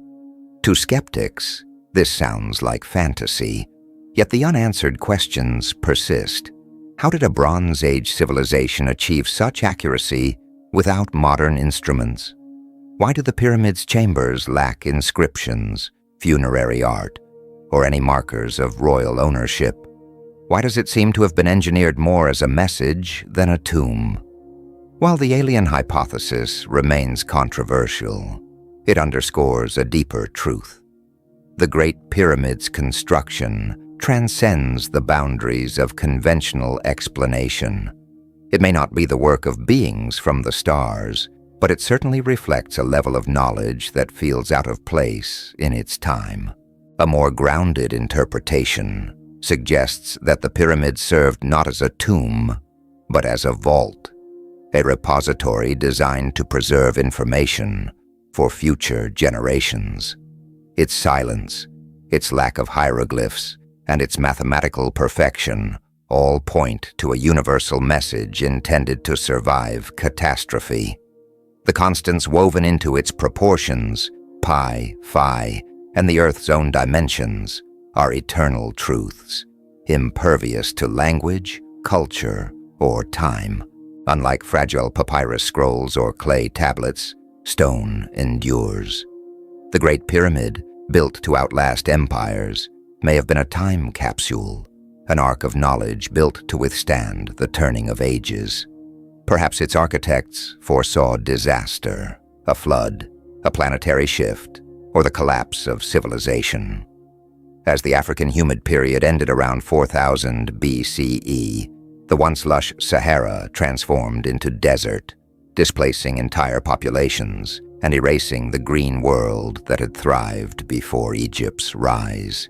To skeptics, this sounds like fantasy, yet the unanswered questions persist. How did a Bronze Age civilization achieve such accuracy without modern instruments? Why do the pyramid's chambers lack inscriptions, funerary art, or any markers of royal ownership? Why does it seem to have been engineered more as a message than a tomb? While the alien hypothesis remains controversial, it underscores a deeper truth. The Great Pyramid's construction transcends the boundaries of conventional explanation. It may not be the work of beings from the stars, but it certainly reflects a level of knowledge that feels out of place in its time. A more grounded interpretation suggests that the pyramid served not as a tomb, but as a vault, a repository designed to preserve information for future generations. Its silence, its lack of hieroglyphs, and its mathematical perfection all point to a universal message intended to survive catastrophe. The constants woven into its proportions, pi, phi, and the Earth's own dimensions, are eternal truths, impervious to language, culture, or time. Unlike fragile papyrus scrolls or clay tablets, stone endures. The Great Pyramid, built to outlast empires, may have been a time capsule, an ark of knowledge built to withstand the turning of ages. Perhaps its architects foresaw disaster, a flood, a planetary shift, or the collapse of civilization. As the African humid period ended around 4000 BCE, the once lush Sahara transformed into desert, displacing entire populations and erasing the green world that had thrived before Egypt's rise.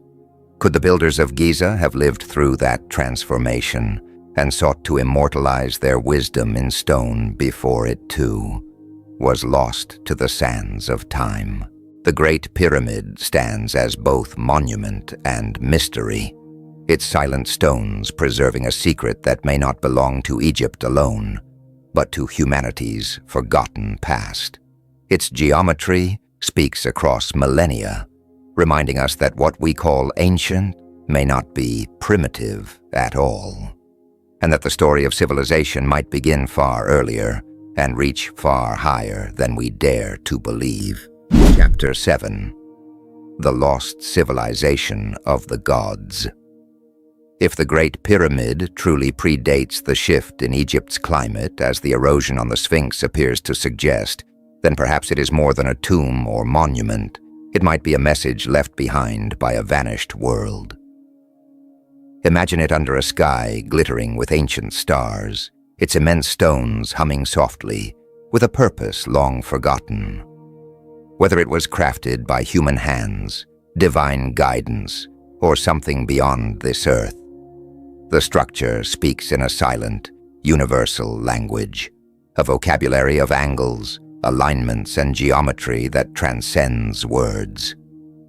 Could the builders of Giza have lived through that transformation and sought to immortalize their wisdom in stone before it, too, was lost to the sands of time? The Great Pyramid stands as both monument and mystery, its silent stones preserving a secret that may not belong to Egypt alone, but to humanity's forgotten past. Its geometry speaks across millennia, reminding us that what we call ancient may not be primitive at all, and that the story of civilization might begin far earlier and reach far higher than we dare to believe. Chapter 7. The Lost Civilization of the Gods. If the Great Pyramid truly predates the shift in Egypt's climate, as the erosion on the Sphinx appears to suggest, then perhaps it is more than a tomb or monument. It might be a message left behind by a vanished world. Imagine it under a sky glittering with ancient stars, its immense stones humming softly, with a purpose long forgotten. Whether it was crafted by human hands, divine guidance, or something beyond this earth, the structure speaks in a silent, universal language, a vocabulary of angles, alignments, and geometry that transcends words.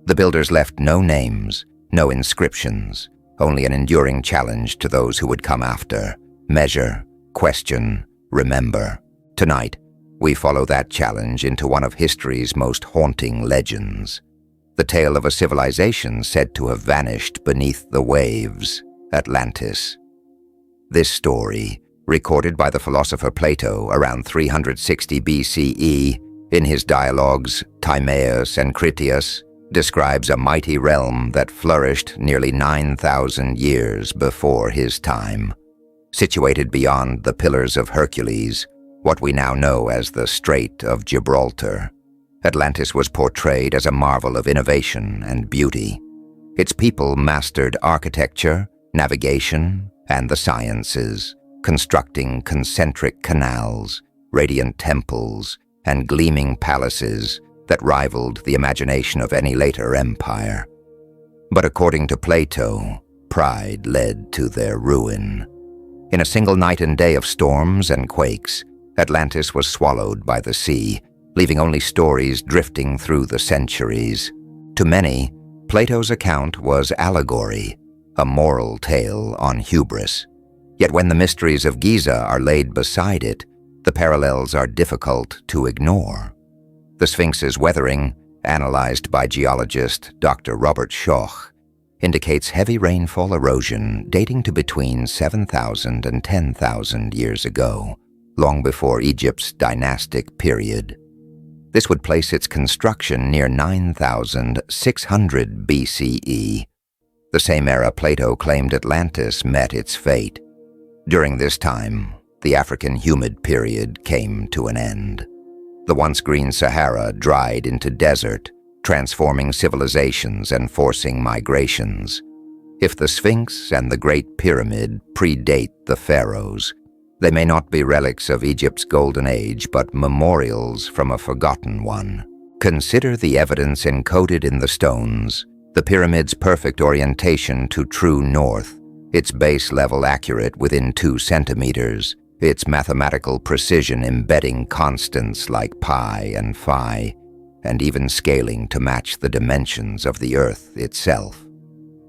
The builders left no names, no inscriptions, only an enduring challenge to those who would come after. Measure, question, remember. Tonight, we follow that challenge into one of history's most haunting legends, the tale of a civilization said to have vanished beneath the waves, Atlantis. This story, recorded by the philosopher Plato around 360 BCE in his dialogues Timaeus and Critias, describes a mighty realm that flourished nearly 9,000 years before his time. Situated beyond the Pillars of Hercules, what we now know as the Strait of Gibraltar, Atlantis was portrayed as a marvel of innovation and beauty. Its people mastered architecture, navigation, and the sciences, constructing concentric canals, radiant temples, and gleaming palaces that rivaled the imagination of any later empire. But according to Plato, pride led to their ruin. In a single night and day of storms and quakes, Atlantis was swallowed by the sea, leaving only stories drifting through the centuries. To many, Plato's account was allegory, a moral tale on hubris. Yet when the mysteries of Giza are laid beside it, the parallels are difficult to ignore. The Sphinx's weathering, analyzed by geologist Dr. Robert Schoch, indicates heavy rainfall erosion dating to between 7,000 and 10,000 years ago, long before Egypt's dynastic period. This would place its construction near 9,600 BCE, the same era Plato claimed Atlantis met its fate. During this time, the African humid period came to an end. The once green Sahara dried into desert, transforming civilizations and forcing migrations. If the Sphinx and the Great Pyramid predate the pharaohs, they may not be relics of Egypt's golden age, but memorials from a forgotten one. Consider the evidence encoded in the stones, the pyramid's perfect orientation to true north, its base level accurate within 2 centimeters, its mathematical precision embedding constants like pi and phi, and even scaling to match the dimensions of the Earth itself.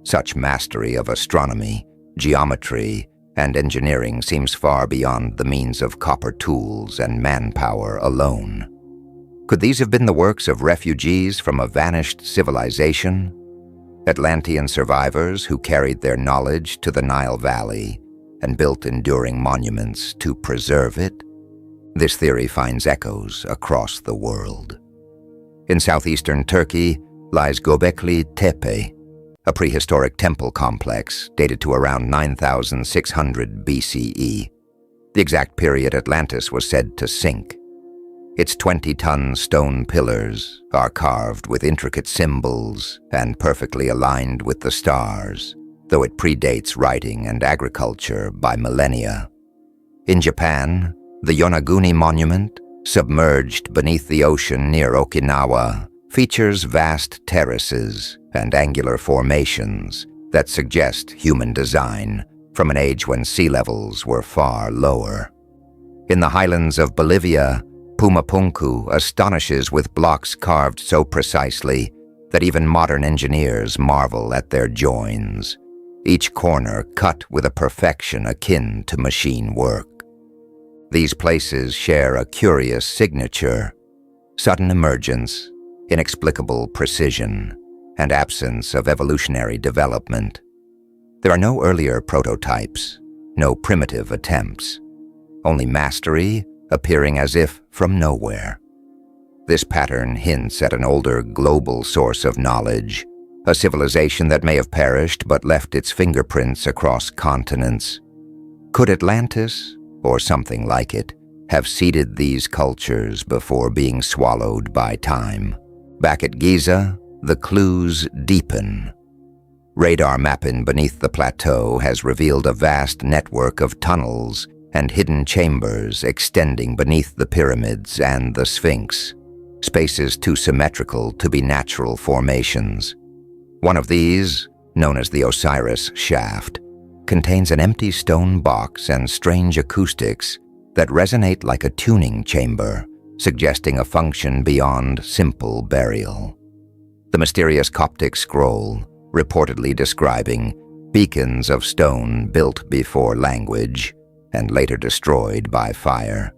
Such mastery of astronomy, geometry, and engineering seems far beyond the means of copper tools and manpower alone. Could these have been the works of refugees from a vanished civilization? Atlantean survivors who carried their knowledge to the Nile Valley and built enduring monuments to preserve it? This theory finds echoes across the world. In southeastern Turkey lies Göbekli Tepe, a prehistoric temple complex dated to around 9,600 BCE, the exact period Atlantis was said to sink. Its 20-ton stone pillars are carved with intricate symbols and perfectly aligned with the stars, though it predates writing and agriculture by millennia. In Japan, the Yonaguni Monument, submerged beneath the ocean near Okinawa, features vast terraces and angular formations that suggest human design from an age when sea levels were far lower. In the highlands of Bolivia, Pumapunku astonishes with blocks carved so precisely that even modern engineers marvel at their joins, each corner cut with a perfection akin to machine work. These places share a curious signature: sudden emergence, inexplicable precision, and absence of evolutionary development. There are no earlier prototypes, no primitive attempts, only mastery appearing as if from nowhere. This pattern hints at an older global source of knowledge, a civilization that may have perished but left its fingerprints across continents. Could Atlantis, or something like it, have seeded these cultures before being swallowed by time? Back at Giza, the clues deepen. Radar mapping beneath the plateau has revealed a vast network of tunnels and hidden chambers extending beneath the pyramids and the Sphinx, spaces too symmetrical to be natural formations. One of these, known as the Osiris Shaft, contains an empty stone box and strange acoustics that resonate like a tuning chamber, suggesting a function beyond simple burial. The mysterious Coptic scroll, reportedly describing beacons of stone built before language and later destroyed by fire,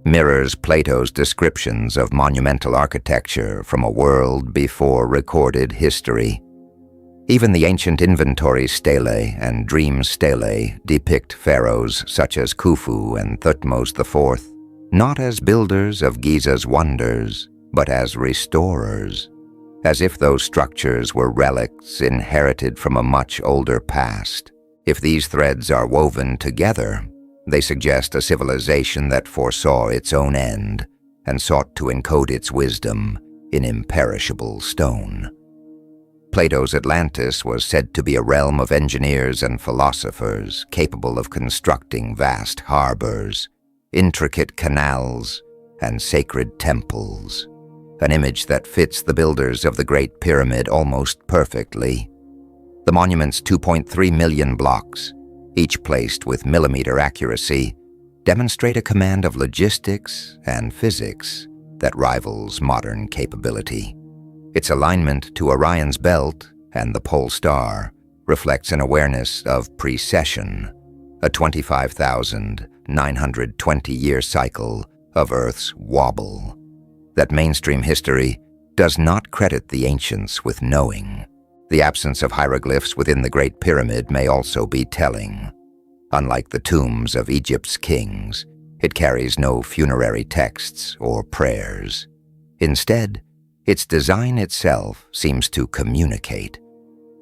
mirrors Plato's descriptions of monumental architecture from a world before recorded history. Even the ancient inventory stelae and dream stelae depict pharaohs such as Khufu and Thutmose IV, not as builders of Giza's wonders, but as restorers, as if those structures were relics inherited from a much older past. If these threads are woven together, they suggest a civilization that foresaw its own end and sought to encode its wisdom in imperishable stone. Plato's Atlantis was said to be a realm of engineers and philosophers capable of constructing vast harbors, intricate canals, and sacred temples, an image that fits the builders of the Great Pyramid almost perfectly. The monument's 2.3 million blocks, each placed with millimeter accuracy, demonstrate a command of logistics and physics that rivals modern capability. Its alignment to Orion's belt and the pole star reflects an awareness of precession, a 25,920-year cycle of Earth's wobble that mainstream history does not credit the ancients with knowing. The absence of hieroglyphs within the Great Pyramid may also be telling. Unlike the tombs of Egypt's kings, it carries no funerary texts or prayers. Instead, its design itself seems to communicate,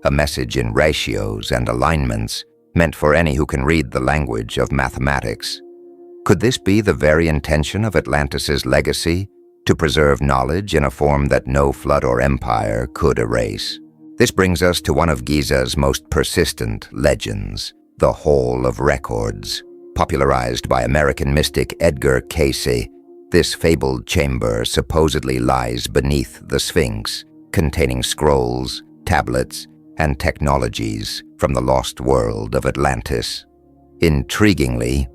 a message in ratios and alignments meant for any who can read the language of mathematics. Could this be the very intention of Atlantis's legacy, to preserve knowledge in a form that no flood or empire could erase? This brings us to one of Giza's most persistent legends, the Hall of Records. Popularized by American mystic Edgar Cayce, this fabled chamber supposedly lies beneath the Sphinx, containing scrolls, tablets, and technologies from the lost world of Atlantis. Intriguingly,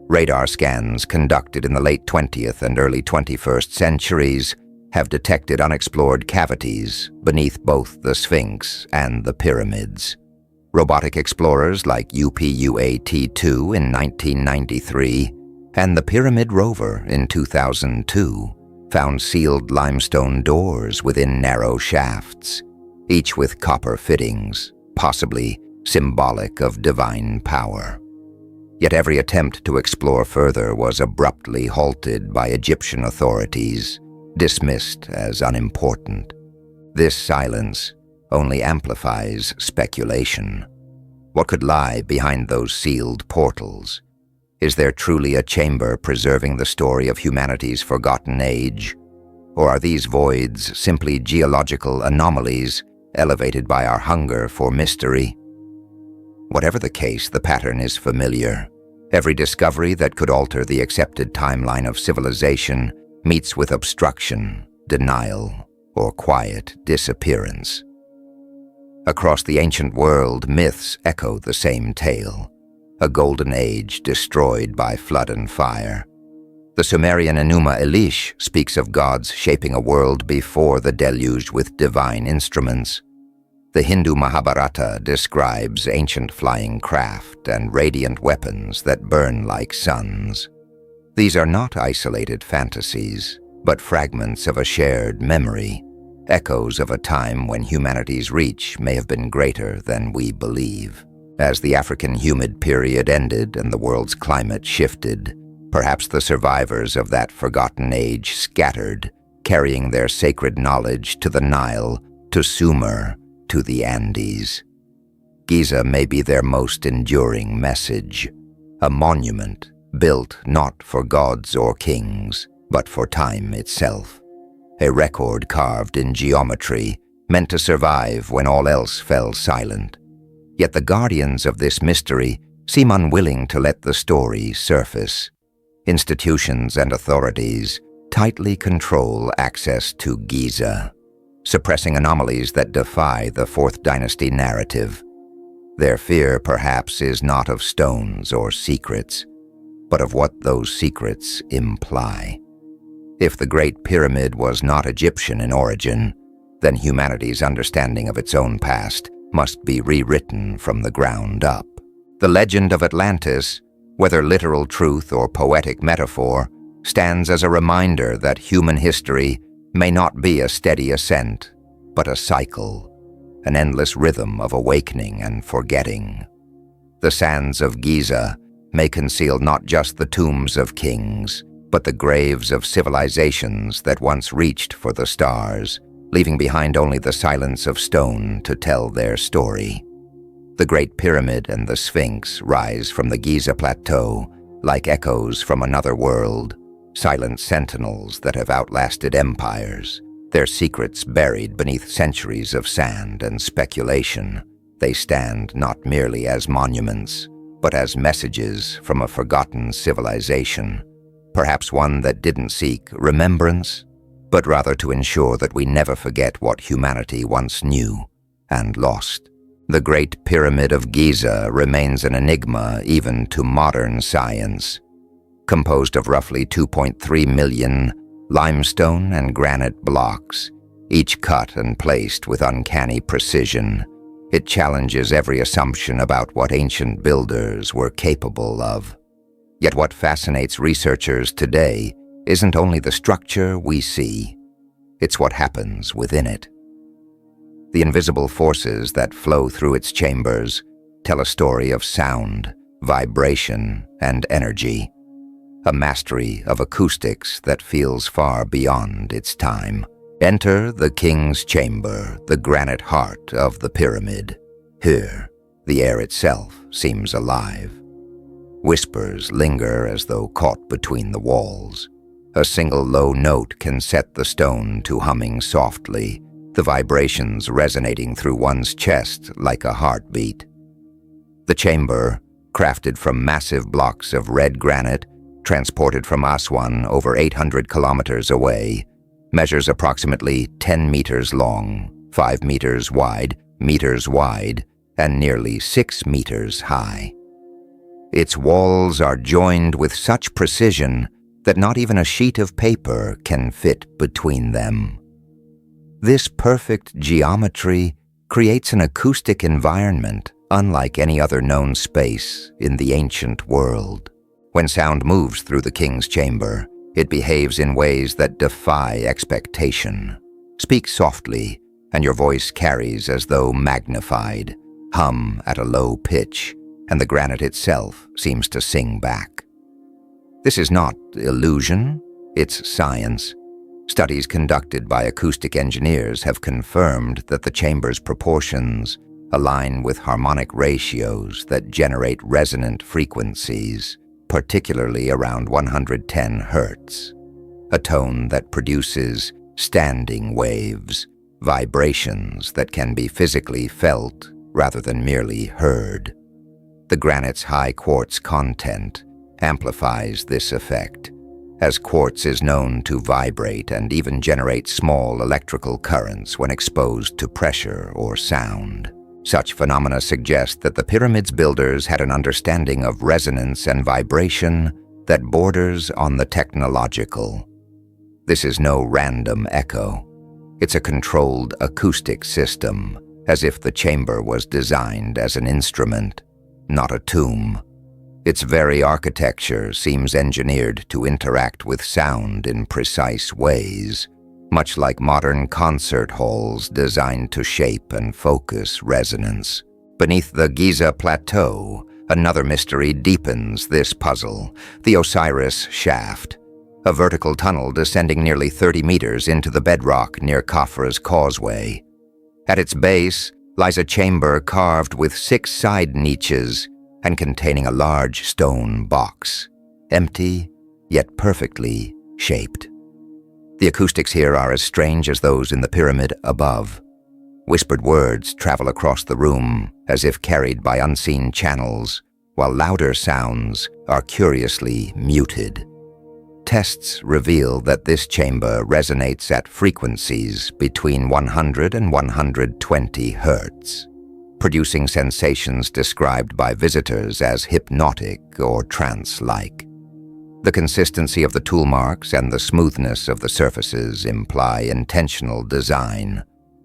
radar scans conducted in the late 20th and early 21st centuries have detected unexplored cavities beneath both the Sphinx and the pyramids. Robotic explorers like UPUAT-2 in 1993 and the Pyramid rover in 2002 found sealed limestone doors within narrow shafts, each with copper fittings, possibly symbolic of divine power. Yet every attempt to explore further was abruptly halted by Egyptian authorities, dismissed as unimportant. This silence only amplifies speculation. What could lie behind those sealed portals? Is there truly a chamber preserving the story of humanity's forgotten age? Or are these voids simply geological anomalies elevated by our hunger for mystery? Whatever the case, the pattern is familiar. Every discovery that could alter the accepted timeline of civilization meets with obstruction, denial, or quiet disappearance. Across the ancient world, myths echo the same tale, a golden age destroyed by flood and fire. The Sumerian Enuma Elish speaks of gods shaping a world before the deluge with divine instruments. The Hindu Mahabharata describes ancient flying craft and radiant weapons that burn like suns. These are not isolated fantasies, but fragments of a shared memory, echoes of a time when humanity's reach may have been greater than we believe. As the African humid period ended and the world's climate shifted, perhaps the survivors of that forgotten age scattered, carrying their sacred knowledge to the Nile, to Sumer, to the Andes. Giza may be their most enduring message, a monument built not for gods or kings, but for time itself. A record carved in geometry, meant to survive when all else fell silent. Yet the guardians of this mystery seem unwilling to let the story surface. Institutions and authorities tightly control access to Giza, suppressing anomalies that defy the Fourth Dynasty narrative. Their fear, perhaps, is not of stones or secrets, but of what those secrets imply. If the Great Pyramid was not Egyptian in origin, then humanity's understanding of its own past must be rewritten from the ground up. The legend of Atlantis, whether literal truth or poetic metaphor, stands as a reminder that human history may not be a steady ascent, but a cycle, an endless rhythm of awakening and forgetting. The sands of Giza may conceal not just the tombs of kings, but the graves of civilizations that once reached for the stars, leaving behind only the silence of stone to tell their story. The Great Pyramid and the Sphinx rise from the Giza Plateau like echoes from another world, silent sentinels that have outlasted empires, their secrets buried beneath centuries of sand and speculation. They stand not merely as monuments, but as messages from a forgotten civilization, perhaps one that didn't seek remembrance, but rather to ensure that we never forget what humanity once knew and lost. The Great Pyramid of Giza remains an enigma even to modern science. Composed of roughly 2.3 million limestone and granite blocks, each cut and placed with uncanny precision, it challenges every assumption about what ancient builders were capable of. Yet what fascinates researchers today isn't only the structure we see, it's what happens within it. The invisible forces that flow through its chambers tell a story of sound, vibration, and energy, a mastery of acoustics that feels far beyond its time. Enter the king's chamber, the granite heart of the pyramid. Here, the air itself seems alive. Whispers linger as though caught between the walls. A single low note can set the stone to humming softly, the vibrations resonating through one's chest like a heartbeat. The chamber, crafted from massive blocks of red granite, transported from Aswan over 800 kilometers away, measures approximately 10 meters long, 5 meters wide, and nearly 6 meters high. Its walls are joined with such precision that not even a sheet of paper can fit between them. This perfect geometry creates an acoustic environment unlike any other known space in the ancient world. When sound moves through the king's chamber, it behaves in ways that defy expectation. Speak softly, and your voice carries as though magnified. Hum at a low pitch, and the granite itself seems to sing back. This is not illusion, it's science. Studies conducted by acoustic engineers have confirmed that the chamber's proportions align with harmonic ratios that generate resonant frequencies, particularly around 110 hertz, a tone that produces standing waves, vibrations that can be physically felt rather than merely heard. The granite's high quartz content amplifies this effect, as quartz is known to vibrate and even generate small electrical currents when exposed to pressure or sound. Such phenomena suggest that the pyramid's builders had an understanding of resonance and vibration that borders on the technological. This is no random echo. It's a controlled acoustic system, as if the chamber was designed as an instrument, not a tomb. Its very architecture seems engineered to interact with sound in precise ways, much like modern concert halls designed to shape and focus resonance. Beneath the Giza Plateau, another mystery deepens this puzzle: the Osiris Shaft, a vertical tunnel descending nearly 30 meters into the bedrock near Khafra's Causeway. At its base lies a chamber carved with 6 side niches and containing a large stone box, empty yet perfectly shaped. The acoustics here are as strange as those in the pyramid above. Whispered words travel across the room as if carried by unseen channels, while louder sounds are curiously muted. Tests reveal that this chamber resonates at frequencies between 100 and 120 hertz, producing sensations described by visitors as hypnotic or trance-like. The consistency of the tool marks and the smoothness of the surfaces imply intentional design,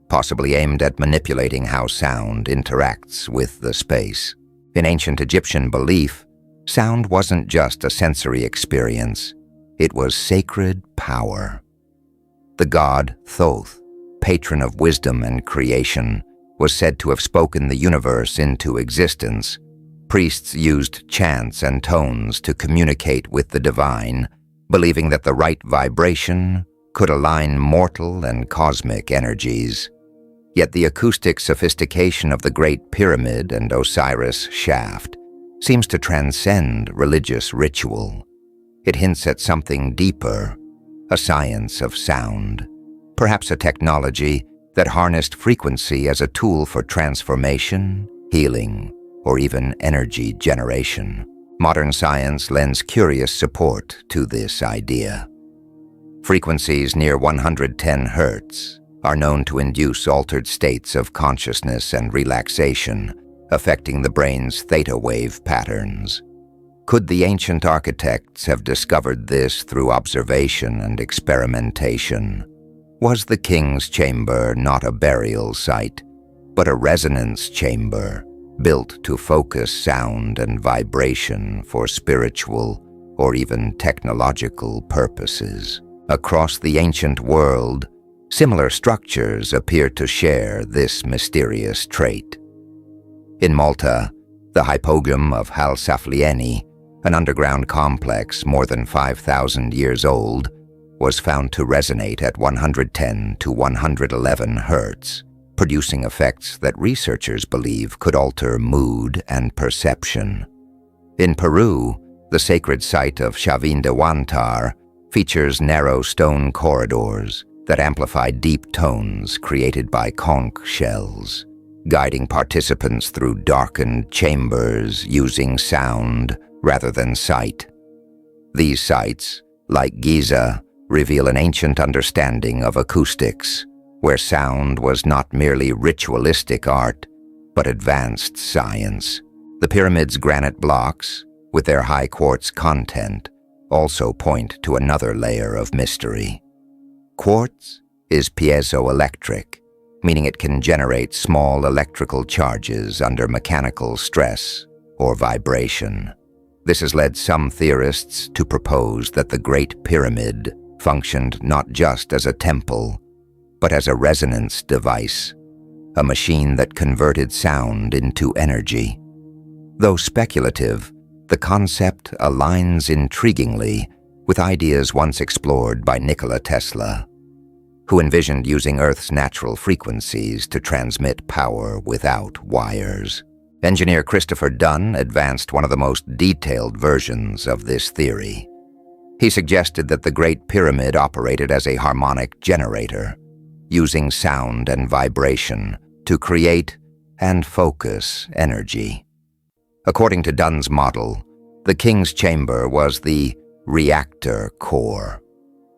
possibly aimed at manipulating how sound interacts with the space. In ancient Egyptian belief, sound wasn't just a sensory experience, it was sacred power. The god Thoth, patron of wisdom and creation, was said to have spoken the universe into existence. Priests used chants and tones to communicate with the divine, believing that the right vibration could align mortal and cosmic energies. Yet the acoustic sophistication of the Great Pyramid and Osiris Shaft seems to transcend religious ritual. It hints at something deeper, a science of sound, perhaps a technology that harnessed frequency as a tool for transformation, healing, or even energy generation. Modern science lends curious support to this idea. Frequencies near 110 hertz are known to induce altered states of consciousness and relaxation, affecting the brain's theta wave patterns. Could the ancient architects have discovered this through observation and experimentation? Was the king's chamber not a burial site, but a resonance chamber built to focus sound and vibration for spiritual or even technological purposes? Across the ancient world, similar structures appear to share this mysterious trait. In Malta, the Hypogum of Halsaflieni, an underground complex more than 5,000 years old, was found to resonate at 110 to 111 hertz, producing effects that researchers believe could alter mood and perception. In Peru, the sacred site of Chavindehuantar features narrow stone corridors that amplify deep tones created by conch shells, guiding participants through darkened chambers using sound rather than sight. These sites, like Giza, reveal an ancient understanding of acoustics, where sound was not merely ritualistic art, but advanced science. The pyramid's granite blocks, with their high quartz content, also point to another layer of mystery. Quartz is piezoelectric, meaning it can generate small electrical charges under mechanical stress or vibration. This has led some theorists to propose that the Great Pyramid functioned not just as a temple, but as a resonance device, a machine that converted sound into energy. Though speculative, the concept aligns intriguingly with ideas once explored by Nikola Tesla, who envisioned using Earth's natural frequencies to transmit power without wires. Engineer Christopher Dunn advanced one of the most detailed versions of this theory. He suggested that the Great Pyramid operated as a harmonic generator, using sound and vibration to create and focus energy. According to Dunn's model, the king's chamber was the reactor core,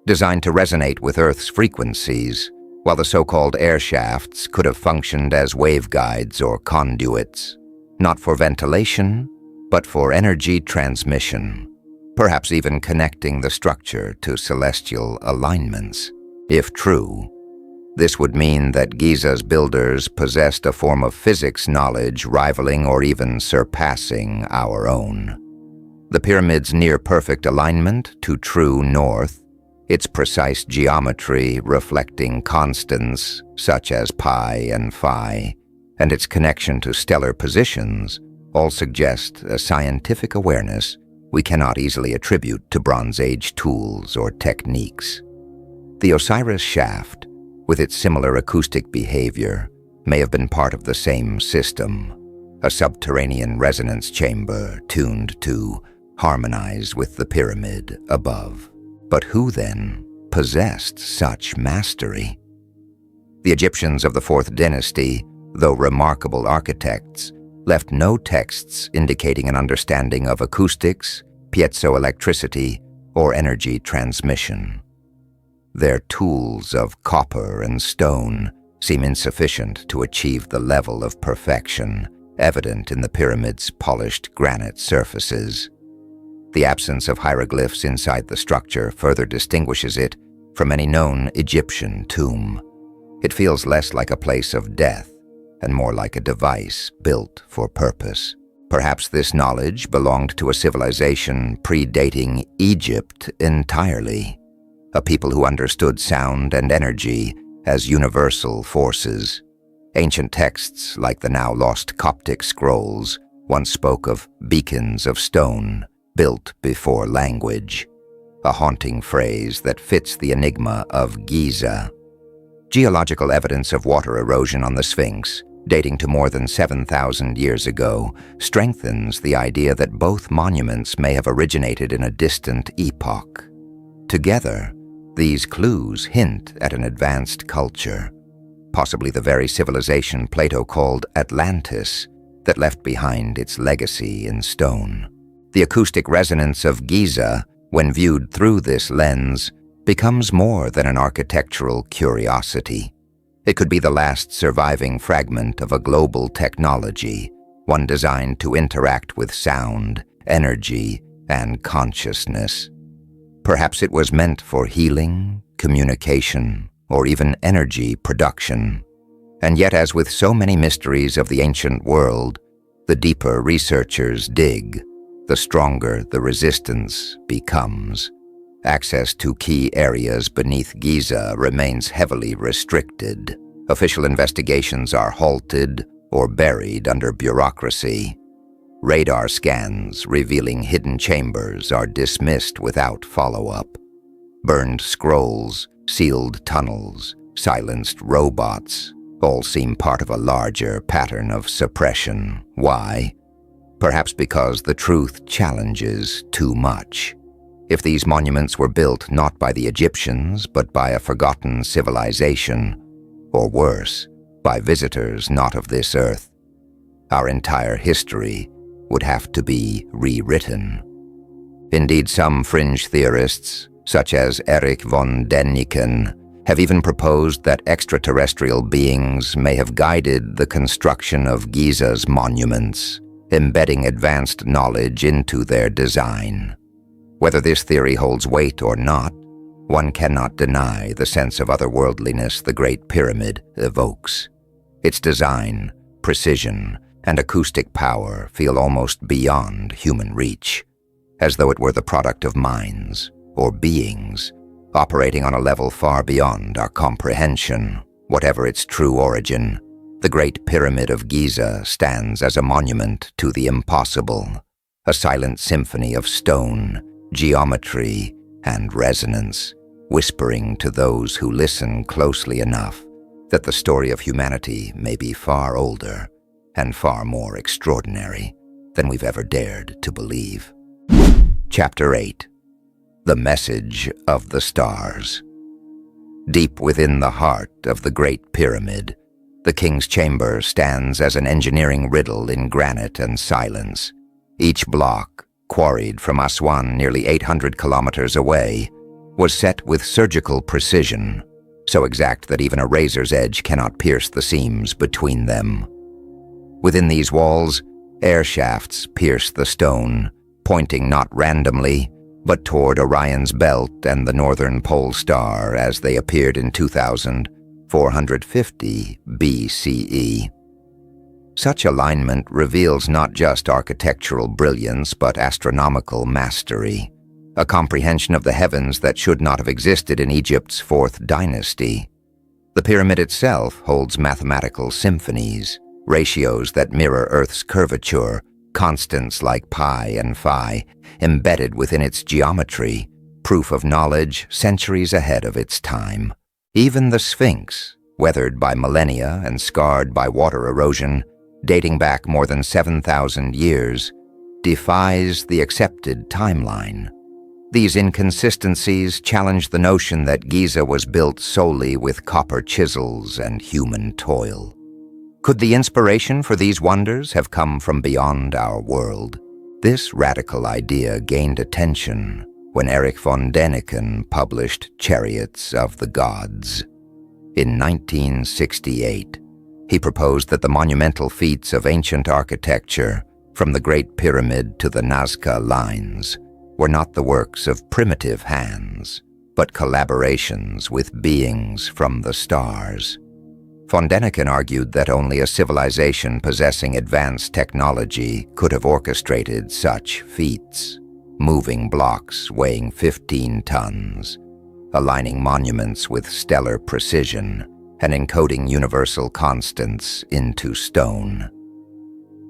designed to resonate with Earth's frequencies, while the so-called air shafts could have functioned as waveguides or conduits, not for ventilation, but for energy transmission, perhaps even connecting the structure to celestial alignments. If true, this would mean that Giza's builders possessed a form of physics knowledge rivaling or even surpassing our own. The pyramid's near-perfect alignment to true north, its precise geometry reflecting constants such as pi and phi, and its connection to stellar positions all suggest a scientific awareness we cannot easily attribute to Bronze Age tools or techniques. The Osiris shaft, with its similar acoustic behavior, may have been part of the same system, a subterranean resonance chamber tuned to harmonize with the pyramid above. But who then possessed such mastery? The Egyptians of the 4th dynasty, though remarkable architects, left no texts indicating an understanding of acoustics, piezoelectricity, or energy transmission. Their tools of copper and stone seem insufficient to achieve the level of perfection evident in the pyramid's polished granite surfaces. The absence of hieroglyphs inside the structure further distinguishes it from any known Egyptian tomb. It feels less like a place of death and more like a device built for purpose. Perhaps this knowledge belonged to a civilization predating Egypt entirely, a people who understood sound and energy as universal forces. Ancient texts like the now lost Coptic scrolls once spoke of beacons of stone built before language, a haunting phrase that fits the enigma of Giza. Geological evidence of water erosion on the Sphinx, dating to more than 7,000 years ago, strengthens the idea that both monuments may have originated in a distant epoch. Together, these clues hint at an advanced culture, possibly the very civilization Plato called Atlantis, that left behind its legacy in stone. The acoustic resonance of Giza, when viewed through this lens, becomes more than an architectural curiosity. It could be the last surviving fragment of a global technology, one designed to interact with sound, energy, and consciousness. Perhaps it was meant for healing, communication, or even energy production. And yet, as with so many mysteries of the ancient world, the deeper researchers dig, the stronger the resistance becomes. Access to key areas beneath Giza remains heavily restricted. Official investigations are halted or buried under bureaucracy. Radar scans revealing hidden chambers are dismissed without follow-up. Burned scrolls, sealed tunnels, silenced robots all seem part of a larger pattern of suppression. Why? Perhaps because the truth challenges too much. If these monuments were built not by the Egyptians, but by a forgotten civilization, or worse, by visitors not of this earth, our entire history would have to be rewritten. Indeed, some fringe theorists, such as Erich von Däniken, have even proposed that extraterrestrial beings may have guided the construction of Giza's monuments, embedding advanced knowledge into their design. Whether this theory holds weight or not, one cannot deny the sense of otherworldliness the Great Pyramid evokes. Its design, precision, and acoustic power feel almost beyond human reach, as though it were the product of minds or beings operating on a level far beyond our comprehension. Whatever its true origin, the Great Pyramid of Giza stands as a monument to the impossible, a silent symphony of stone, geometry, and resonance, whispering to those who listen closely enough that the story of humanity may be far older and far more extraordinary than we've ever dared to believe. Chapter 8. The Message of the Stars. Deep within the heart of the Great Pyramid, the King's Chamber stands as an engineering riddle in granite and silence. Each block, quarried from Aswan nearly 800 kilometers away, was set with surgical precision, so exact that even a razor's edge cannot pierce the seams between them. Within these walls, air shafts pierce the stone, pointing not randomly, but toward Orion's belt and the northern pole star as they appeared in 2450 BCE. Such alignment reveals not just architectural brilliance but astronomical mastery, a comprehension of the heavens that should not have existed in Egypt's fourth dynasty. The pyramid itself holds mathematical symphonies, ratios that mirror Earth's curvature, constants like pi and phi, embedded within its geometry, proof of knowledge centuries ahead of its time. Even the Sphinx, weathered by millennia and scarred by water erosion, dating back more than 7,000 years, defies the accepted timeline. These inconsistencies challenge the notion that Giza was built solely with copper chisels and human toil. Could the inspiration for these wonders have come from beyond our world? This radical idea gained attention when Erich von Däniken published Chariots of the Gods. In 1968, he proposed that the monumental feats of ancient architecture, from the Great Pyramid to the Nazca Lines, were not the works of primitive hands, but collaborations with beings from the stars. Von Däniken argued that only a civilization possessing advanced technology could have orchestrated such feats, moving blocks weighing 15 tons, aligning monuments with stellar precision, and encoding universal constants into stone.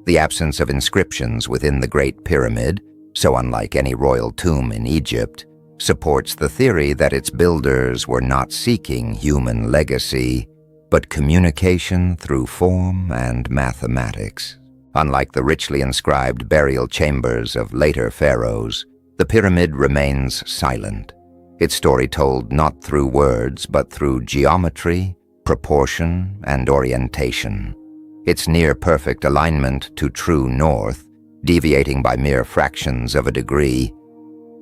The absence of inscriptions within the Great Pyramid, so unlike any royal tomb in Egypt, supports the theory that its builders were not seeking human legacy, but communication through form and mathematics. Unlike the richly inscribed burial chambers of later pharaohs, the pyramid remains silent, its story told not through words but through geometry, proportion, and orientation. Its near-perfect alignment to true north, deviating by mere fractions of a degree,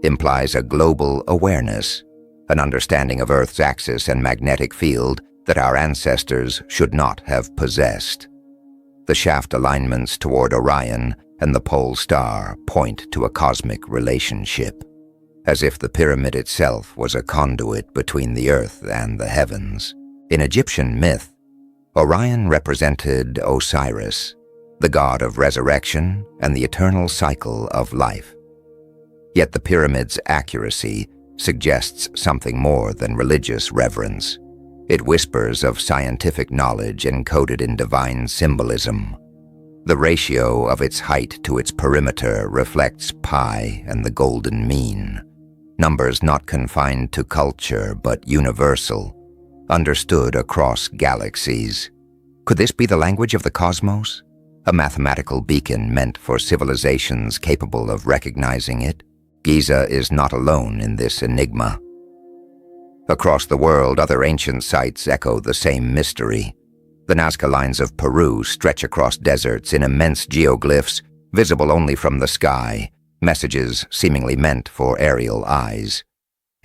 implies a global awareness, an understanding of Earth's axis and magnetic field that our ancestors should not have possessed. The shaft alignments toward Orion and the pole star point to a cosmic relationship, as if the pyramid itself was a conduit between the earth and the heavens. In Egyptian myth, Orion represented Osiris, the god of resurrection and the eternal cycle of life. Yet the pyramid's accuracy suggests something more than religious reverence. It whispers of scientific knowledge encoded in divine symbolism. The ratio of its height to its perimeter reflects pi and the golden mean, numbers not confined to culture but universal, understood across galaxies. Could this be the language of the cosmos? A mathematical beacon meant for civilizations capable of recognizing it? Giza is not alone in this enigma. Across the world, other ancient sites echo the same mystery. The Nazca Lines of Peru stretch across deserts in immense geoglyphs, visible only from the sky, messages seemingly meant for aerial eyes.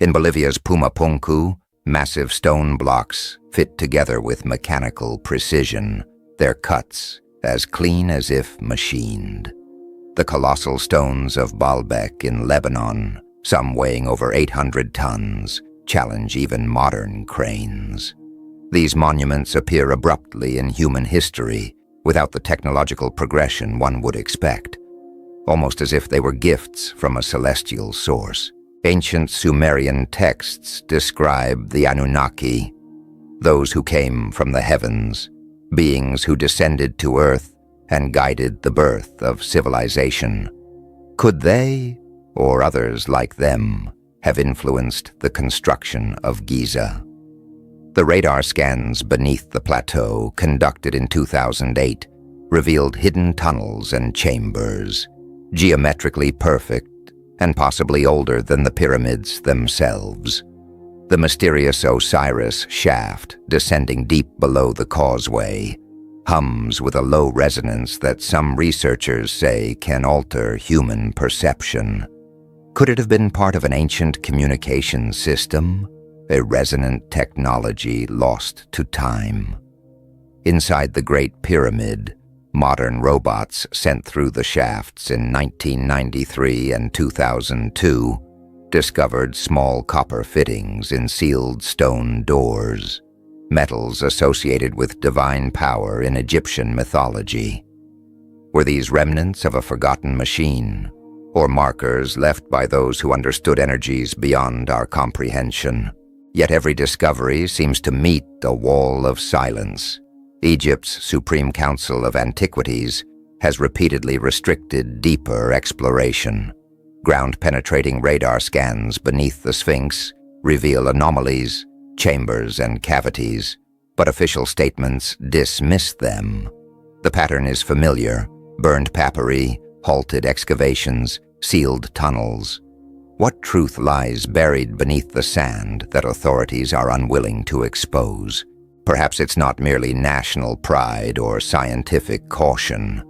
In Bolivia's Pumapunku, massive stone blocks fit together with mechanical precision, their cuts as clean as if machined. The colossal stones of Baalbek in Lebanon, some weighing over 800 tons, challenge even modern cranes. These monuments appear abruptly in human history, without the technological progression one would expect, almost as if they were gifts from a celestial source. Ancient Sumerian texts describe the Anunnaki, those who came from the heavens, beings who descended to earth and guided the birth of civilization. Could they, or others like them, have influenced the construction of Giza? The radar scans beneath the plateau, conducted in 2008, revealed hidden tunnels and chambers, geometrically perfect and possibly older than the pyramids themselves. The mysterious Osiris shaft, descending deep below the causeway, hums with a low resonance that some researchers say can alter human perception. Could it have been part of an ancient communication system, a resonant technology lost to time? Inside the Great Pyramid, modern robots sent through the shafts in 1993 and 2002 discovered small copper fittings in sealed stone doors, metals associated with divine power in Egyptian mythology. Were these remnants of a forgotten machine, or markers left by those who understood energies beyond our comprehension? Yet every discovery seems to meet a wall of silence. Egypt's Supreme Council of Antiquities has repeatedly restricted deeper exploration. Ground-penetrating radar scans beneath the Sphinx reveal anomalies, chambers, and cavities, but official statements dismiss them. The pattern is familiar: burned papyri, halted excavations, sealed tunnels. What truth lies buried beneath the sand that authorities are unwilling to expose? Perhaps it's not merely national pride or scientific caution.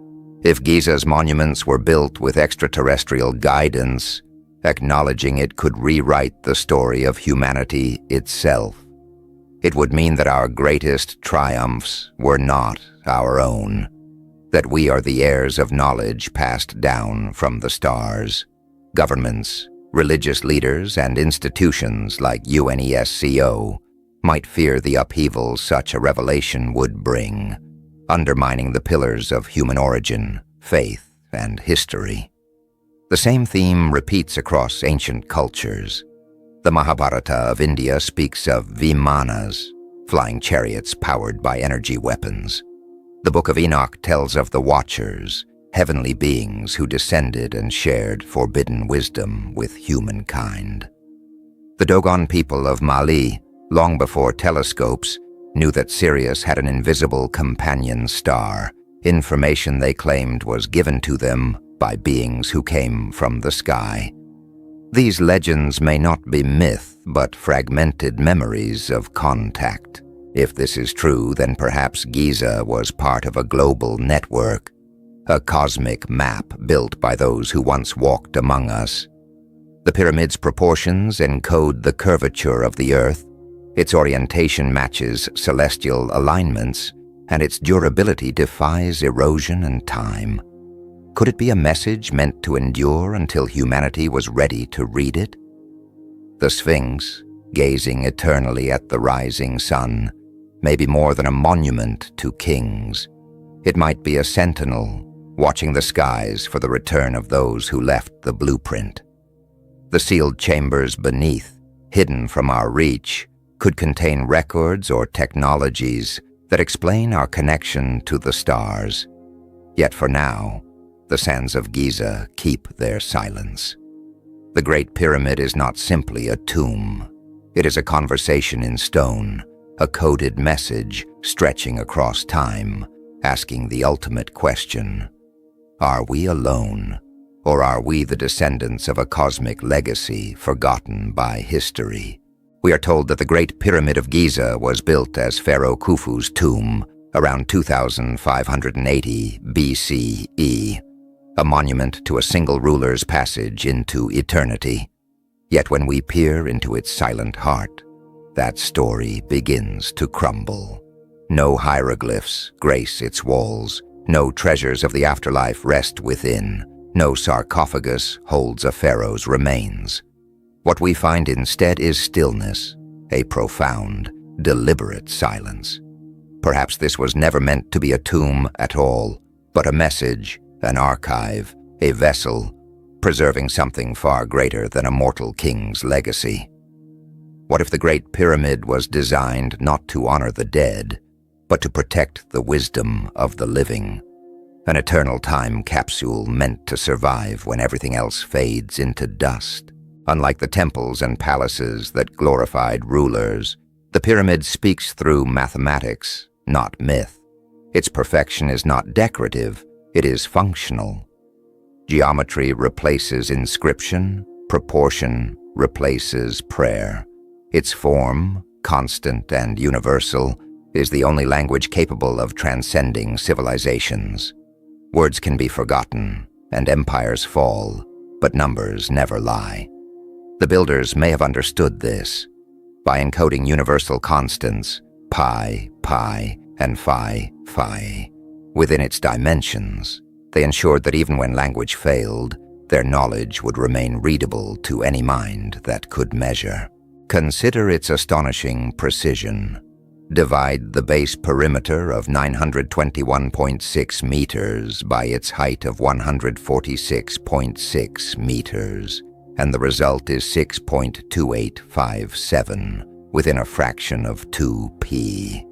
If Giza's monuments were built with extraterrestrial guidance, acknowledging it could rewrite the story of humanity itself. It would mean that our greatest triumphs were not our own, that we are the heirs of knowledge passed down from the stars. Governments, religious leaders, and institutions like UNESCO might fear the upheaval such a revelation would bring, undermining the pillars of human origin, faith, and history. The same theme repeats across ancient cultures. The Mahabharata of India speaks of Vimanas, flying chariots powered by energy weapons. The Book of Enoch tells of the Watchers, heavenly beings who descended and shared forbidden wisdom with humankind. The Dogon people of Mali, long before telescopes, knew that Sirius had an invisible companion star, information they claimed was given to them by beings who came from the sky. These legends may not be myth, but fragmented memories of contact. If this is true, then perhaps Giza was part of a global network, a cosmic map built by those who once walked among us. The pyramid's proportions encode the curvature of the Earth, its orientation matches celestial alignments, and its durability defies erosion and time. Could it be a message meant to endure until humanity was ready to read it? The Sphinx, gazing eternally at the rising sun, may be more than a monument to kings. It might be a sentinel, watching the skies for the return of those who left the blueprint. The sealed chambers beneath, hidden from our reach, could contain records or technologies that explain our connection to the stars. Yet for now, the sands of Giza keep their silence. The Great Pyramid is not simply a tomb. It is a conversation in stone, a coded message stretching across time, asking the ultimate question: are we alone, or are we the descendants of a cosmic legacy forgotten by history? We are told that the Great Pyramid of Giza was built as Pharaoh Khufu's tomb around 2580 BCE, a monument to a single ruler's passage into eternity. Yet when we peer into its silent heart, that story begins to crumble. No hieroglyphs grace its walls, no treasures of the afterlife rest within, no sarcophagus holds a pharaoh's remains. What we find instead is stillness, a profound, deliberate silence. Perhaps this was never meant to be a tomb at all, but a message, an archive, a vessel, preserving something far greater than a mortal king's legacy. What if the Great Pyramid was designed not to honor the dead, but to protect the wisdom of the living? An eternal time capsule meant to survive when everything else fades into dust. Unlike the temples and palaces that glorified rulers, the pyramid speaks through mathematics, not myth. Its perfection is not decorative, it is functional. Geometry replaces inscription, proportion replaces prayer. Its form, constant and universal, is the only language capable of transcending civilizations. Words can be forgotten, and empires fall, but numbers never lie. The builders may have understood this. By encoding universal constants, pi, pi, and phi, phi, within its dimensions, they ensured that even when language failed, their knowledge would remain readable to any mind that could measure. Consider its astonishing precision. Divide the base perimeter of 921.6 meters by its height of 146.6 meters, and the result is 6.2857, within a fraction of 2p.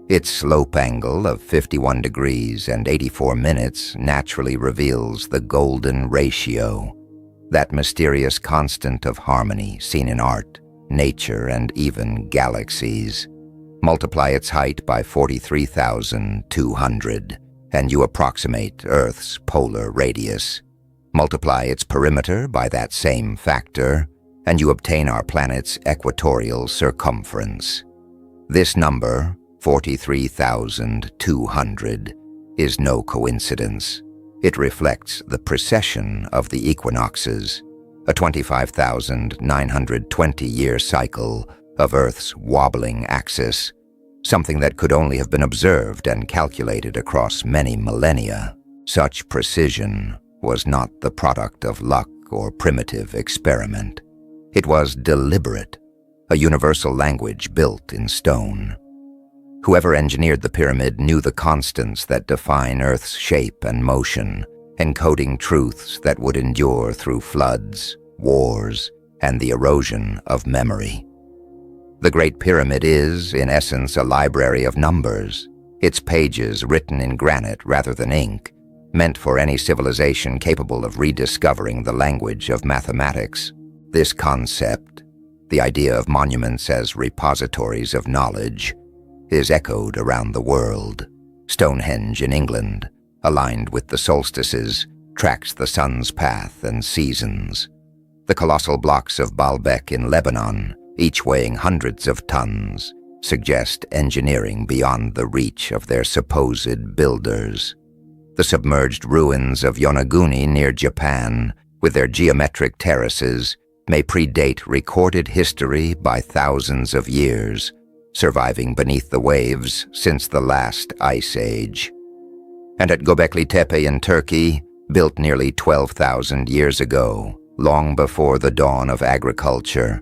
Its slope angle of 51 degrees and 84 minutes naturally reveals the golden ratio, that mysterious constant of harmony seen in art, nature, and even galaxies. Multiply its height by 43,200, and you approximate Earth's polar radius. Multiply its perimeter by that same factor, and you obtain our planet's equatorial circumference. This number, 43,200, is no coincidence. It reflects the precession of the equinoxes, a 25,920-year cycle of Earth's wobbling axis, something that could only have been observed and calculated across many millennia. Such precision was not the product of luck or primitive experiment. It was deliberate, a universal language built in stone. Whoever engineered the pyramid knew the constants that define Earth's shape and motion, encoding truths that would endure through floods, wars, and the erosion of memory. The Great Pyramid is, in essence, a library of numbers, its pages written in granite rather than ink, meant for any civilization capable of rediscovering the language of mathematics. This concept, the idea of monuments as repositories of knowledge, is echoed around the world. Stonehenge in England, aligned with the solstices, tracks the sun's path and seasons. The colossal blocks of Baalbek in Lebanon, each weighing hundreds of tons, suggest engineering beyond the reach of their supposed builders. The submerged ruins of Yonaguni near Japan, with their geometric terraces, may predate recorded history by thousands of years, surviving beneath the waves since the last ice age. And at Göbekli Tepe in Turkey, built nearly 12,000 years ago, long before the dawn of agriculture,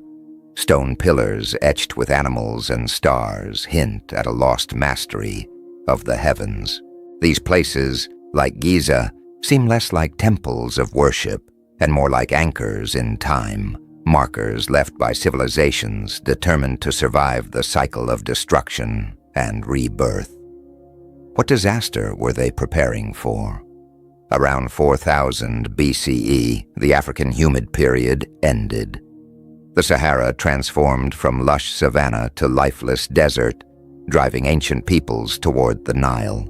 stone pillars etched with animals and stars hint at a lost mastery of the heavens. These places, like Giza, seem less like temples of worship and more like anchors in time, markers left by civilizations determined to survive the cycle of destruction and rebirth. What disaster were they preparing for? Around 4000 BCE, the African humid period ended. The Sahara transformed from lush savanna to lifeless desert, driving ancient peoples toward the Nile.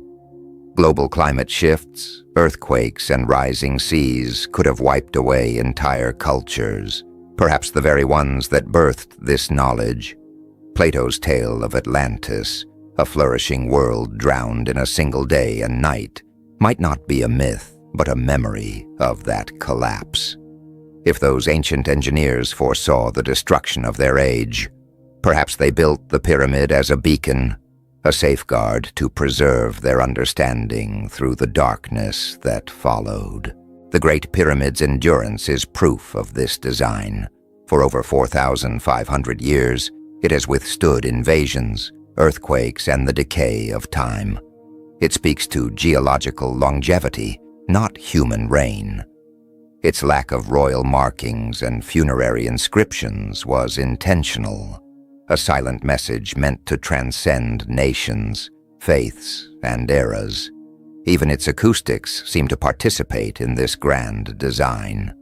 Global climate shifts, earthquakes, and rising seas could have wiped away entire cultures, perhaps the very ones that birthed this knowledge. Plato's tale of Atlantis, a flourishing world drowned in a single day and night, might not be a myth, but a memory of that collapse. If those ancient engineers foresaw the destruction of their age, perhaps they built the pyramid as a beacon, a safeguard to preserve their understanding through the darkness that followed. The Great Pyramid's endurance is proof of this design. For over 4,500 years, it has withstood invasions, earthquakes, and the decay of time. It speaks to geological longevity, not human reign. Its lack of royal markings and funerary inscriptions was intentional, a silent message meant to transcend nations, faiths, and eras. Even its acoustics seem to participate in this grand design.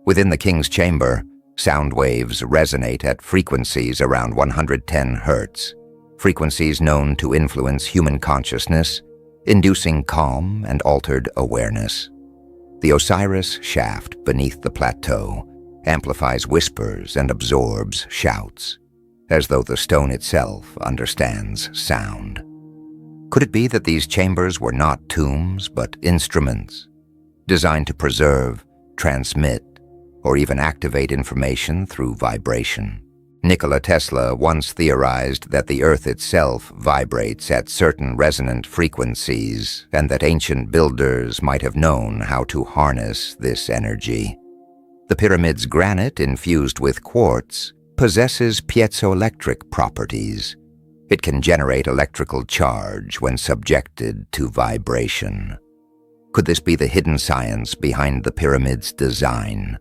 Within the king's chamber, sound waves resonate at frequencies around 110 Hz, frequencies known to influence human consciousness inducing calm and altered awareness. The Osiris shaft beneath the plateau amplifies whispers and absorbs shouts, as though the stone itself understands sound. Could it be that these chambers were not tombs, but instruments, designed to preserve, transmit, or even activate information through vibration? Nikola Tesla once theorized that the Earth itself vibrates at certain resonant frequencies, and that ancient builders might have known how to harness this energy. The pyramid's granite, infused with quartz, possesses piezoelectric properties. It can generate electrical charge when subjected to vibration. Could this be the hidden science behind the pyramid's design?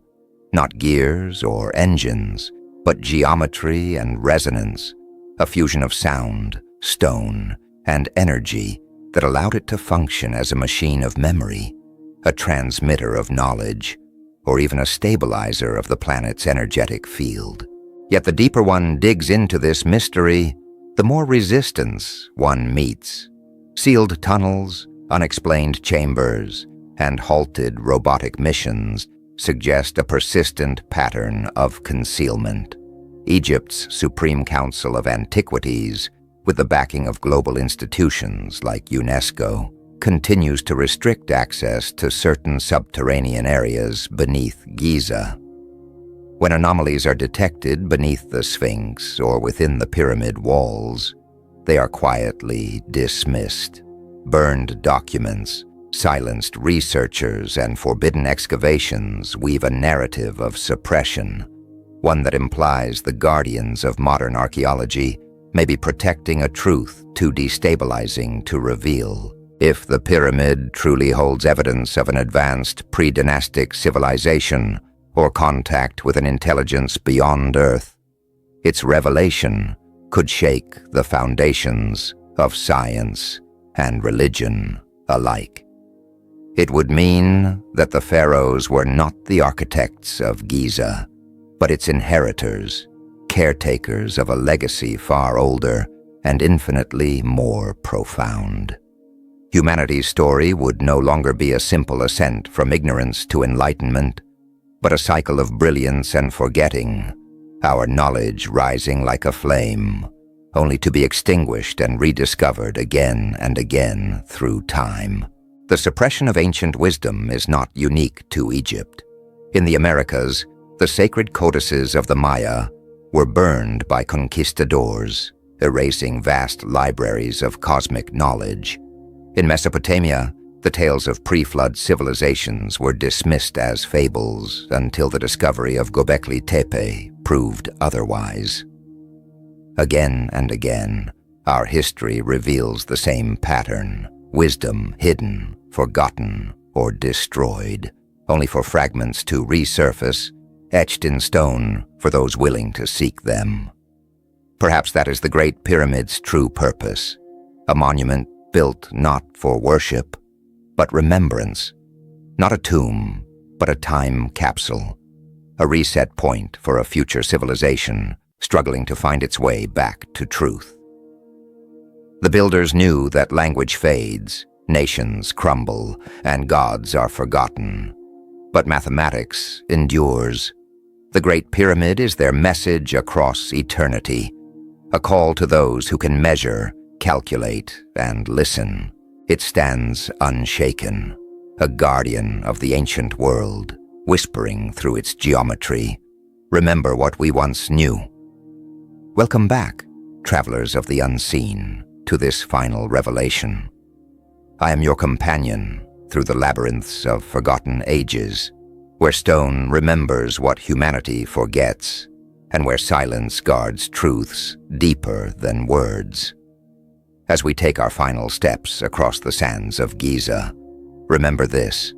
Not gears or engines, but geometry and resonance, a fusion of sound, stone, and energy that allowed it to function as a machine of memory, a transmitter of knowledge, or even a stabilizer of the planet's energetic field. Yet the deeper one digs into this mystery, the more resistance one meets. Sealed tunnels, unexplained chambers, and halted robotic missions suggest a persistent pattern of concealment. Egypt's Supreme Council of Antiquities, with the backing of global institutions like UNESCO, continues to restrict access to certain subterranean areas beneath Giza. When anomalies are detected beneath the Sphinx or within the pyramid walls, they are quietly dismissed. Burned documents, silenced researchers, and forbidden excavations weave a narrative of suppression, one that implies the guardians of modern archaeology may be protecting a truth too destabilizing to reveal. If the pyramid truly holds evidence of an advanced pre-dynastic civilization or contact with an intelligence beyond Earth, its revelation could shake the foundations of science and religion alike. It would mean that the pharaohs were not the architects of Giza, but its inheritors, caretakers of a legacy far older and infinitely more profound. Humanity's story would no longer be a simple ascent from ignorance to enlightenment, but a cycle of brilliance and forgetting, our knowledge rising like a flame, only to be extinguished and rediscovered again and again through time. The suppression of ancient wisdom is not unique to Egypt. In the Americas, the sacred codices of the Maya were burned by conquistadors, erasing vast libraries of cosmic knowledge. In Mesopotamia, the tales of pre-flood civilizations were dismissed as fables until the discovery of Göbekli Tepe proved otherwise. Again and again, our history reveals the same pattern: wisdom hidden, forgotten, or destroyed, only for fragments to resurface, etched in stone for those willing to seek them. Perhaps that is the Great Pyramid's true purpose, a monument built not for worship, but remembrance, not a tomb, but a time capsule, a reset point for a future civilization struggling to find its way back to truth. The builders knew that language fades, nations crumble, and gods are forgotten, but mathematics endures. The Great Pyramid is their message across eternity, a call to those who can measure, calculate, and listen. It stands unshaken, a guardian of the ancient world, whispering through its geometry, "Remember what we once knew." Welcome back, travelers of the unseen, to this final revelation. I am your companion through the labyrinths of forgotten ages, where stone remembers what humanity forgets, and where silence guards truths deeper than words. As we take our final steps across the sands of Giza, remember this: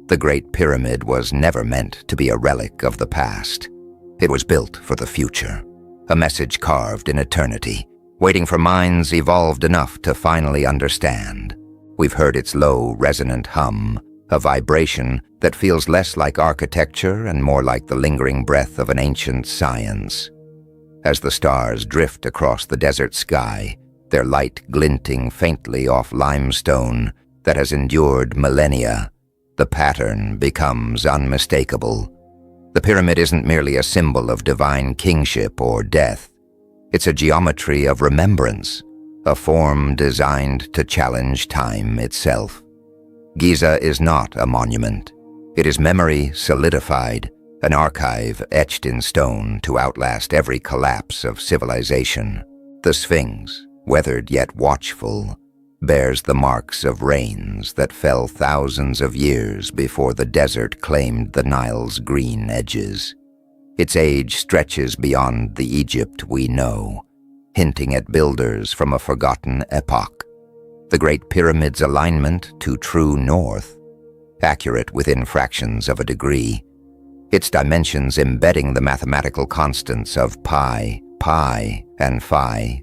the Great Pyramid was never meant to be a relic of the past. It was built for the future, a message carved in eternity, waiting for minds evolved enough to finally understand. We've heard its low, resonant hum, a vibration that feels less like architecture and more like the lingering breath of an ancient science. As the stars drift across the desert sky, their light glinting faintly off limestone that has endured millennia. The pattern becomes unmistakable. The pyramid isn't merely a symbol of divine kingship or death. It's a geometry of remembrance, a form designed to challenge time itself. Giza is not a monument. It is memory solidified, an archive etched in stone to outlast every collapse of civilization. The Sphinx, weathered yet watchful, bears the marks of rains that fell thousands of years before the desert claimed the Nile's green edges. Its age stretches beyond the Egypt we know, hinting at builders from a forgotten epoch. The Great Pyramid's alignment to true north, accurate within fractions of a degree, its dimensions embedding the mathematical constants of pi, and phi,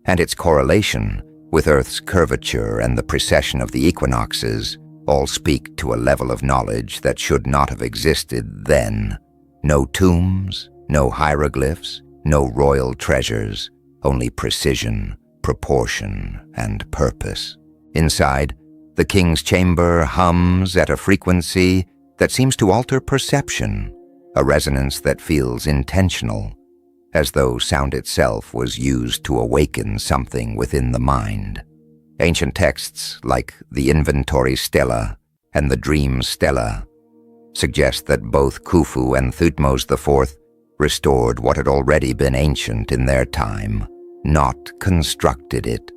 and its correlation with Earth's curvature and the precession of the equinoxes all speak to a level of knowledge that should not have existed then. No tombs, no hieroglyphs, no royal treasures, only precision, proportion, and purpose. Inside, the king's chamber hums at a frequency that seems to alter perception, a resonance that feels intentional, as though sound itself was used to awaken something within the mind. Ancient texts like the Inventory Stela and the Dream Stela suggest that both Khufu and Thutmose IV restored what had already been ancient in their time, not constructed it.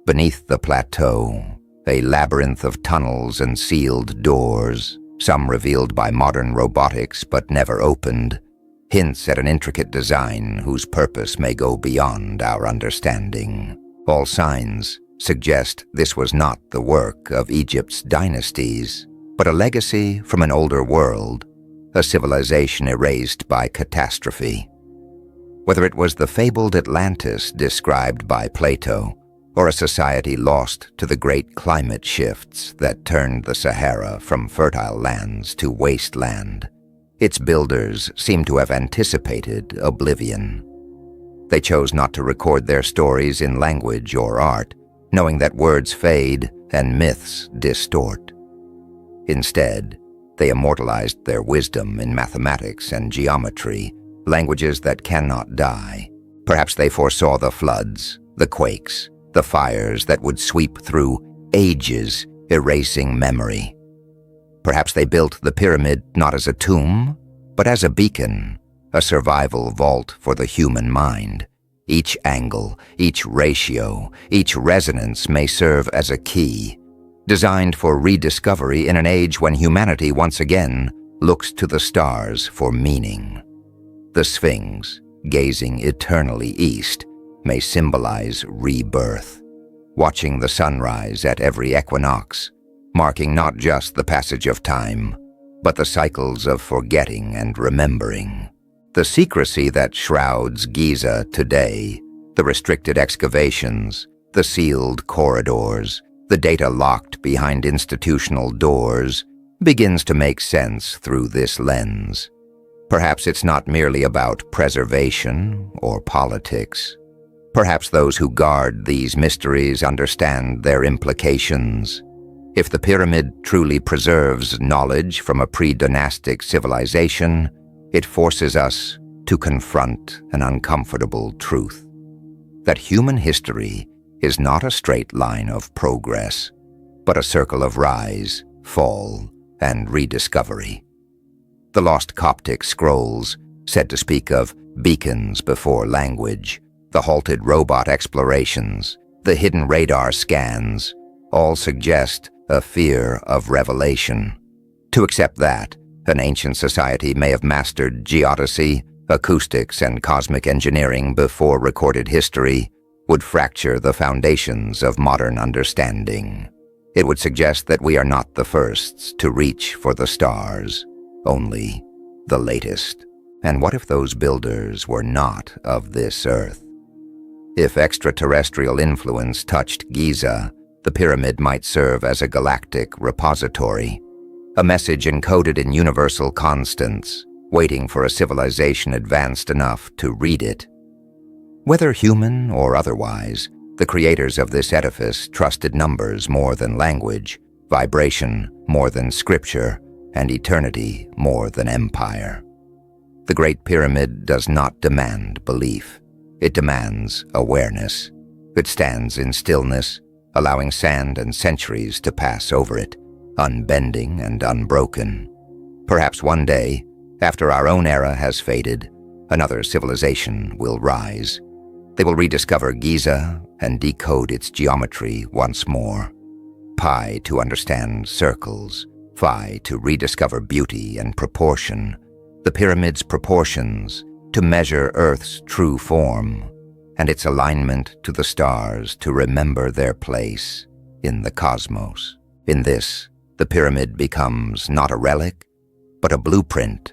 Beneath the plateau, a labyrinth of tunnels and sealed doors, some revealed by modern robotics but never opened, hints at an intricate design whose purpose may go beyond our understanding. All signs suggest this was not the work of Egypt's dynasties, but a legacy from an older world, a civilization erased by catastrophe. Whether it was the fabled Atlantis described by Plato, or a society lost to the great climate shifts that turned the Sahara from fertile lands to wasteland, its builders seem to have anticipated oblivion. They chose not to record their stories in language or art, knowing that words fade and myths distort. Instead, they immortalized their wisdom in mathematics and geometry, languages that cannot die. Perhaps they foresaw the floods, the quakes, the fires that would sweep through ages, erasing memory. Perhaps they built the pyramid not as a tomb, but as a beacon, a survival vault for the human mind. Each angle, each ratio, each resonance may serve as a key, designed for rediscovery in an age when humanity once again looks to the stars for meaning. The Sphinx, gazing eternally east, may symbolize rebirth, watching the sunrise at every equinox, marking not just the passage of time, but the cycles of forgetting and remembering. The secrecy that shrouds Giza today, the restricted excavations, the sealed corridors, the data locked behind institutional doors, begins to make sense through this lens. Perhaps it's not merely about preservation or politics. Perhaps those who guard these mysteries understand their implications. If the pyramid truly preserves knowledge from a pre-dynastic civilization, it forces us to confront an uncomfortable truth: that human history is not a straight line of progress, but a circle of rise, fall, and rediscovery. The lost Coptic scrolls, said to speak of beacons before language, the halted robot explorations, the hidden radar scans, all suggest a fear of revelation. To accept that, an ancient society may have mastered geodesy, acoustics, and cosmic engineering before recorded history, would fracture the foundations of modern understanding. It would suggest that we are not the firsts to reach for the stars, only the latest. And what if those builders were not of this earth? If extraterrestrial influence touched Giza, the pyramid might serve as a galactic repository, a message encoded in universal constants, waiting for a civilization advanced enough to read it. Whether human or otherwise, the creators of this edifice trusted numbers more than language, vibration more than scripture, and eternity more than empire. The Great Pyramid does not demand belief. It demands awareness. It stands in stillness, allowing sand and centuries to pass over it, unbending and unbroken. Perhaps one day, after our own era has faded, another civilization will rise. They will rediscover Giza and decode its geometry once more. Pi to understand circles, Phi to rediscover beauty and proportion, the pyramid's proportions to measure Earth's true form, and its alignment to the stars to remember their place in the cosmos. In this, the pyramid becomes not a relic, but a blueprint,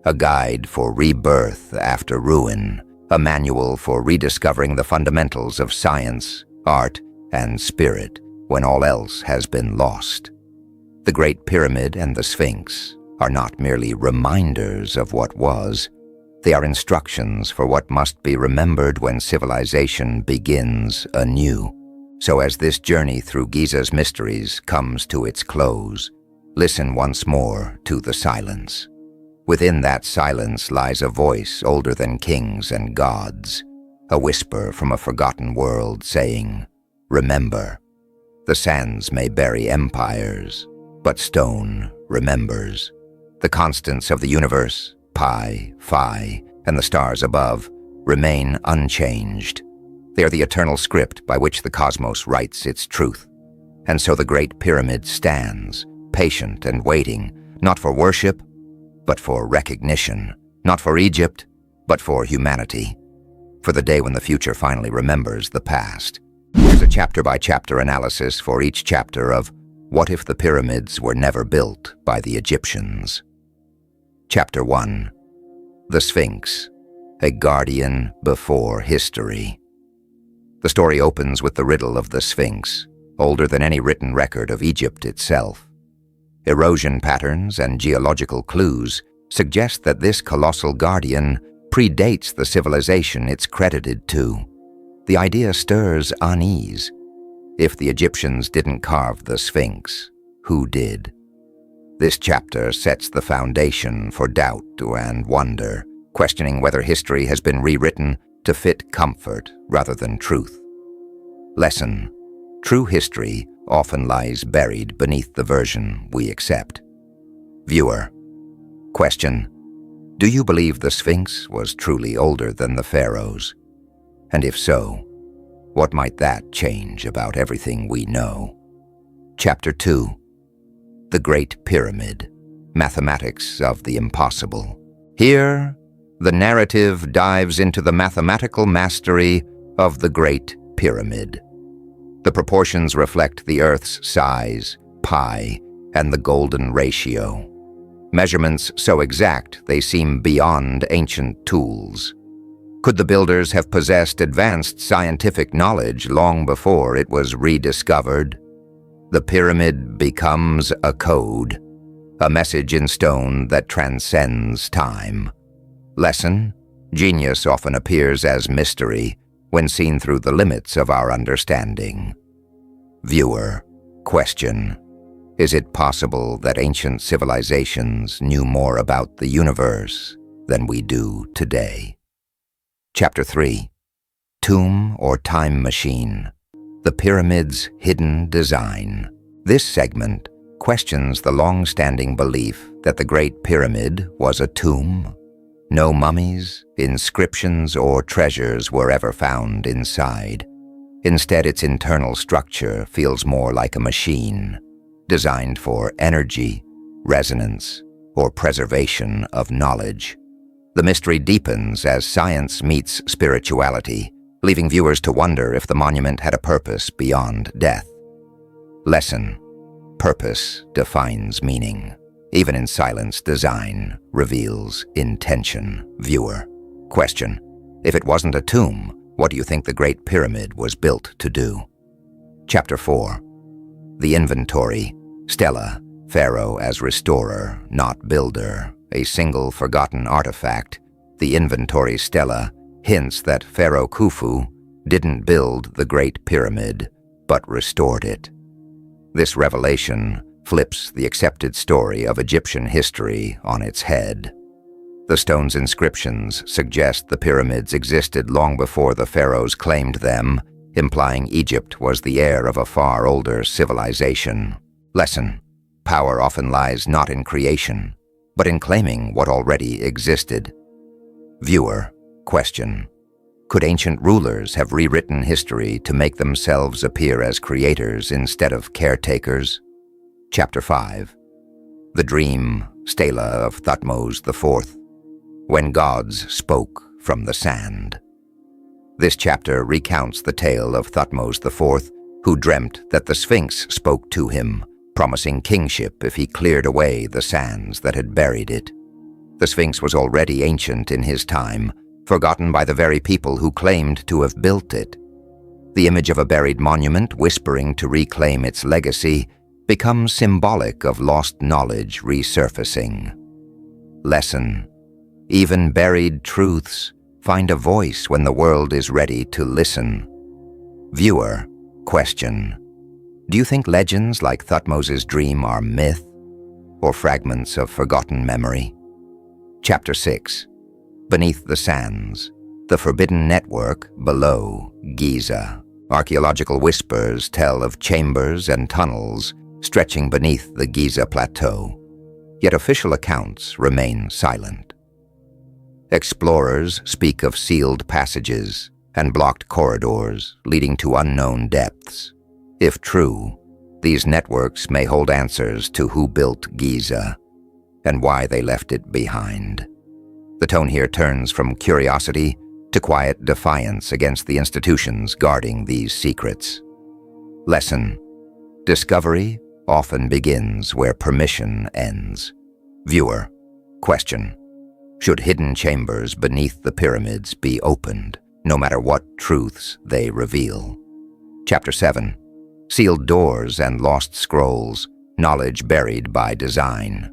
a guide for rebirth after ruin, a manual for rediscovering the fundamentals of science, art, and spirit when all else has been lost. The Great Pyramid and the Sphinx are not merely reminders of what was, they are instructions for what must be remembered when civilization begins anew. So as this journey through Giza's mysteries comes to its close, listen once more to the silence. Within that silence lies a voice older than kings and gods, a whisper from a forgotten world saying, "Remember, the sands may bury empires, but stone remembers. The constants of the universe, Pi, Phi, and the stars above, remain unchanged. They are the eternal script by which the cosmos writes its truth. And so the Great Pyramid stands, patient and waiting, not for worship, but for recognition, not for Egypt, but for humanity, for the day when the future finally remembers the past." Here's a chapter-by-chapter analysis for each chapter of What If the Pyramids Were Never Built by the Egyptians? Chapter 1. The Sphinx, a guardian before history. The story opens with the riddle of the Sphinx, older than any written record of Egypt itself. Erosion patterns and geological clues suggest that this colossal guardian predates the civilization it's credited to. The idea stirs unease. If the Egyptians didn't carve the Sphinx, who did? This chapter sets the foundation for doubt and wonder, questioning whether history has been rewritten to fit comfort rather than truth. Lesson: true history often lies buried beneath the version we accept. Viewer. Question: do you believe the Sphinx was truly older than the pharaohs? And if so, what might that change about everything we know? Chapter 2. The Great Pyramid, Mathematics of the Impossible. Here, the narrative dives into the mathematical mastery of the Great Pyramid. The proportions reflect the Earth's size, pi, and the golden ratio. Measurements so exact they seem beyond ancient tools. Could the builders have possessed advanced scientific knowledge long before it was rediscovered? The pyramid becomes a code, a message in stone that transcends time. Lesson: genius often appears as mystery when seen through the limits of our understanding. Viewer. Question: is it possible that ancient civilizations knew more about the universe than we do today? Chapter 3. Tomb or Time Machine, the Pyramid's Hidden Design. This segment questions the long-standing belief that the Great Pyramid was a tomb. No mummies, inscriptions, or treasures were ever found inside. Instead, its internal structure feels more like a machine, designed for energy, resonance, or preservation of knowledge. The mystery deepens as science meets spirituality, leaving viewers to wonder if the monument had a purpose beyond death. Lesson: purpose defines meaning. Even in silence, design reveals intention. Viewer. Question: if it wasn't a tomb, what do you think the Great Pyramid was built to do? Chapter 4. The Inventory, Stela, Pharaoh as restorer, not builder, a single forgotten artifact, the Inventory Stela, hints that Pharaoh Khufu didn't build the Great Pyramid, but restored it. This revelation flips the accepted story of Egyptian history on its head. The stone's inscriptions suggest the pyramids existed long before the pharaohs claimed them, implying Egypt was the heir of a far older civilization. Lesson: power often lies not in creation, but in claiming what already existed. Viewer, question: could ancient rulers have rewritten history to make themselves appear as creators instead of caretakers? Chapter 5. The Dream Stela of Thutmose IV. When Gods Spoke from the Sand. This chapter recounts the tale of Thutmose IV, who dreamt that the Sphinx spoke to him, promising kingship if he cleared away the sands that had buried it. The Sphinx was already ancient in his time, forgotten by the very people who claimed to have built it. The image of a buried monument whispering to reclaim its legacy becomes symbolic of lost knowledge resurfacing. Lesson: even buried truths find a voice when the world is ready to listen. Viewer, question: do you think legends like Thutmose's dream are myth or fragments of forgotten memory? Chapter 6. Beneath the Sands, the forbidden network below Giza. Archaeological whispers tell of chambers and tunnels stretching beneath the Giza plateau, yet official accounts remain silent. Explorers speak of sealed passages and blocked corridors leading to unknown depths. If true, these networks may hold answers to who built Giza and why they left it behind. The tone here turns from curiosity to quiet defiance against the institutions guarding these secrets. Lesson: discovery often begins where permission ends. Viewer, question: should hidden chambers beneath the pyramids be opened, no matter what truths they reveal? Chapter 7. Sealed doors and lost scrolls, knowledge buried by design.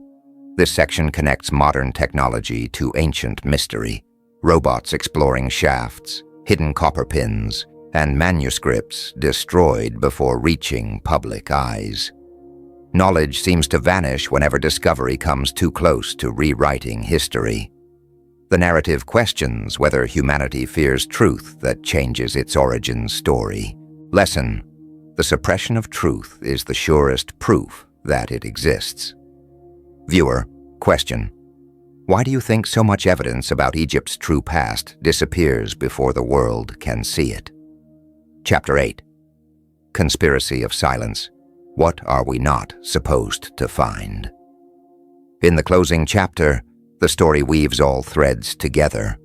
This section connects modern technology to ancient mystery. Robots exploring shafts, hidden copper pins, and manuscripts destroyed before reaching public eyes. Knowledge seems to vanish whenever discovery comes too close to rewriting history. The narrative questions whether humanity fears truth that changes its origin story. Lesson: the suppression of truth is the surest proof that it exists. Viewer, question: why do you think so much evidence about Egypt's true past disappears before the world can see it? Chapter 8. Conspiracy of Silence. What are we not supposed to find? In the closing chapter, the story weaves all threads together: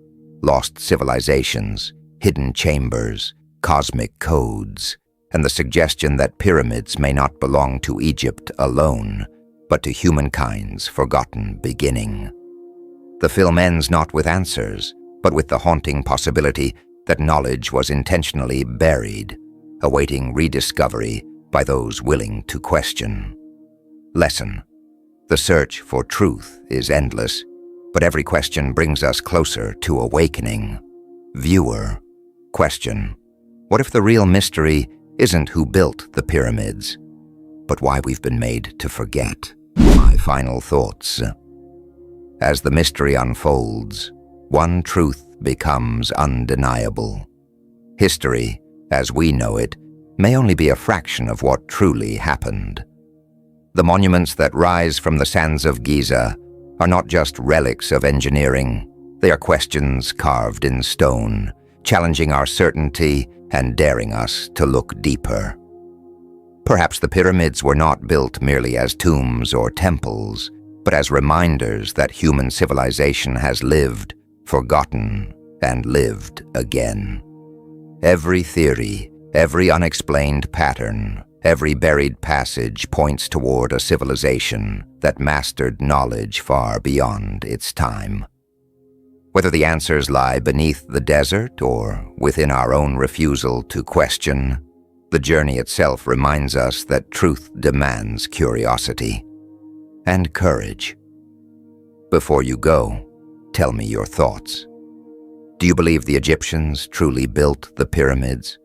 lost civilizations, hidden chambers, cosmic codes, and the suggestion that pyramids may not belong to Egypt alone, but to humankind's forgotten beginning. The film ends not with answers, but with the haunting possibility that knowledge was intentionally buried, awaiting rediscovery by those willing to question. Lesson: the search for truth is endless, but every question brings us closer to awakening. Viewer, question: what if the real mystery isn't who built the pyramids, but why we've been made to forget? My final thoughts. As the mystery unfolds, one truth becomes undeniable. History, as we know it, may only be a fraction of what truly happened. The monuments that rise from the sands of Giza are not just relics of engineering. They are questions carved in stone, challenging our certainty and daring us to look deeper. Perhaps the pyramids were not built merely as tombs or temples, but as reminders that human civilization has lived, forgotten, and lived again. Every theory, every unexplained pattern, every buried passage points toward a civilization that mastered knowledge far beyond its time. Whether the answers lie beneath the desert or within our own refusal to question, the journey itself reminds us that truth demands curiosity and courage. Before you go, tell me your thoughts. Do you believe the Egyptians truly built the pyramids?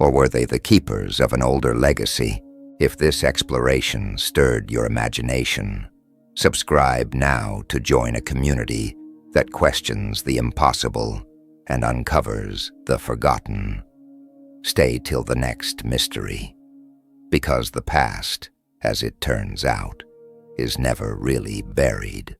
Or were they the keepers of an older legacy? If this exploration stirred your imagination, subscribe now to join a community that questions the impossible and uncovers the forgotten. Stay till the next mystery, because the past, as it turns out, is never really buried.